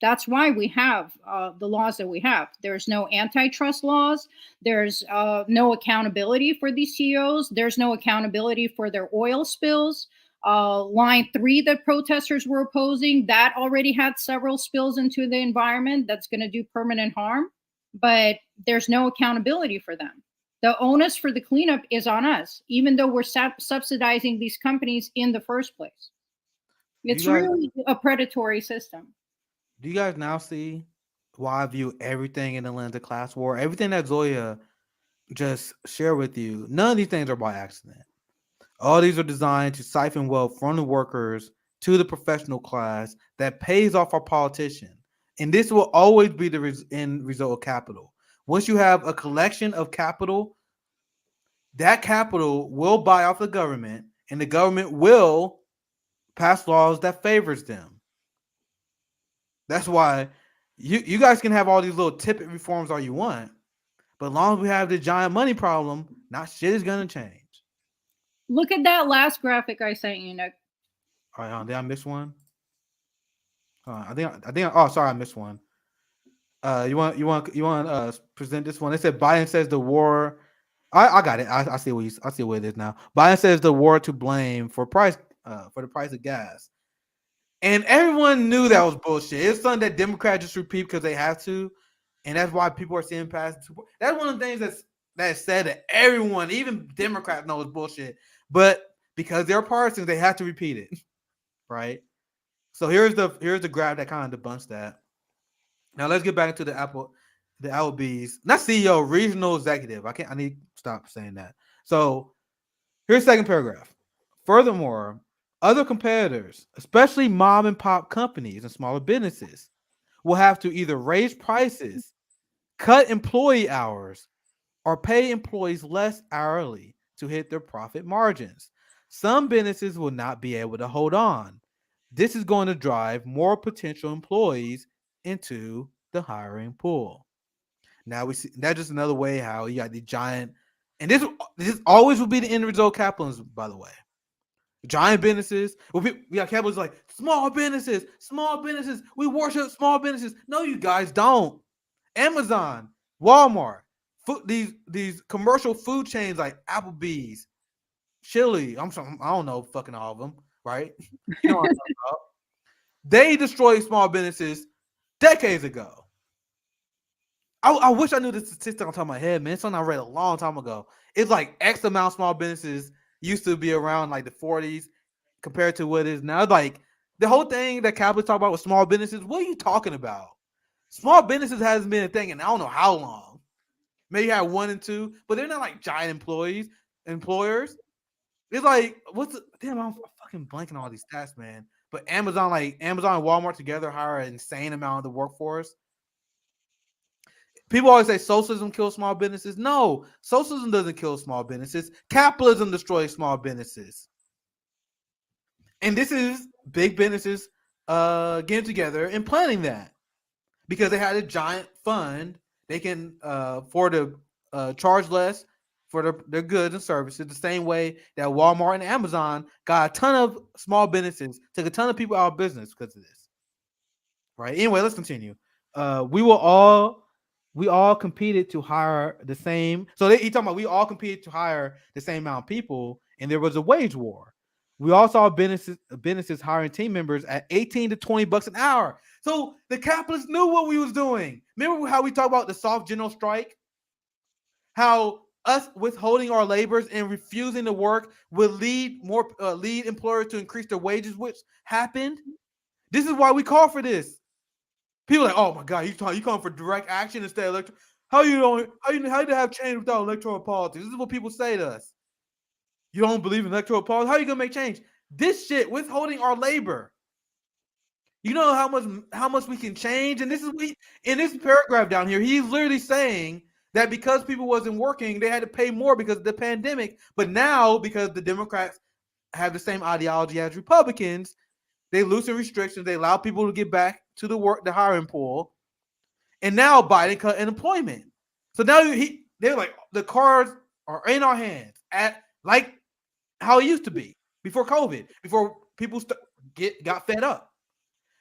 That's why we have the laws that we have. There's no antitrust laws. There's no accountability for these CEOs. There's no accountability for their oil spills. Line 3 that protesters were opposing, that already had several spills into the environment that's going to do permanent harm. But there's no accountability for them. The onus for the cleanup is on us, even though we're subsidizing these companies in the first place. It's really a predatory system. Do you guys now see why I view everything in the lens of class war? Everything that Zoya just shared with you, none of these things are by accident. All these are designed to siphon wealth from the workers to the professional class that pays off our politician. And this will always be the end result of capital. Once you have a collection of capital, that capital will buy off the government, and the government will pass laws that favors them. That's why you guys can have all these little tippet reforms all you want, but as long as we have the giant money problem, not shit is gonna change. Look at that last graphic I sent you, Nick. All right, did I miss one? I think. Oh, sorry, I missed one. You want present this one? It said Biden says the war. I got it. I see what it is now. Biden says the war to blame for the price of gas. And everyone knew that was bullshit. It's something that Democrats just repeat because they have to, and that's why people are seeing past. That's one of the things that's said that everyone, even Democrats, know is bullshit. But because they're partisans, they have to repeat it, right? So here's the graph that kind of debunks that. Now let's get back into the Applebee's, not CEO, regional executive. I need to stop saying that. So here's the second paragraph. Furthermore, other competitors, especially mom and pop companies and smaller businesses, will have to either raise prices, cut employee hours, or pay employees less hourly to hit their profit margins. Some businesses will not be able to hold on. This is going to drive more potential employees into the hiring pool. Now we see that's just another way how you got the giant, and this always will be the end result of capitalism, by the way. Giant businesses. We got capitalists like small businesses. We worship small businesses. No, you guys don't. Amazon, Walmart, these commercial food chains like Applebee's, Chili. I don't know fucking all of them, right? You know what I'm talking about. They destroyed small businesses decades ago. I wish I knew the statistic on top of my head, man. It's something I read a long time ago. It's like X amount of small businesses used to be around like the 40s, compared to what it is now. Like the whole thing that capitalists talk about with small businesses, what are you talking about? Small businesses hasn't been a thing in I don't know how long. Maybe you had 1 and 2, but they're not like giant employers. It's like damn, I'm fucking blanking on all these stats, man. But Amazon and Walmart together hire an insane amount of the workforce. People always say socialism kills small businesses. No, socialism doesn't kill small businesses. Capitalism destroys small businesses. And this is big businesses getting together and planning that because they had a giant fund. They can afford to charge less for their goods and services the same way that Walmart and Amazon got a ton of small businesses, took a ton of people out of business because of this. Right. Anyway, let's continue. We all competed to hire the same. So he talking about we all competed to hire the same amount of people, and there was a wage war. We all saw businesses hiring team members at 18 to 20 bucks an hour. So the capitalists knew what we was doing. Remember how we talked about the soft general strike? How us withholding our labors and refusing to work would lead employers to increase their wages, which happened. This is why we call for this. People are like, oh my God, you calling for direct action instead of electoral? How you have change without electoral politics? This is what people say to us. You don't believe in electoral politics? How are you gonna make change? This shit, withholding our labor. You know how much we can change, and this is in this paragraph down here. He's literally saying that because people wasn't working, they had to pay more because of the pandemic. But now, because the Democrats have the same ideology as Republicans, they loosen restrictions. They allow people to get back to the hiring pool, and now Biden cut unemployment. So now they're like the cards are in our hands at like how it used to be before COVID, before people got fed up.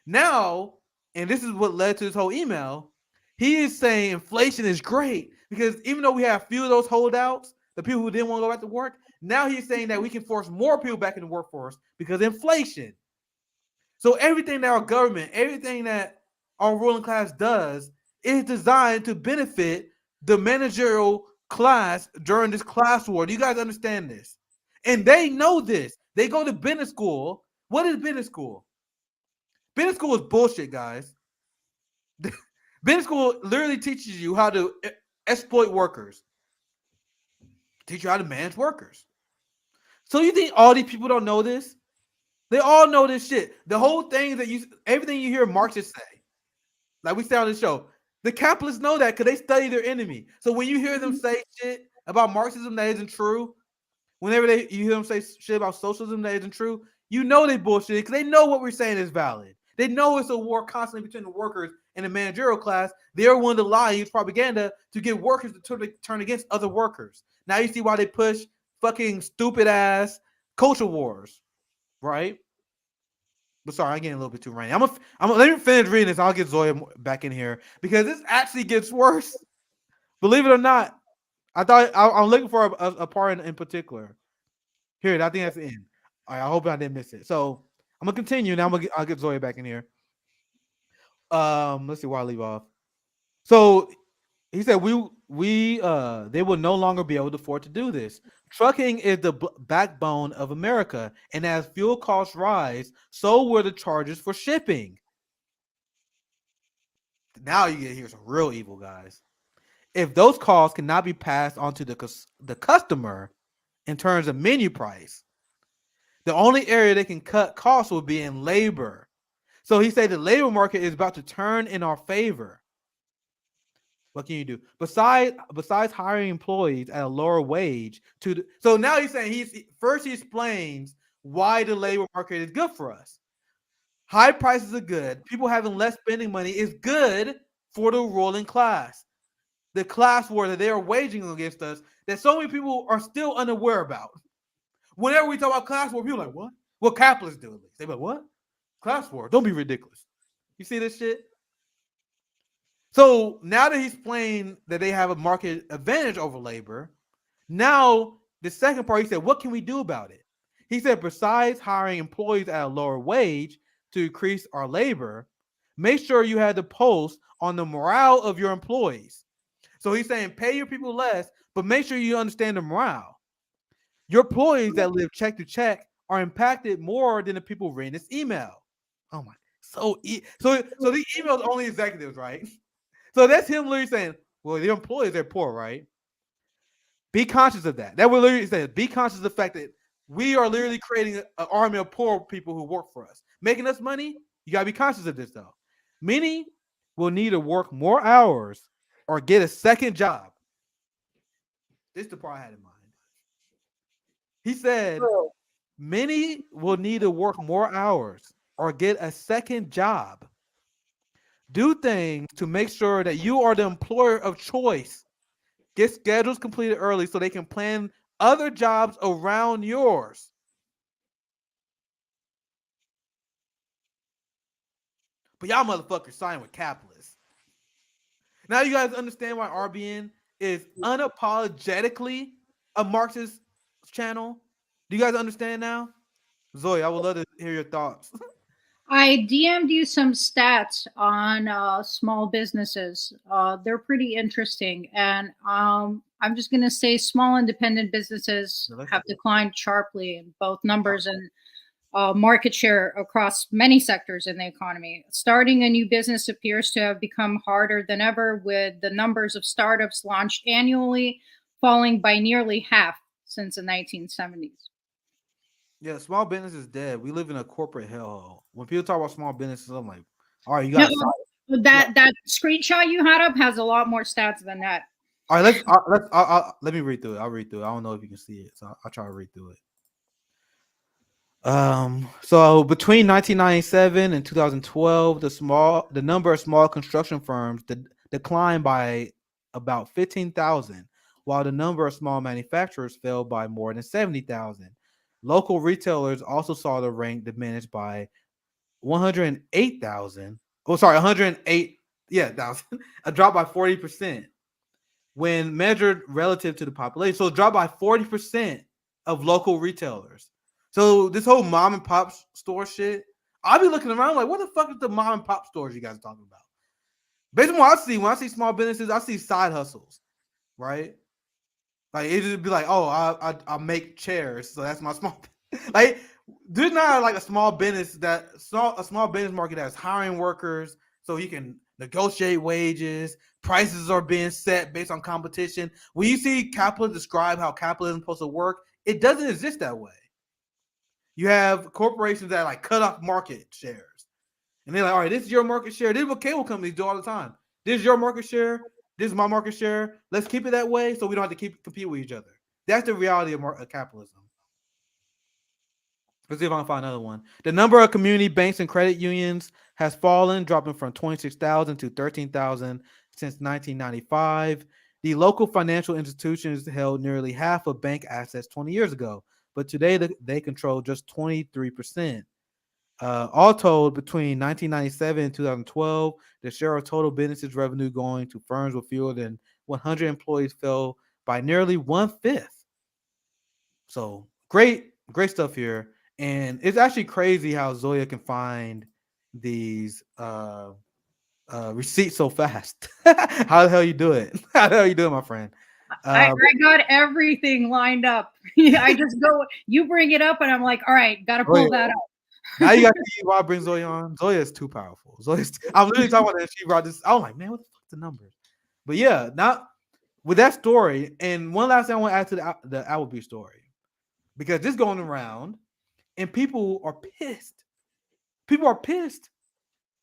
Now, and this is what led to this whole email. He is saying inflation is great because even though we have few of those holdouts, the people who didn't want to go back to work, now he's saying that we can force more people back in the workforce because of inflation. So everything that our government, everything that our ruling class does is designed to benefit the managerial class during this class war. Do you guys understand this? And they know this. They go to business school. What is business school? Business school is bullshit, guys. Business school literally teaches you how to exploit workers. Teach you how to manage workers. So you think all these people don't know this? They all know this shit. The whole thing everything you hear Marxists say, like we say on the show, the capitalists know that because they study their enemy. So when you hear them say shit about Marxism that isn't true, whenever you hear them say shit about socialism that isn't true, you know they bullshit because they know what we're saying is valid. They know it's a war constantly between the workers and the managerial class. They're willing to lie and use propaganda to get workers to turn against other workers. Now you see why they push fucking stupid ass culture wars, right? But sorry, I'm getting a little bit too ranty. Let me finish reading this. I'll get Zoya back in here because this actually gets worse. Believe it or not, I'm looking for a part in particular. Here, I think that's the end. All right, I hope I didn't miss it. So I'm gonna continue now. I'll get Zoya back in here. Let's see where I leave off. So he said they will no longer be able to afford to do this. Trucking is the backbone of America, and as fuel costs rise, so will the charges for shipping. Now you get here some real evil, guys. If those costs cannot be passed on to the customer in terms of menu price, the only area they can cut costs will be in labor. So he said the labor market is about to turn in our favor. What can you do besides hiring employees at a lower wage? So now he's saying he explains why the labor market is good for us. High prices are good. People having less spending money is good for the ruling class. The class war that they are waging against us that so many people are still unaware about. Whenever we talk about class war, people are like, what? What capitalists do? They like, what? Class war. Don't be ridiculous. You see this shit? So now that he's explained that they have a market advantage over labor, now the second part, he said, what can we do about it? He said, besides hiring employees at a lower wage to increase our labor, make sure you have the pulse on the morale of your employees. So he's saying pay your people less, but make sure you understand the morale. Your employees that live check to check are impacted more than the people reading this email. Oh my, so these emails only executives, right? So that's him literally saying, well, the employees, they're poor, right? Be conscious of that. That will literally say, be conscious of the fact that we are literally creating an army of poor people who work for us, making us money. You gotta be conscious of this though. Many will need to work more hours or get a second job. This is the part I had in mind. He said, many will need to work more hours or get a second job. Do things to make sure that you are the employer of choice. Get schedules completed early so they can plan other jobs around yours. But y'all motherfuckers sign with capitalists. Now you guys understand why RBN is unapologetically a Marxist channel? Do you guys understand now? Zoe, I would love to hear your thoughts. I DM'd you some stats on small businesses. They're pretty interesting. And I'm just going to say small independent businesses have declined sharply in both numbers and market share across many sectors in the economy. Starting a new business appears to have become harder than ever, with the numbers of startups launched annually falling by nearly half since the 1970s. Yeah, small business is dead. We live in a corporate hellhole. When people talk about small businesses, I'm like, all right, you got that screenshot you had up has a lot more stats than that. All right, let me read through it. I'll read through it. I don't know if you can see it, so I'll try to read through it. So between 1997 and 2012, the number of small construction firms declined by about 15,000, while the number of small manufacturers fell by more than 70,000. Local retailers also saw the rank diminish by 108,000. Oh, sorry, 108. Yeah, thousand. A drop by 40% when measured relative to the population. So it dropped by 40% of local retailers. So this whole mom and pop store shit, I'll be looking around like, what the fuck is the mom and pop stores you guys are talking about? Basically, what I see when I see small businesses, I see side hustles, right? Like it just be like, oh, I make chairs, so that's my small. Like there's not like a small business market that's hiring workers so you can negotiate wages. Prices are being set based on competition. When you see capitalism describe how capitalism is supposed to work, it doesn't exist that way. You have corporations that like cut off market shares. And they're like, all right, this is your market share. This is what cable companies do all the time. This is your market share. This is my market share. Let's keep it that way so we don't have to compete with each other. That's the reality of capitalism. Let's see if I can find another one. The number of community banks and credit unions has fallen, dropping from 26,000 to 13,000 since 1995. The local financial institutions held nearly half of bank assets 20 years ago, but today they control just 23%. All told, between 1997 and 2012, the share of total businesses revenue going to firms with fewer than 100 employees fell by nearly 1/5. So great stuff here. And it's actually crazy how Zoya can find these receipts so fast. How the hell you do it? How the hell you doing, my friend? I got everything lined up. I just go, you bring it up, and I'm like, all right, got to pull that up. Now you got to see why I bring Zoya on. Zoya is too powerful. I'm literally talking about that. She brought this. I'm like, man, what the fuck's the numbers? But yeah, now with that story, and one last thing I want to add to the Applebee story, because this going around, and people are pissed. People are pissed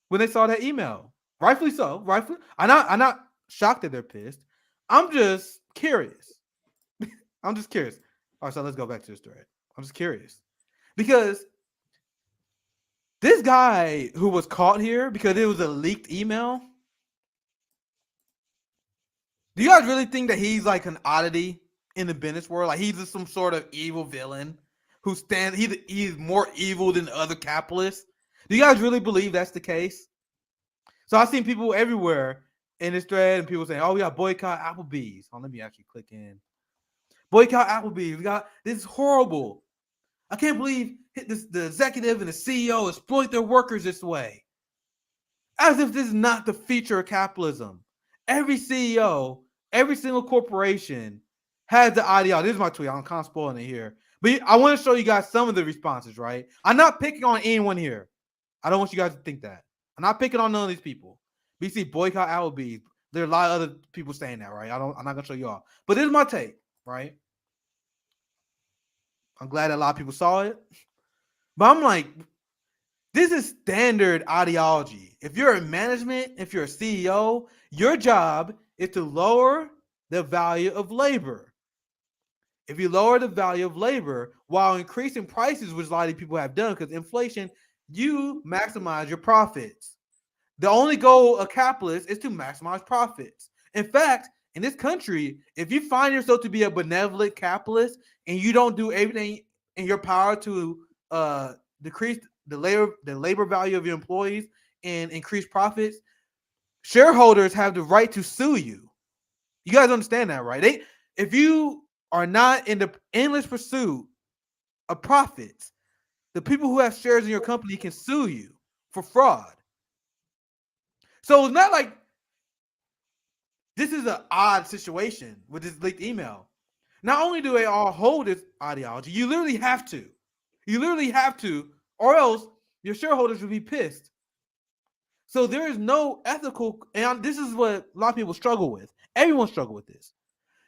when they saw that email. Rightfully so. Rightfully, I'm not shocked that they're pissed. I'm just curious. I'm just curious. All right, so let's go back to the story. I'm just curious because this guy who was caught here because it was a leaked email. Do you guys really think that he's like an oddity in the business world? Like he's just some sort of evil villain who stands? He's more evil than other capitalists. Do you guys really believe that's the case? So I've seen people everywhere in this thread and people saying, "Oh, we got boycott Applebee's." Oh, let me actually click in. Boycott Applebee's. This is horrible. I can't believe the executive and the CEO exploit their workers this way. As if this is not the feature of capitalism. Every CEO, every single corporation has the ideology. This is my tweet. I'm kind of spoiling it here. But I want to show you guys some of the responses, right? I'm not picking on anyone here. I don't want you guys to think that. I'm not picking on none of these people. BC boycott Applebee's. There are a lot of other people saying that, right? I'm not gonna show you all. But this is my take, right? I'm glad that a lot of people saw it. But I'm like, this is standard ideology. If you're in management, if you're a CEO, your job is to lower the value of labor. If you lower the value of labor while increasing prices, which a lot of people have done because inflation, you maximize your profits. The only goal of capitalists is to maximize profits. In fact, in this country, if you find yourself to be a benevolent capitalist and you don't do everything in your power to decrease the labor value of your employees and increase profits, shareholders have the right to sue you. You guys understand that, right? If you are not in the endless pursuit of profits, the people who have shares in your company can sue you for fraud. So it's not like this is an odd situation with this leaked email. Not only do they all hold this ideology, you literally have to. You literally have to, or else your shareholders will be pissed. So there is no ethical, and this is what a lot of people struggle with. Everyone struggles with this.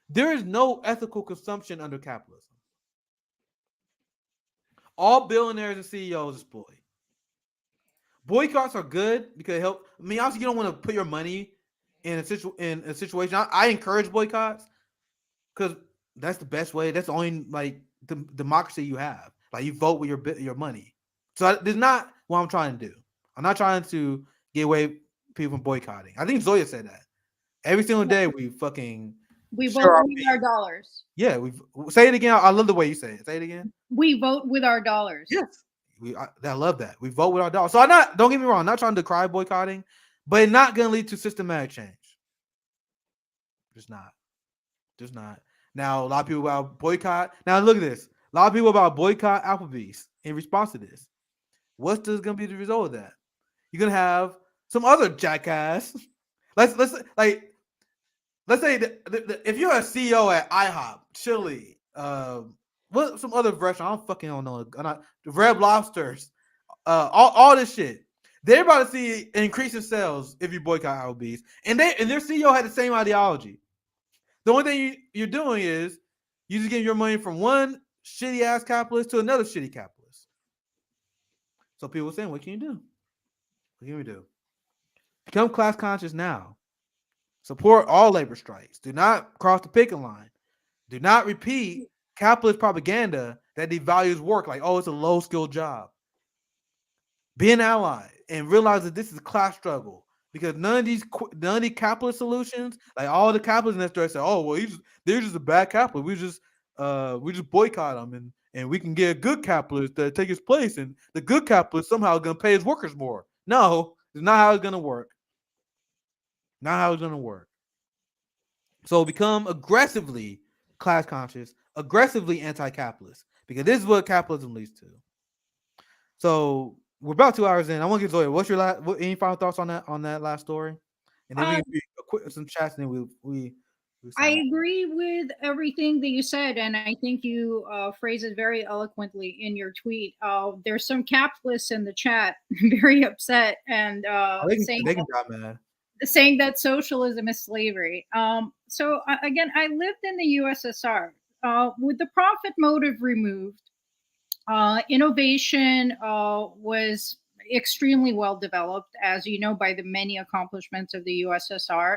There is no ethical consumption under capitalism. All billionaires and CEOs exploit. Boycotts are good because it help. I mean, obviously, you don't want to put your money in a situation. I encourage boycotts because that's the best way. That's the only the democracy you have. Like you vote with your money. So this is not what I'm trying to do. I'm not trying to get away people from boycotting. I think Zoya said that. Every single day we vote with our dollars. Yeah, we say it again. I love the way you say it. Say it again. We vote with our dollars. Yes. I love that. We vote with our dollars. So don't get me wrong, I'm not trying to decry boycotting, but it's not going to lead to systematic change. Just not. Now, a lot of people about boycott. Now, look at this. A lot of people about boycott Applebee's in response to this. What's going to be the result of that? You're going to have some other jackass. Let's say if you're a CEO at IHOP, Chili, what some other restaurant, I don't know, Red Lobsters, all this shit. They're about to see an increase in sales if you boycott Applebee's, and their CEO had the same ideology. The only thing you're doing is you just getting your money from one shitty ass capitalist to another shitty capitalist. So people are saying, what can you do? What can we do? Become class conscious now. Support all labor strikes. Do not cross the picket line. Do not repeat capitalist propaganda that devalues work like, oh, it's a low-skilled job. Be an ally and realize that this is a class struggle because none of these capitalist solutions, like all the capitalists in that story say, oh, well, they're just a bad capitalist. We just boycott them and we can get a good capitalist to take his place, and the good capitalist somehow going to pay his workers more. No, it's not how it's going to work. Not how it's going to work. So become aggressively class conscious, aggressively anti-capitalist, because this is what capitalism leads to. So we're about 2 hours in. I want to get Zoya. What's your any final thoughts on that last story? And then we can some chats, and then we I agree with everything that you said, and I think you phrased it very eloquently in your tweet. There's some capitalists in the chat very upset and they can drop mad. Saying that socialism is slavery. So again, I lived in the USSR. With the profit motive removed, innovation was extremely well developed, as you know, by the many accomplishments of the USSR.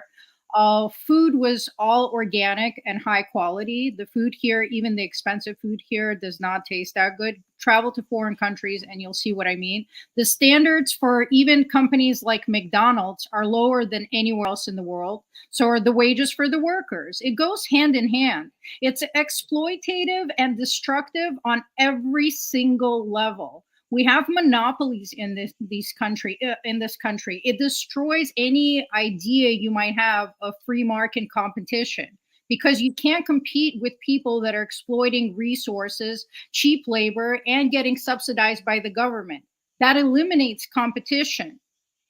Food was all organic and high quality. The food here, even the expensive food here, does not taste that good. Travel to foreign countries and you'll see what I mean. The standards for even companies like McDonald's are lower than anywhere else in the world. So are the wages for the workers. It goes hand in hand. It's exploitative and destructive on every single level. We have monopolies in this country. It destroys any idea you might have of free market competition because you can't compete with people that are exploiting resources, cheap labor, and getting subsidized by the government. That eliminates competition.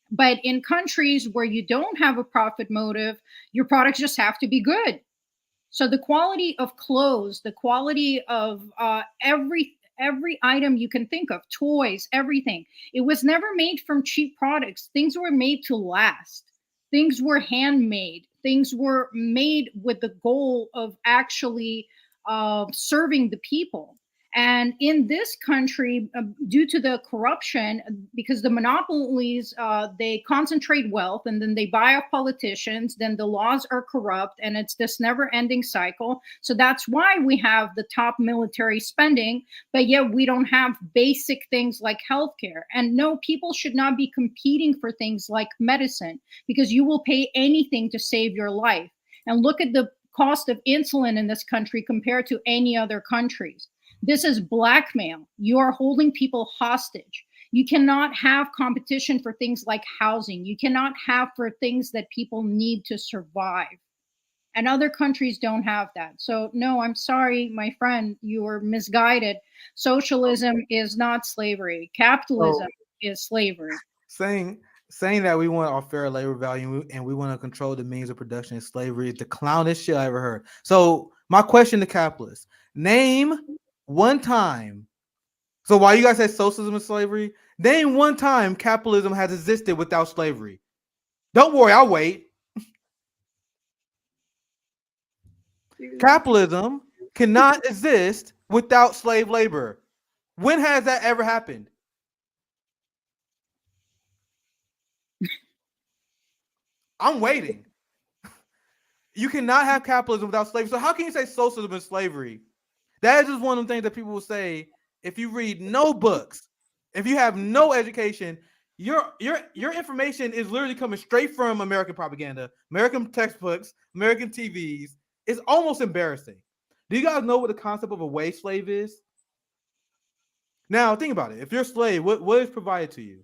But in countries where you don't have a profit motive, your products just have to be good. So the quality of clothes, the quality of every item you can think of, toys, everything. It was never made from cheap products. Things were made to last. Things were handmade. Things were made with the goal of actually serving the people. And in this country, due to the corruption, because the monopolies, they concentrate wealth and then they buy up politicians, then the laws are corrupt and it's this never ending cycle. So that's why we have the top military spending, but yet we don't have basic things like healthcare. And no, people should not be competing for things like medicine because you will pay anything to save your life. And look at the cost of insulin in this country compared to any other countries. This is blackmail. You are holding people hostage. You cannot have competition for things like housing. You cannot have for things that people need to survive. And other countries don't have that. So, no, I'm sorry, my friend, you were misguided. Socialism is not slavery. Capitalism is slavery. Saying that we want our fair labor value and we want to control the means of production and slavery is the clownish shit I ever heard. So, my question to capitalists: name one time. So while you guys say socialism is slavery, name one time capitalism has existed without slavery. Don't worry, I'll wait. Capitalism cannot exist without slave labor. When has that ever happened? I'm waiting. You cannot have capitalism without slavery. So how can you say socialism is slavery? That is just one of the things that people will say if you read no books, if you have no education. Your information is literally coming straight from American propaganda, American textbooks, American TVs. It's almost embarrassing. Do you guys know what the concept of a wage slave is? Now think about it. If you're a slave, what is provided to you?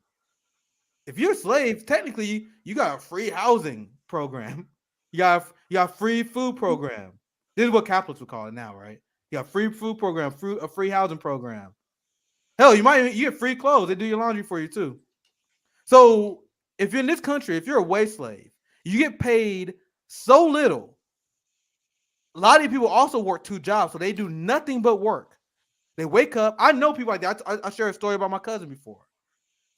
If you're a slave, technically you got a free housing program. You got free food program. This is what capitalists would call it now, right? You got free food program, a free housing program. Hell, you get free clothes. They do your laundry for you too. So if you're in this country, if you're a wage slave, you get paid so little. A lot of these people also work 2 jobs, so they do nothing but work. They wake up. I know people like that. I shared a story about my cousin before,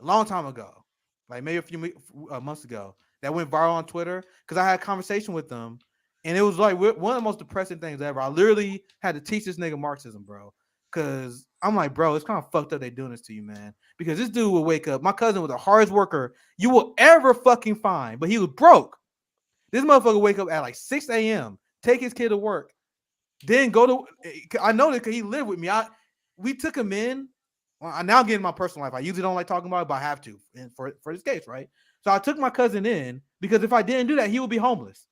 a long time ago, like maybe a few months ago, that went viral on Twitter because I had a conversation with them, and it was like one of the most depressing things ever. I literally had to teach this nigga Marxism, bro, because I'm like, bro, it's kind of fucked up they doing this to you, man. Because this dude will wake up. My cousin was the hardest worker you will ever fucking find, but he was broke. This motherfucker wake up at like 6 a.m., take his kid to work, then go to. I know that because he lived with me. We took him in. Well, I now get in my personal life. I usually don't like talking about it, but I have to for this case, right? So I took my cousin in because if I didn't do that, he would be homeless.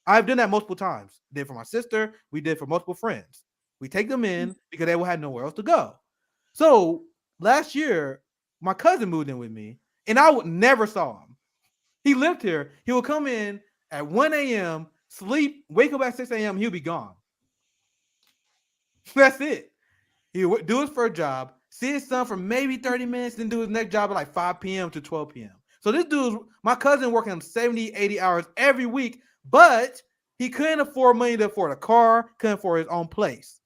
I've done that multiple times. Did for my sister. We did for multiple friends. We take them in because they will have nowhere else to go. So last year, my cousin moved in with me, and I never saw him. He lived here. He would come in at 1 a.m., sleep, wake up at 6 a.m., he'll be gone. That's it. He would do his first job, see his son for maybe 30 minutes, then do his next job at like 5 p.m. to 12 p.m. So this dude's, my cousin, working 70, 80 hours every week, but he couldn't afford money to afford a car, couldn't afford his own place.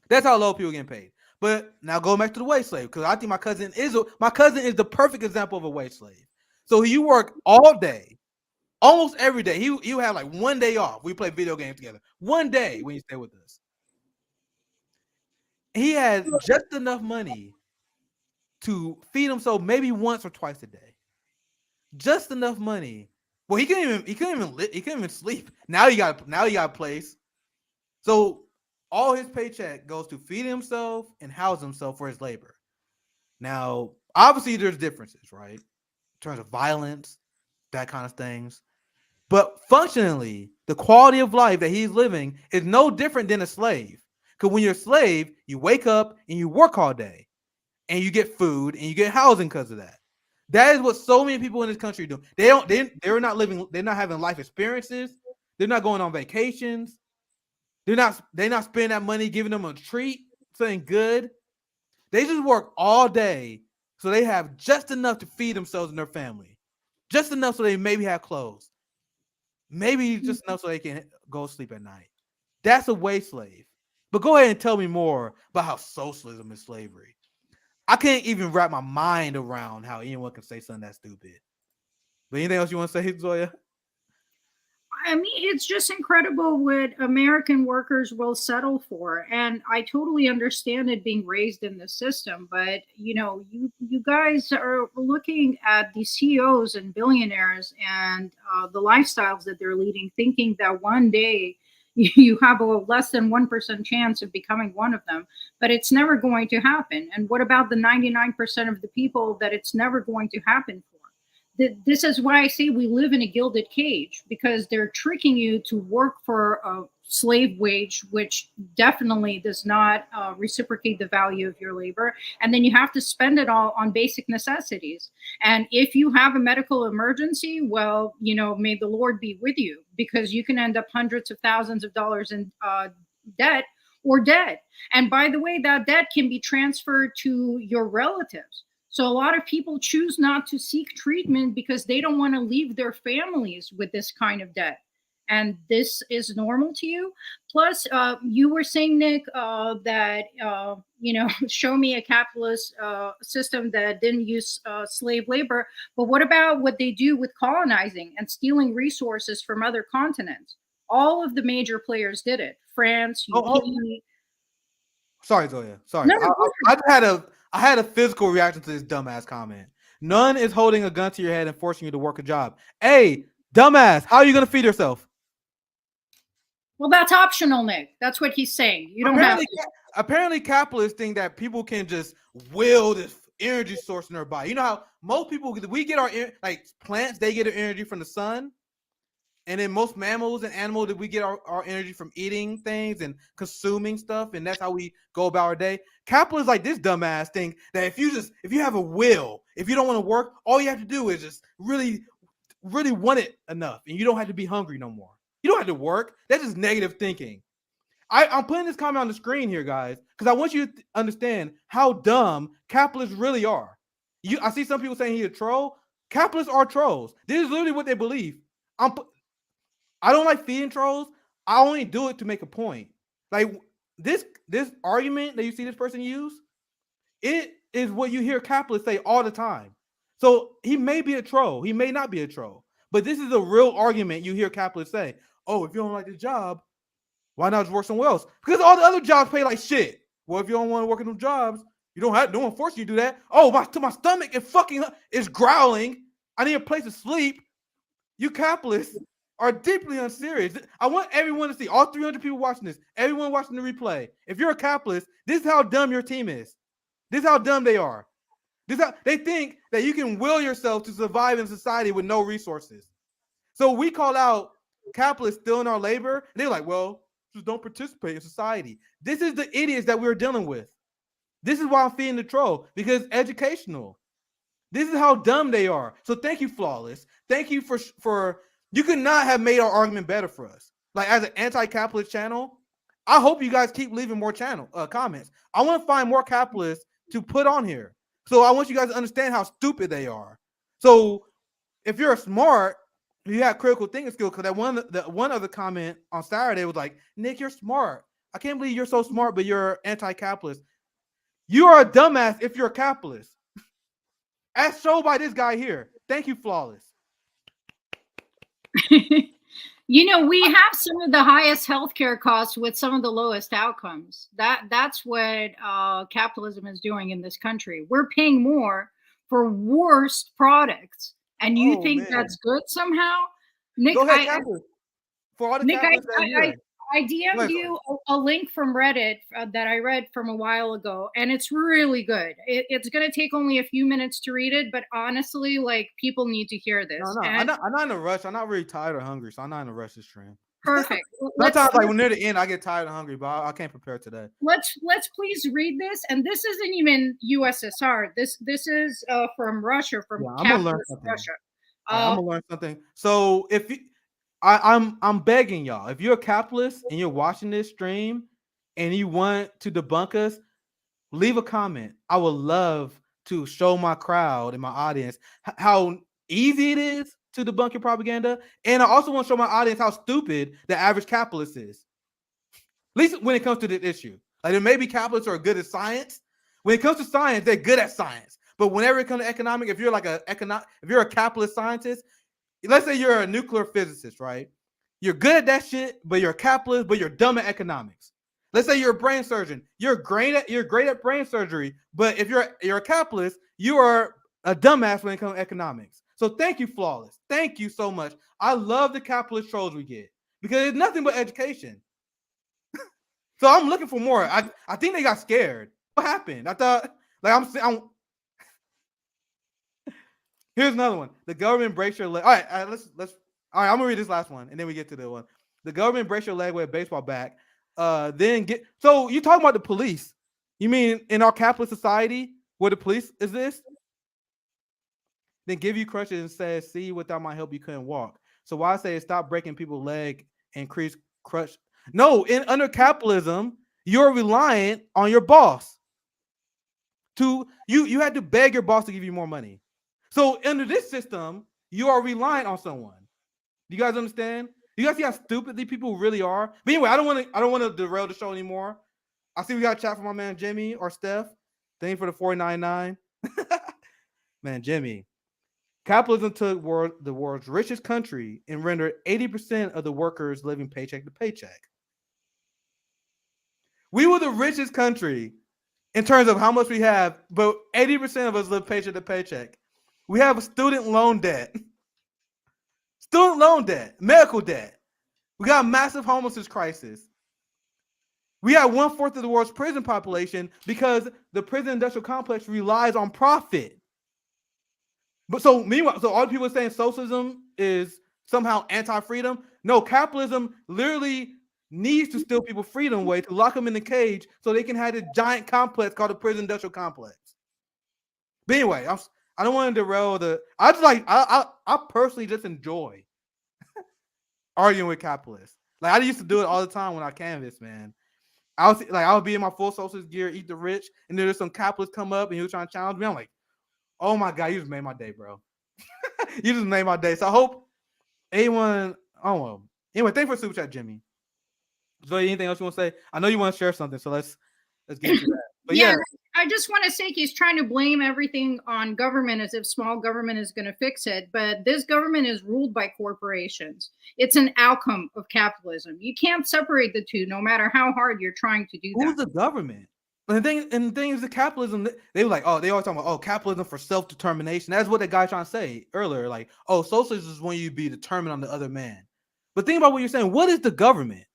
That's how low people getting paid. But now going back to the wage slave, because I think my cousin is the perfect example of a wage slave. So you work all day, almost every day. He would have like one day off. We play video games together. One day when you stay with us. He has just enough money to feed himself maybe once or twice a day. Just enough money. Well, he couldn't even sleep. Now he got a place. So all his paycheck goes to feed himself and house himself for his labor. Now, obviously, there's differences, right? In terms of violence, that kind of things. But functionally, the quality of life that he's living is no different than a slave. Because when you're a slave, you wake up and you work all day, and you get food and you get housing because of that. That is what so many people in this country do. They're not having life experiences. They're not going on vacations. They're not spending that money giving them a treat, something good. They just work all day so they have just enough to feed themselves and their family. Just enough so they maybe have clothes. Maybe just enough so they can go sleep at night. That's a wage slave. But go ahead and tell me more about how socialism is slavery. I can't even wrap my mind around how anyone can say something that stupid. But anything else you want to say, Zoya? I mean, it's just incredible what American workers will settle for. And I totally understand it being raised in the system. But, you guys are looking at the CEOs and billionaires and the lifestyles that they're leading, thinking that one day you have a less than 1% chance of becoming one of them. But it's never going to happen. And what about the 99% of the people that it's never going to happen for? This is why I say we live in a gilded cage, because they're tricking you to work for a slave wage, which definitely does not reciprocate the value of your labor. And then you have to spend it all on basic necessities. And if you have a medical emergency, well, may the Lord be with you, because you can end up hundreds of thousands of dollars in debt or dead. And by the way, that debt can be transferred to your relatives. So a lot of people choose not to seek treatment because they don't want to leave their families with this kind of debt. And this is normal to you. Plus, you were saying, Nick, that, show me a capitalist system that didn't use slave labor. But what about what they do with colonizing and stealing resources from other continents? All of the major players did it. France, UK. Sorry, Zoya. Sorry. No, I had a physical reaction to this dumbass comment. None is holding a gun to your head and forcing you to work a job. Hey, dumbass, how are you going to feed yourself? Well, that's optional, Nick. That's what he's saying. You don't have to. Apparently, capitalists think that people can just will this energy source in their body. You know how most people, we get our, like plants, they get their energy from the sun. And then most mammals and animals, that we get our energy from eating things and consuming stuff, and that's how we go about our day. Capitalists like this dumbass think that if you have a will, if you don't want to work, all you have to do is just really, really want it enough, and you don't have to be hungry no more. You don't have to work. That's just negative thinking. I'm putting this comment on the screen here, guys, because I want you to understand how dumb capitalists really are. I see some people saying he's a troll. Capitalists are trolls. This is literally what they believe. I don't like feeding trolls. I only do it to make a point. Like this argument that you see this person use, it is what you hear capitalists say all the time. So he may be a troll. He may not be a troll. But this is a real argument you hear capitalists say. Oh, if you don't like the job, why not just work somewhere else? Because all the other jobs pay like shit. Well, if you don't want to work in those jobs, no one forcing you to do that. Oh, my stomach is growling. I need a place to sleep. You capitalists are deeply unserious. I want everyone to see, all 300 people watching this, everyone watching the replay. If you're a capitalist, this is how dumb your team is. This is how dumb they are. They think that you can will yourself to survive in society with no resources. So we call out capitalists stealing our labor, and they're like, well, just don't participate in society. This is the idiots that we're dealing with. This is why I'm feeding the troll, because it's educational. This is how dumb they are. So thank you, Flawless. Thank you for you could not have made our argument better for us. Like, as an anti-capitalist channel, I hope you guys keep leaving more comments. I want to find more capitalists to put on here. So I want you guys to understand how stupid they are. So if you're smart, you have critical thinking skills, because that one other comment on Saturday was like, Nick, you're smart. I can't believe you're so smart, but you're anti-capitalist. You are a dumbass if you're a capitalist. As shown by this guy here. Thank you, Flawless. We have some of the highest healthcare costs with some of the lowest outcomes. That's what capitalism is doing in this country. We're paying more for worst products, and you think that's good somehow? Nick, go ahead, for all the Nick, capitalists I DM'd you a link from Reddit that I read from a while ago, and it's really good. It's going to take only a few minutes to read it, but honestly, like, people need to hear this. No, I'm not in a rush. I'm not really tired or hungry, so I'm not in a rush to stream. Perfect. Sometimes, like, when near the end, I get tired and hungry, but I can't prepare today. Let's please read this, and this isn't even USSR. This is from Russia, from capitalist Russia. I'm gonna learn something. So if you, I'm begging y'all, if you're a capitalist and you're watching this stream and you want to debunk us, leave a comment. I would love to show my crowd and my audience how easy it is to debunk your propaganda. And I also want to show my audience how stupid the average capitalist is. At least when it comes to this issue. Like, there may be capitalists who are good at science. When it comes to science, they're good at science. But whenever it comes to economic, if you're a capitalist scientist, let's say you're a nuclear physicist, right? You're good at that shit, but you're a capitalist, but you're dumb at economics. Let's say you're a brain surgeon. You're great at brain surgery, but if you're a capitalist, you are a dumbass when it comes to economics. So thank you, Flawless. Thank you so much. I love the capitalist trolls we get because it's nothing but education. So I'm looking for more. I think they got scared. What happened? I thought, like, I'm Here's another one. The government breaks your leg. All right, let's. All right, I'm gonna read this last one, and then we get to the one. The government breaks your leg with a baseball bat. Then get. So you talking about the police? You mean in our capitalist society where the police exist? Then give you crutches and says, "See, without my help, you couldn't walk." So why I say stop breaking people's leg, increase crutch. No, under capitalism, you're reliant on your boss. You had to beg your boss to give you more money. So under this system, you are reliant on someone. Do you guys understand? Do you guys see how stupid these people really are? But anyway, I don't want to derail the show anymore. I see we got a chat from my man Jimmy or Steph. Thank you for the 499. Man, Jimmy. Capitalism took the world's richest country and rendered 80% of the workers living paycheck to paycheck. We were the richest country in terms of how much we have, but 80% of us live paycheck to paycheck. We have a student loan debt, medical debt. We got a massive homelessness crisis. We have 1/4 of the world's prison population because the prison industrial complex relies on profit. But so meanwhile, so all people are saying socialism is somehow anti-freedom. No, capitalism literally needs to steal people's freedom away to lock them in the cage so they can have a giant complex called the prison industrial complex. But anyway, I don't want to derail I personally just enjoy arguing with capitalists. Like, I used to do it all the time when I canvassed, man. I would be in my full socialist gear, eat the rich, and there's some capitalists come up and he was trying to challenge me. I'm like, oh my God, you just made my day, bro. You just made my day. So I hope anyone, anyway, thanks for super chat, Jimmy. So anything else you want to say? I know you want to share something, so let's get into that. But yeah, I just want to say he's trying to blame everything on government as if small government is going to fix it. But this government is ruled by corporations. It's an outcome of capitalism. You can't separate the two, no matter how hard you're trying to do that. Who's the government? And the thing is, the capitalism, they were like, oh, they always talking about, capitalism for self-determination. That's what the guy trying to say earlier. Like, socialism is when you be determined on the other man. But think about what you're saying. What is the government?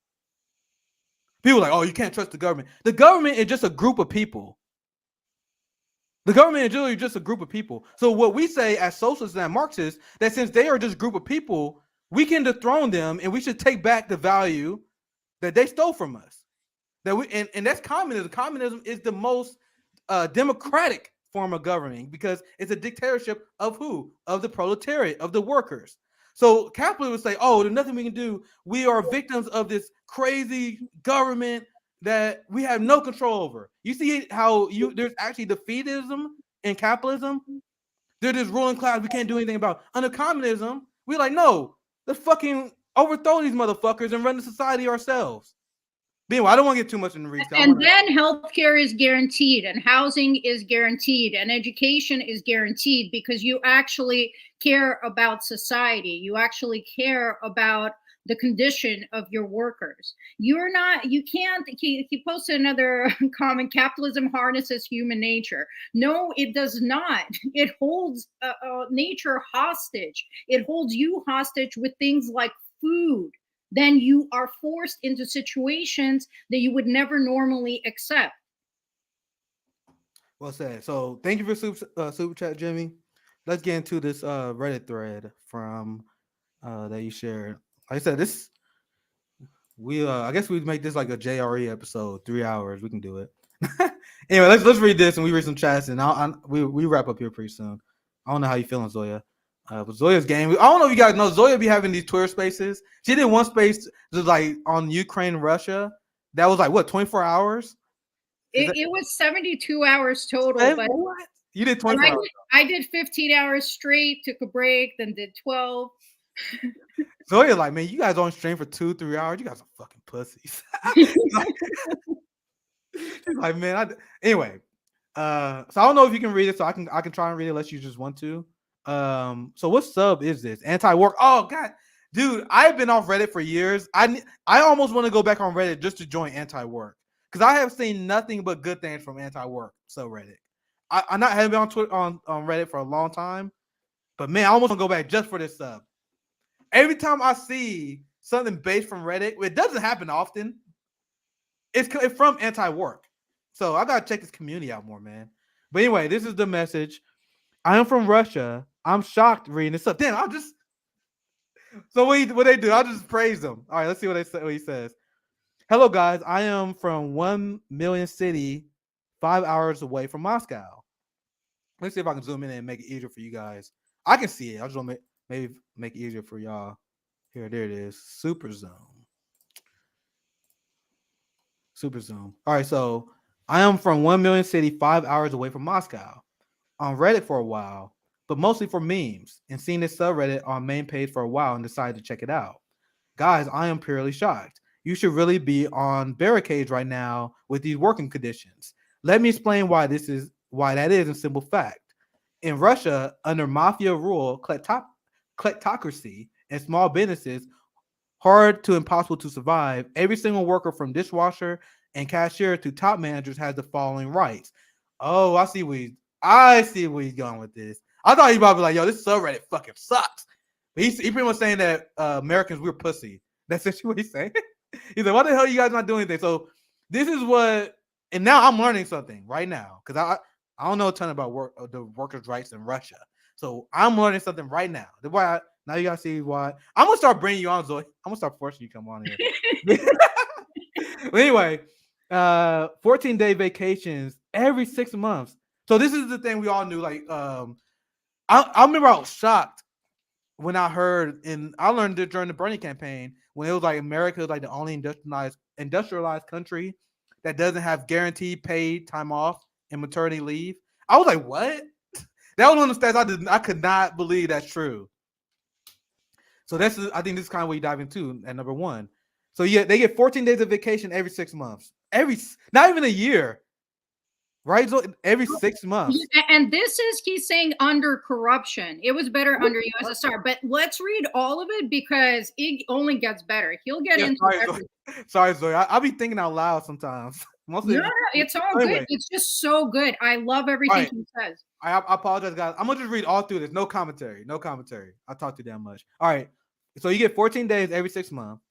People are like, you can't trust the government. The government is just a group of people. The government is really just a group of people. So what we say as socialists and Marxists, that since they are just a group of people, we can dethrone them and we should take back the value that they stole from us. And that's communism. Communism is the most democratic form of governing because it's a dictatorship of who? Of the proletariat, of the workers. So capitalists would say, there's nothing we can do. We are victims of this crazy government that we have no control over. You see how there's actually defeatism in capitalism? There's this ruling class we can't do anything about. Under communism, we're like, no, let's fucking overthrow these motherfuckers and run the society ourselves. But anyway, I don't want to get too much in the reach. And then healthcare is guaranteed, and housing is guaranteed, and education is guaranteed because you actually care about society. You actually care about the condition of your workers. He posted another comment, capitalism harnesses human nature. No, it does not. It holds nature hostage. It holds you hostage with things like food. Then you are forced into situations that you would never normally accept. Well said. So thank you for super chat, Jimmy. Let's get into this Reddit thread from that you shared. Like I said, I guess we'd make this like a JRE episode, 3 hours. We can do it. Anyway, let's read this and we read some chats and we wrap up here pretty soon. I don't know how you feeling, Zoya. But Zoya's game. I don't know if you guys know, Zoya be having these Twitter spaces. She did one space just like on Ukraine, Russia. That was like what, 24 hours? It was 72 hours total. But what? You did 24 hours. I did 15 hours straight, took a break, then did 12. Zoya's like, man, you guys on stream for 2-3 hours. You guys are fucking pussies. She's like, man, anyway. So I don't know if you can read it, so I can try and read it unless you just want to. So what sub is this? Anti-work. Oh god, dude, I've been off Reddit for years. I almost want to go back on Reddit just to join anti-work because I have seen nothing but good things from anti-work subreddit. I haven't been on Twitter on Reddit for a long time, but man, I almost want to go back just for this sub. Every time I see something based from Reddit, it doesn't happen often. It's from anti-work. So I gotta check this community out more, man. But anyway, this is the message. I am from Russia. I'm shocked reading this up. Damn, I'll just. So what they do? I'll just praise them. All right, let's see what he says. Hello, guys. I am from 1 million city, 5 hours away from Moscow. Let's see if I can zoom in and make it easier for you guys. I can see it. I just want to maybe make it easier for y'all. Here, there it is. Super zoom. Super zoom. All right, so I am from 1 million city, 5 hours away from Moscow. On Reddit for a while, but mostly for memes, and seen this subreddit on main page for a while and decided to check it out. Guys, I am purely shocked. You should really be on barricades right now with these working conditions. Let me explain why that is in simple fact. In Russia, under mafia rule, kleptocracy, and small businesses, hard to impossible to survive, every single worker from dishwasher and cashier to top managers has the following rights. Oh, I see where he's going with this. I thought he probably be like, yo, this subreddit fucking sucks. But he pretty much saying that Americans, we're pussy. That's actually what he's saying. He's like, why the hell are you guys not doing anything? So this is what, and now I'm learning something right now because I don't know a ton about the workers' rights in Russia. So I'm learning something right now. Now you guys see why. I'm going to start bringing you on, Zoe. I'm going to start forcing you to come on here. But anyway, 14-day vacations every 6 months. So this is the thing we all knew. Like, I remember I was shocked when I heard, and I learned it during the Bernie campaign when it was like America is like the only industrialized country that doesn't have guaranteed paid time off and maternity leave. I was like, what? That was one of the stats I could not believe that's true. So I think this is kind of what you dive into at number one. So yeah, they get 14 days of vacation every 6 months. Not even a year. Right? So every 6 months. And this is, he's saying under corruption. It was better under USSR. But let's read all of it because it only gets better. He'll get into everything. Sorry, Zoe. I'll be thinking out loud sometimes. Mostly, no, it's all good. It's just so good. I love everything he says. I apologize, guys. I'm going to just read all through this. No commentary. I talk too damn much. All right. So you get 14 days every 6 months.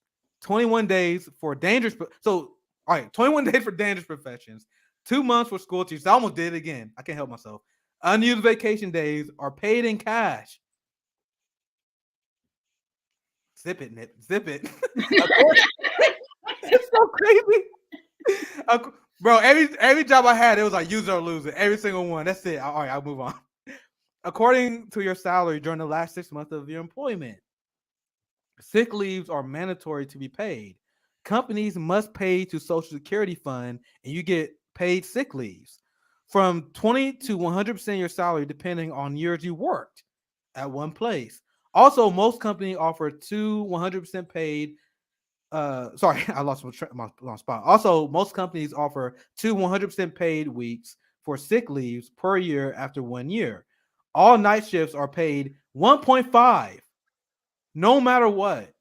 21 days for dangerous. So, all right. 21 days for dangerous professions. 2 months for school teachers. I almost did it again. I can't help myself. Unused vacation days are paid in cash. Zip it, Nip. Zip it. It's so crazy. Bro, every job I had, it was like use it or lose it. Every single one. That's it. All right, I'll move on. According to your salary during the last 6 months of your employment, sick leaves are mandatory to be paid. Companies must pay to Social Security Fund, and you get paid sick leaves from 20 to 100% of your salary, depending on years you worked at one place. Also, most companies offer 100% paid. Sorry, I lost my spot. Also, most companies offer 100% paid weeks for sick leaves per year after 1 year. All night shifts are paid 1.5, no matter what.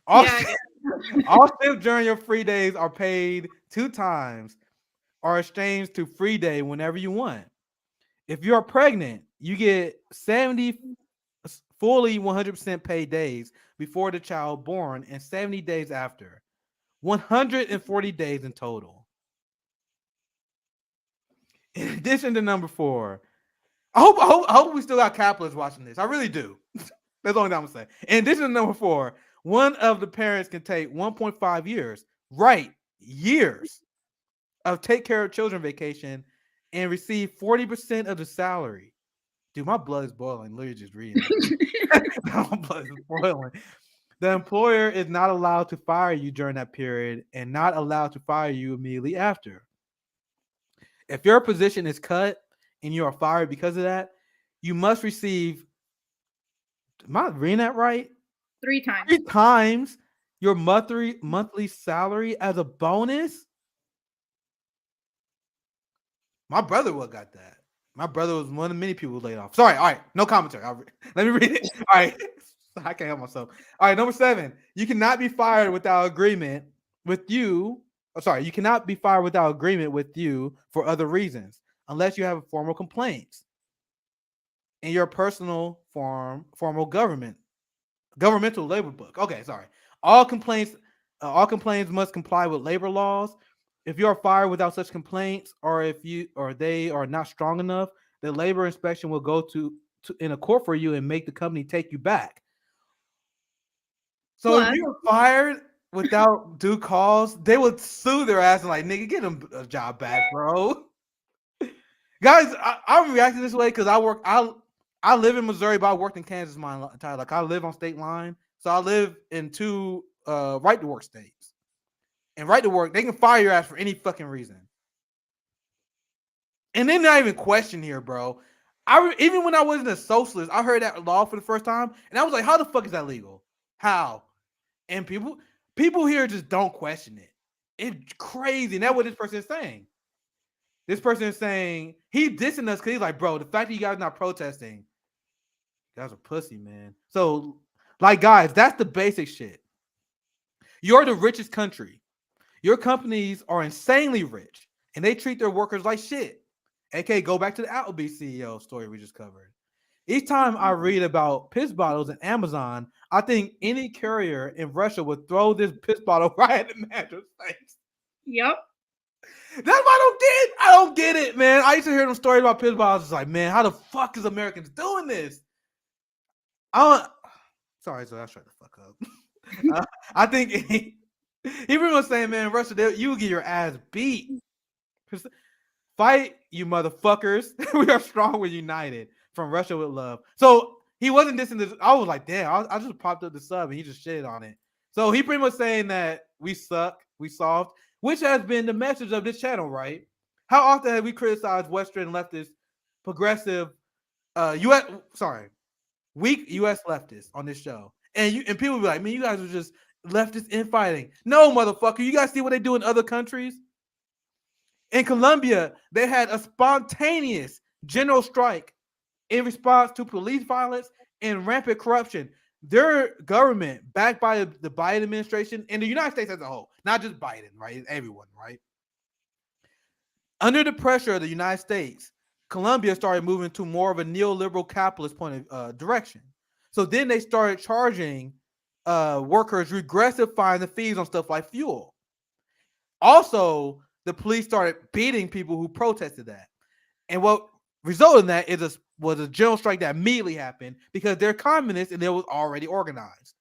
All shifts during your free days are paid 2 times or exchanged to free day whenever you want. If you're pregnant, you get 70 fully 100% paid days before the child born and 70 days after. 140 days in total. In addition to number 4, I hope we still got capitalists watching this. I really do. That's the only thing I'm going to say. In addition to number 4, one of the parents can take 1.5 years, years of take care of children vacation and receive 40% of the salary. Dude, my blood is boiling. Literally just reading it. My blood is boiling. The employer is not allowed to fire you during that period and not allowed to fire you immediately after. if your position is cut and you are fired because of that, you must receive. Am I reading that right? 3 times. 3 times your monthly salary as a bonus. My brother would got that. My brother was one of many people laid off. Sorry. All right. No commentary. Let me read it. All right. I can't help myself. All right. Number 7. You cannot be fired without agreement with you. Oh, sorry. You cannot be fired without agreement with you for other reasons unless you have formal complaints in your personal formal governmental labor book. Okay. Sorry. All complaints must comply with labor laws. If you are fired without such complaints, or if they are not strong enough, the labor inspection will go to in a court for you and make the company take you back. So if you're fired without due cause, they would sue their ass and like, nigga, get them a job back, bro. Guys, I'm reacting this way because I live in Missouri, but I worked in Kansas my entire life. I live on state line, so I live in 2 right to work states. And right to work, they can fire your ass for any fucking reason. And they're not even questioned here, bro. Even when I wasn't a socialist, I heard that law for the first time, and I was like, how the fuck is that legal? How? And people here just don't question it. It's crazy. And that's what this person is saying. This person is saying he dissing us because he's like, bro, the fact that you guys not protesting, you guys are pussy, man. So, like, guys, that's the basic shit. You're the richest country. Your companies are insanely rich, and they treat their workers like shit. AK, go back to the Applebee's CEO story we just covered. Each time I read about piss bottles in Amazon, I think any courier in Russia would throw this piss bottle right at the manager's face. Yep. That's what I don't get it, man. I used to hear them stories about piss bottles. It's like, man, how the fuck is Americans doing this? Sorry, so I shut the fuck up. I think he was saying, man, Russia, you will get your ass beat. Fight, you motherfuckers. We are strong, we're united. From Russia with love. So he wasn't dissing this. I was like, damn, I just popped up the sub and he just shitted on it. So he pretty much saying that we suck, we soft, which has been the message of this channel, right? How often have we criticized Western leftist, progressive, weak U.S. leftists on this show? And people be like, man, you guys are just leftist infighting. No, motherfucker. You guys see what they do in other countries? In Colombia, they had a spontaneous general strike in response to police violence and rampant corruption. Their government, backed by the Biden administration and the United States as a whole, not just Biden, right? It's everyone, right? Under the pressure of the United States, Colombia started moving to more of a neoliberal capitalist point of direction. So then they started charging workers regressive fines and fees on stuff like fuel. Also, the police started beating people who protested that. And what resulted in that was a general strike that immediately happened because they're communists and it was already organized.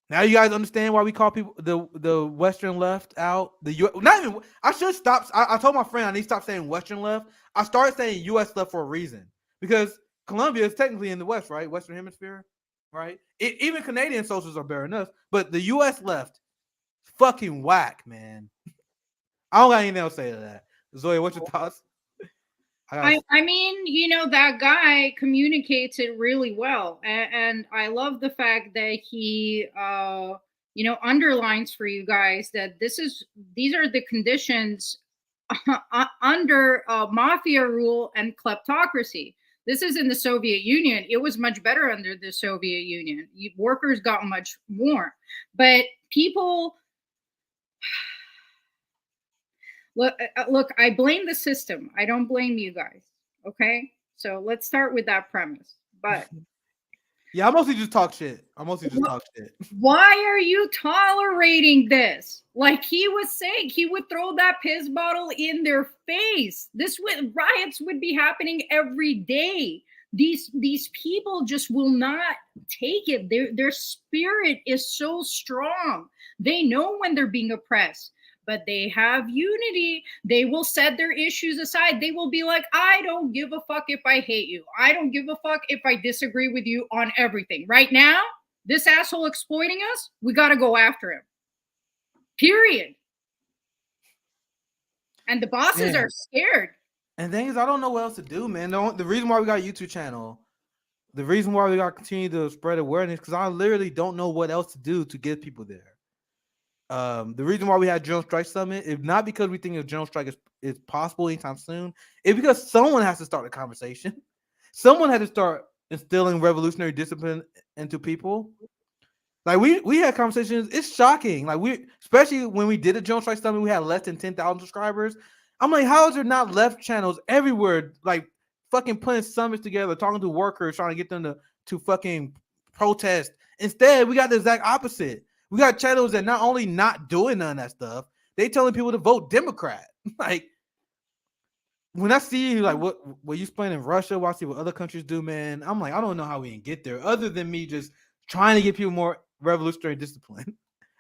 Now you guys understand why we call people the Western left out. I should stop. I told my friend I need to stop saying Western left. I started saying U.S. left for a reason because Colombia is technically in the West, right? Western Hemisphere, right? Even Canadian socialists are better than us, but the U.S. left, fucking whack, man. I don't got anything else to say to that. Zoe, what's your thoughts? I mean, that guy communicates it really well. And I love the fact that he, underlines for you guys that these are the conditions under mafia rule and kleptocracy. This is in the Soviet Union. It was much better under the Soviet Union. Workers got much more. But people... Look, I blame the system. I don't blame you guys. Okay? So let's start with that premise. But yeah, I mostly just talk shit. Why are you tolerating this? Like he was saying, he would throw that piss bottle in their face. Riots would be happening every day. These people just will not take it. Their spirit is so strong. They know when they're being oppressed. But they have unity. They will set their issues aside. They will be like, I don't give a fuck if I hate you. I don't give a fuck if I disagree with you on everything. Right now, this asshole exploiting us, we got to go after him. Period. And the bosses are scared. And thing is, I don't know what else to do, man. The reason why we got a YouTube channel, the reason why we got to continue to spread awareness, because I literally don't know what else to do to get people there. The reason why we had General Strike Summit is not because we think a General Strike is possible anytime soon. It's because someone has to start a conversation. Someone had to start instilling revolutionary discipline into people. Like we had conversations. It's shocking. Like especially when we did a General Strike Summit, we had less than 10,000 subscribers. I'm like, how is there not left channels everywhere? Like fucking putting summits together, talking to workers, trying to get them to fucking protest. Instead, we got the exact opposite. We got channels that not only not doing none of that stuff, they telling people to vote Democrat. Like when I see like what you explain in Russia, what I see what other countries do, man, I'm like, I don't know how we can get there other than me just trying to get people more revolutionary discipline.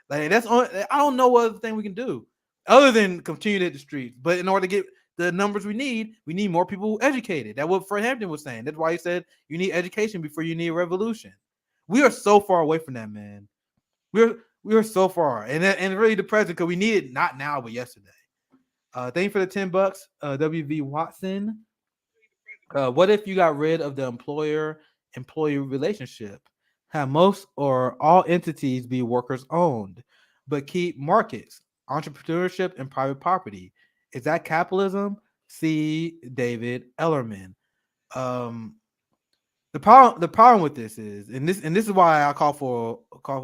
Like I don't know what other thing we can do other than continue to hit the streets. But in order to get the numbers we need more people educated. That's what Fred Hampton was saying. That's why he said you need education before you need a revolution. We are so far away from that, man. We're so far, and really depressing because we need it not now but yesterday. Thank you for the $10. WV Watson. What if you got rid of the employer-employee relationship? Have most or all entities be workers owned, but keep markets, entrepreneurship, and private property. Is that capitalism? See David Ellerman. The problem with this is, and this is why I call for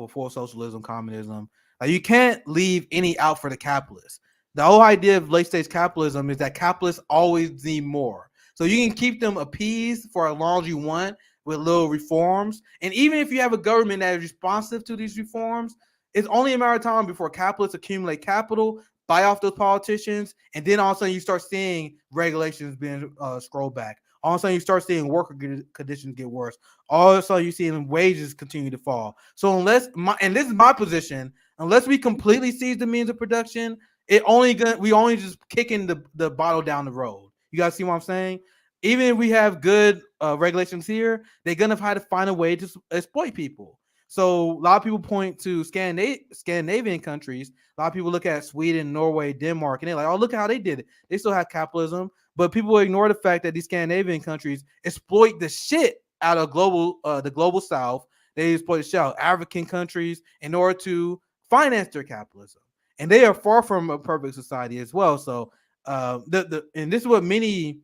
full socialism, communism. Like you can't leave any out for the capitalists. The whole idea of late stage capitalism is that capitalists always need more. So you can keep them appeased for as long as you want with little reforms. And even if you have a government that is responsive to these reforms, it's only a matter of time before capitalists accumulate capital, buy off those politicians, and then all of a sudden you start seeing regulations being scrolled back. All of a sudden you start seeing worker conditions get worse. All of a sudden you see wages continue to fall. So and this is my position, unless we completely seize the means of production, we only just kicking the bottle down the road. You guys see what I'm saying? Even if we have good regulations here, they're gonna have to find a way to exploit people. So a lot of people point to Scandinavian countries. A lot of people look at Sweden, Norway, Denmark, and they're like, "Oh, look how they did it. They still have capitalism." But people ignore the fact that these Scandinavian countries exploit the shit out of the global South. They exploit the shit out of African countries in order to finance their capitalism. And they are far from a perfect society as well. So, and this is what many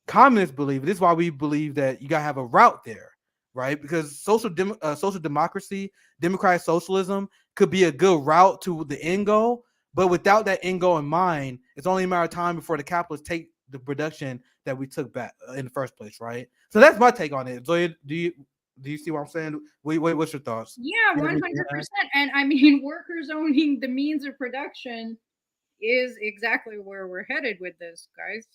communists believe. This is why we believe that you gotta have a route there, right? Because social democracy, democratic socialism could be a good route to the end goal. But without that end goal in mind, it's only a matter of time before the capitalists take the production that we took back in the first place, right? So that's my take on it. Zoya, do you see what I'm saying? Wait, what's your thoughts? Yeah, 100%. And I mean, workers owning the means of production is exactly where we're headed with this, guys.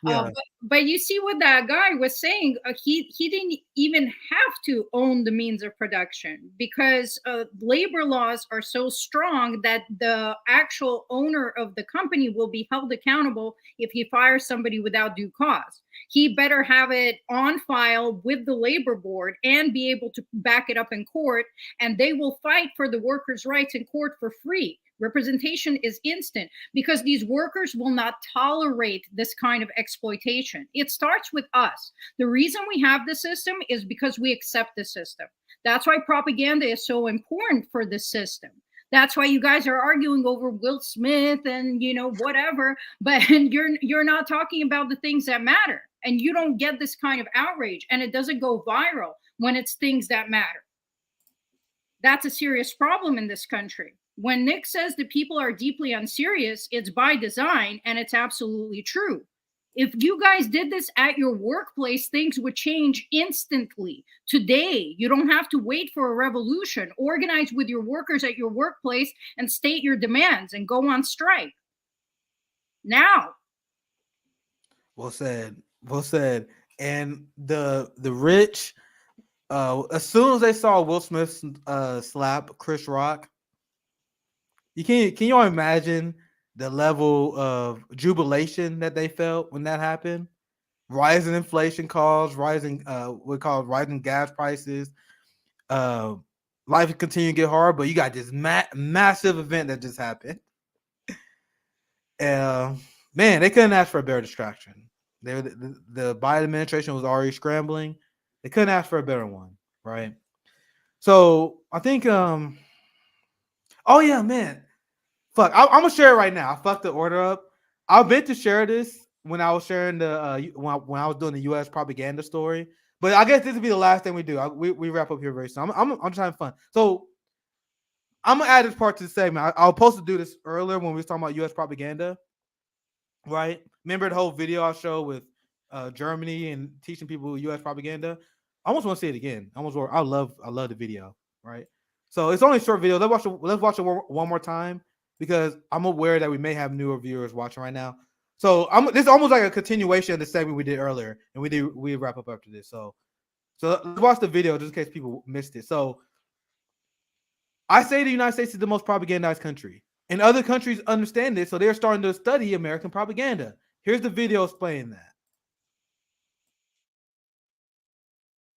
Yeah. But you see what that guy was saying. He didn't even have to own the means of production because labor laws are so strong that the actual owner of the company will be held accountable if he fires somebody without due cause. He better have it on file with the labor board and be able to back it up in court, and they will fight for the workers' rights in court for free. Representation is instant because these workers will not tolerate this kind of exploitation. It starts with us. The reason we have the system is because we accept the system. That's why propaganda is so important for the system. That's why you guys are arguing over Will Smith and whatever, but you're not talking about the things that matter, and you don't get this kind of outrage, and it doesn't go viral when it's things that matter. That's a serious problem in this country. When Nick says that people are deeply unserious, it's by design, and it's absolutely true. If you guys did this at your workplace, things would change instantly. Today, you don't have to wait for a revolution. Organize with your workers at your workplace and state your demands and go on strike. Now. Well said. Well said. And the rich, as soon as they saw Will Smith slap Chris Rock, can you all imagine the level of jubilation that they felt when that happened? Rising inflation costs, rising gas prices. Life continue to get hard, but you got this massive event that just happened. man, they couldn't ask for a better distraction. The Biden administration was already scrambling. They couldn't ask for a better one, right? So I think, oh yeah, man, fuck, I'm gonna share it right now. I fucked the order up. I meant to share this when I was sharing the when I was doing the U.S. propaganda story, but I guess this will be the last thing we do. We wrap up here very soon. I'm just having fun. So I'm gonna add this part to the segment. I was supposed to do this earlier when we was talking about U.S. propaganda, right? Remember the whole video I showed with Germany and teaching people U.S. propaganda? I almost want to see it again. I love the video, right? So it's only a short video. Let's watch it one more time because I'm aware that we may have newer viewers watching right now. So this is almost like a continuation of the segment we did earlier, and we wrap up after this. So let's watch the video just in case people missed it. So I say the United States is the most propagandized country. And other countries understand this, so they're starting to study American propaganda. Here's the video explaining that.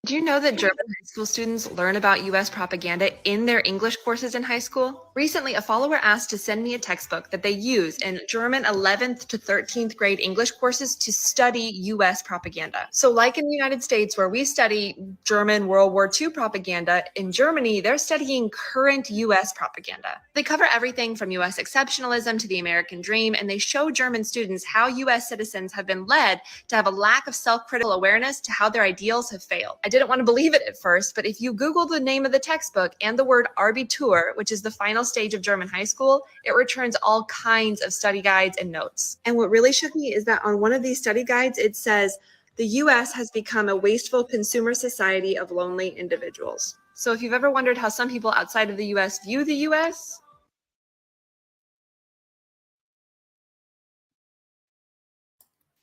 Do you know that German high school students learn about U.S. propaganda in their English courses in high school? Recently, a follower asked to send me a textbook that they use in German 11th to 13th grade English courses to study U.S. propaganda. So like in the United States, where we study German World War II propaganda, in Germany, they're studying current U.S. propaganda. They cover everything from U.S. exceptionalism to the American dream, and they show German students how U.S. citizens have been led to have a lack of self-critical awareness to how their ideals have failed. I didn't want to believe it at first, but if you Google the name of the textbook and the word Abitur, which is the final stage of German high school, it returns all kinds of study guides and notes. And what really shook me is that on one of these study guides, it says, the U.S. has become a wasteful consumer society of lonely individuals. So if you've ever wondered how some people outside of the U.S. view the U.S.,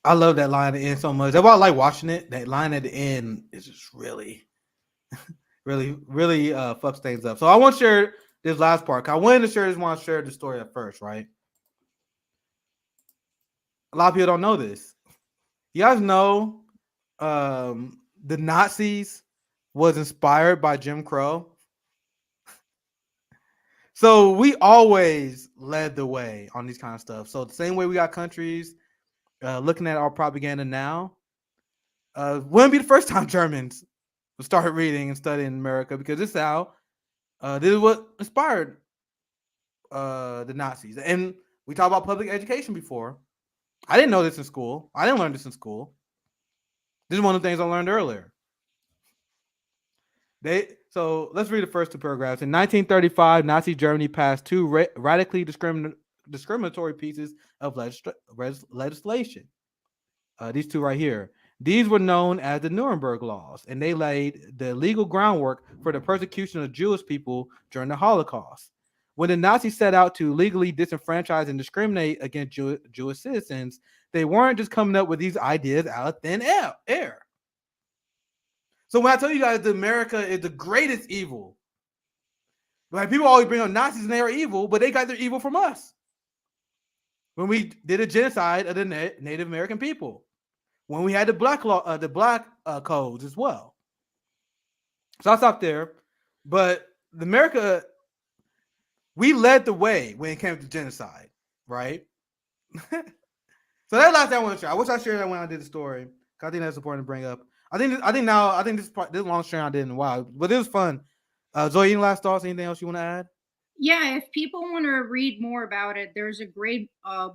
I love that line at the end so much. That's why I like watching it. That line at the end is just really, really fucks things up. So I want to share this last part. I wanted to share the story at first, right? A lot of people don't know this. You guys know the Nazis was inspired by Jim Crow. So we always led the way on these kind of stuff. So the same way we got countries looking at our propaganda now, wouldn't be the first time Germans would start reading and studying America, because this is how this is what inspired the Nazis. And we talked about public education before. I didn't know this in school. I didn't learn this in school. This is one of the things I learned earlier. So let's read the first two paragraphs. In 1935, Nazi Germany passed two radically discriminatory pieces of legislation. These two right here. These were known as the Nuremberg Laws, and they laid the legal groundwork for the persecution of Jewish people during the Holocaust. When the Nazis set out to legally disenfranchise and discriminate against Jewish citizens, they weren't just coming up with these ideas out of thin air. So when I tell you guys that America is the greatest evil, like people always bring up Nazis and they are evil, but they got their evil from us. When we did a genocide of the Native American people, when we had the black codes as well. So I'll stop there. But America, we led the way when it came to genocide, right? So that's the last thing I want to share. I wish I shared that when I did the story. I think that's important to bring up. I think this long stream I did in a while, but it was fun. Zoe, any last thoughts? Anything else you want to add? Yeah, if people want to read more about it, there's a great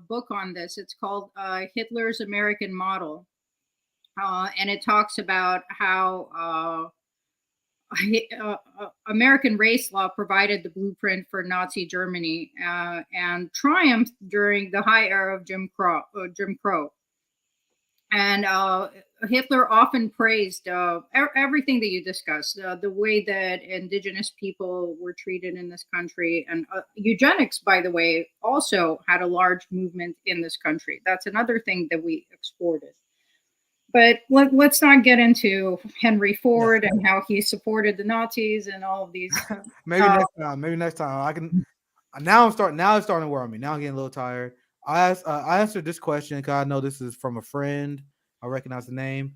book on this. It's called Hitler's American Model. And it talks about how American race law provided the blueprint for Nazi Germany and triumphed during the high era of Jim Crow. And Hitler often praised everything that you discussed, the way that indigenous people were treated in this country. And eugenics, by the way, also had a large movement in this country. That's another thing that we exported. But let's not get into Henry Ford and how he supported the Nazis and all of these. Maybe next time. I can. Now it's starting to worry me. Now I'm getting a little tired. I answered this question because I know this is from a friend. I recognize the name.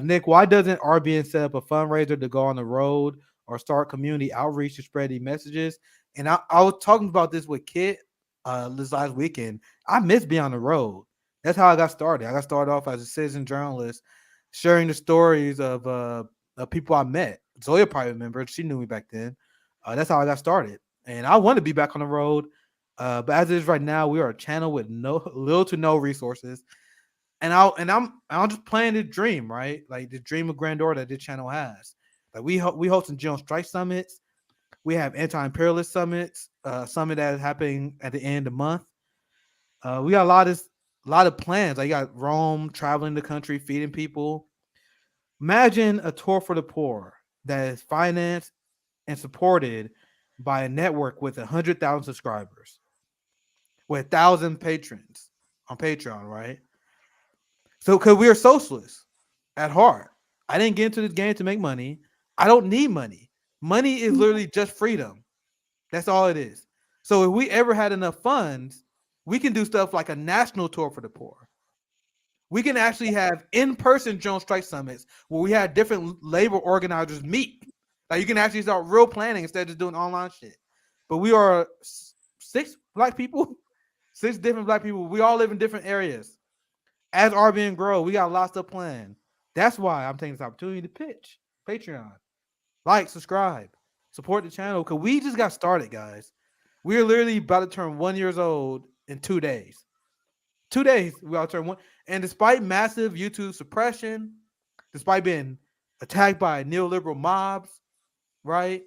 Nick, why doesn't RBN set up a fundraiser to go on the road or start community outreach to spread these messages? And I was talking about this with Kit this last weekend. I miss being on the road. That's how I got started. I got started off as a citizen journalist, sharing the stories of people I met. Zoya probably remembered. She knew me back then. That's how I got started. And I want to be back on the road. But as it is right now, we are a channel with little to no resources. And I'm just playing the dream, right? Like the dream of grandeur that this channel has. Like we hosting General Strike summits. We have anti-imperialist summits, summit that is happening at the end of the month. We got a lot of plans. Like you got Rome, traveling the country, feeding people. Imagine a tour for the poor that is financed and supported by a network with 100,000 subscribers, with 1,000 patrons on Patreon, right? So, because we are socialists at heart, I didn't get into this game to make money. I don't need money. Money is literally just freedom. That's all it is. So, if we ever had enough funds, we can do stuff like a national tour for the poor. We can actually have in-person Jones Strike summits where we have different labor organizers meet. Like you can actually start real planning instead of just doing online shit. But we are 6 black people, 6 different black people. We all live in different areas. As RBN grow, we got lots of plans. That's why I'm taking this opportunity to pitch Patreon. Like, subscribe, support the channel because we just got started, guys. We're literally about to turn 1 year old in 2 days. 2 days, we all turn 1. And despite massive YouTube suppression, despite being attacked by neoliberal mobs, right?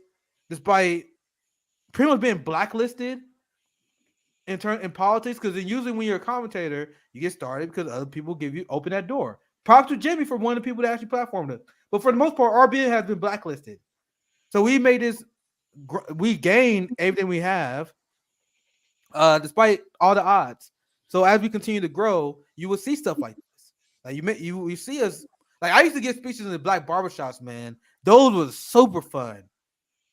Despite pretty much being blacklisted in politics, because usually when you're a commentator, you get started because other people open that door. Props to Jimmy for one of the people that actually platformed it. But for the most part, RBN has been blacklisted. So we made this, we gained everything we have, despite all the odds. So as we continue to grow, you will see stuff like this. Like you see us. Like I used to get speeches in the black barbershops, man. Those was super fun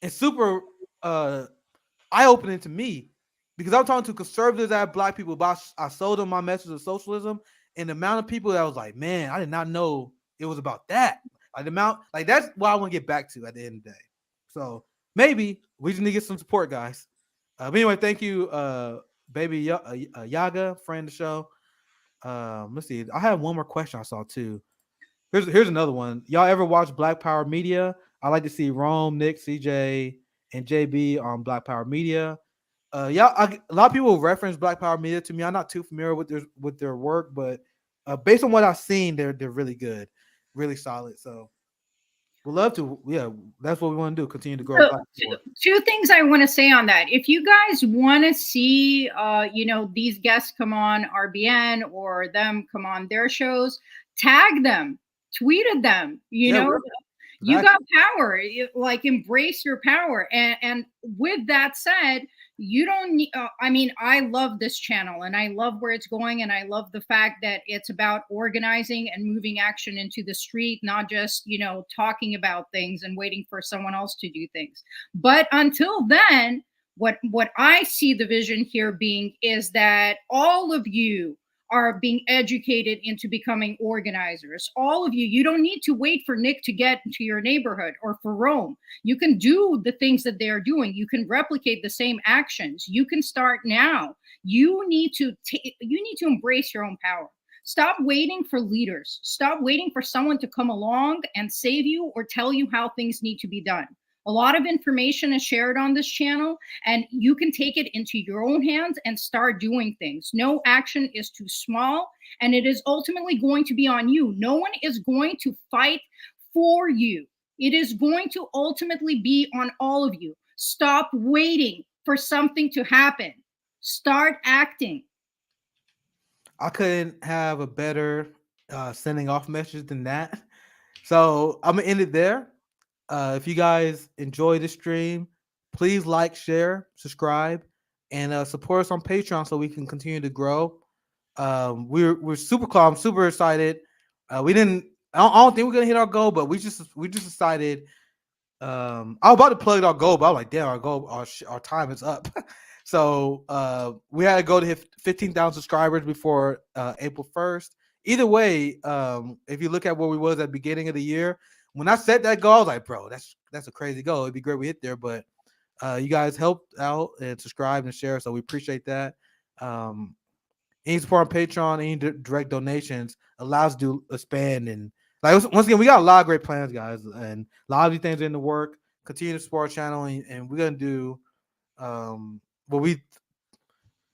and super eye-opening to me because I'm talking to conservatives that have black people. But I sold them my message of socialism, and the amount of people that was like, man, I did not know it was about that. Like the amount, like that's what I want to get back to at the end of the day. So maybe we just need to get some support, guys. But anyway, thank you, baby Yaga, friend of the show. Let's see. I have one more question I saw too. Here's another one. Y'all ever watch Black Power Media? I like to see Rome, Nick, CJ, and JB on Black Power Media. A lot of people reference Black Power Media to me. I'm not too familiar with their work, but based on what I've seen, they're really good, really solid. So we'd love to. Yeah, that's what we want to do. Continue to grow. So, two things I want to say on that. If you guys want to see, these guests come on RBN or them come on their shows, tag them, tweet at them. You got power. Like embrace your power. And with that said, you don't need, I love this channel and I love where it's going. And I love the fact that it's about organizing and moving action into the street, not just, talking about things and waiting for someone else to do things. But until then, what I see the vision here being is that all of you are being educated into becoming organizers. All of you don't need to wait for Nick to get into your neighborhood or for Rome. You can do the things that they're doing. You can replicate the same actions. You can start now. You need to embrace your own power. Stop waiting for leaders. Stop waiting for someone to come along and save you or tell you how things need to be done. A lot of information is shared on this channel, and you can take it into your own hands and start doing things. No action is too small, and it is ultimately going to be on you. No one is going to fight for you. It is going to ultimately be on all of you. Stop waiting for something to happen. Start acting. I couldn't have a better sending off message than that. So I'm gonna end it there. If you guys enjoy the stream, please like, share, subscribe, and support us on Patreon so we can continue to grow. We're super calm, I'm super excited. I don't think we're gonna hit our goal, but we just decided. I was about to plug our goal, but I was like, damn, our goal, our time is up. So we had to go to hit 15,000 subscribers before April 1st. Either way, if you look at where we was at the beginning of the year, when I set that goal, I was like, bro, that's a crazy goal. It'd be great we hit there, but you guys helped out and subscribed and share, so we appreciate that. Any support on Patreon, any direct donations allows us to expand. And like once again, we got a lot of great plans, guys, and a lot of these things are in the work. Continue to support our channel, and we're gonna do what we.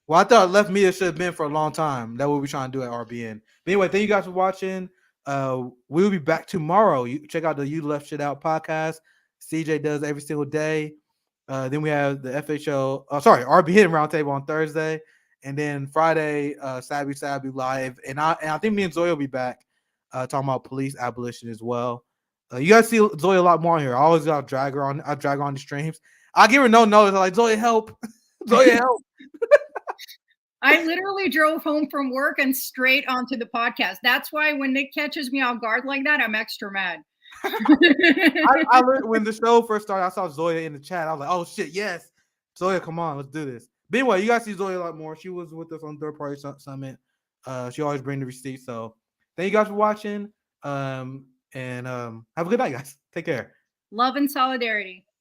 Well, I thought left media should have been for a long time. That's what we're trying to do at RBN. But anyway, thank you guys for watching. We'll be back tomorrow. You check out the You Left Shit Out podcast. CJ does every single day. Then we have the FHO, RBN Roundtable on Thursday, and then Friday, Sabby live. And I think me and Zoe will be back talking about police abolition as well. You guys see Zoe a lot more on here. I always got drag her on. I drag her on the streams. I give her no notice. I'm like, Zoe, help. Zoe, help. I literally drove home from work and straight onto the podcast. That's why when Nick catches me off guard like that, I'm extra mad. I when the show first started, I saw Zoya in the chat. I was like, oh shit, yes. Zoya, come on, let's do this. But anyway, you guys see Zoya a lot more. She was with us on Third Party Summit. She always bring the receipts. So thank you guys for watching. And have a good night, guys. Take care. Love and solidarity.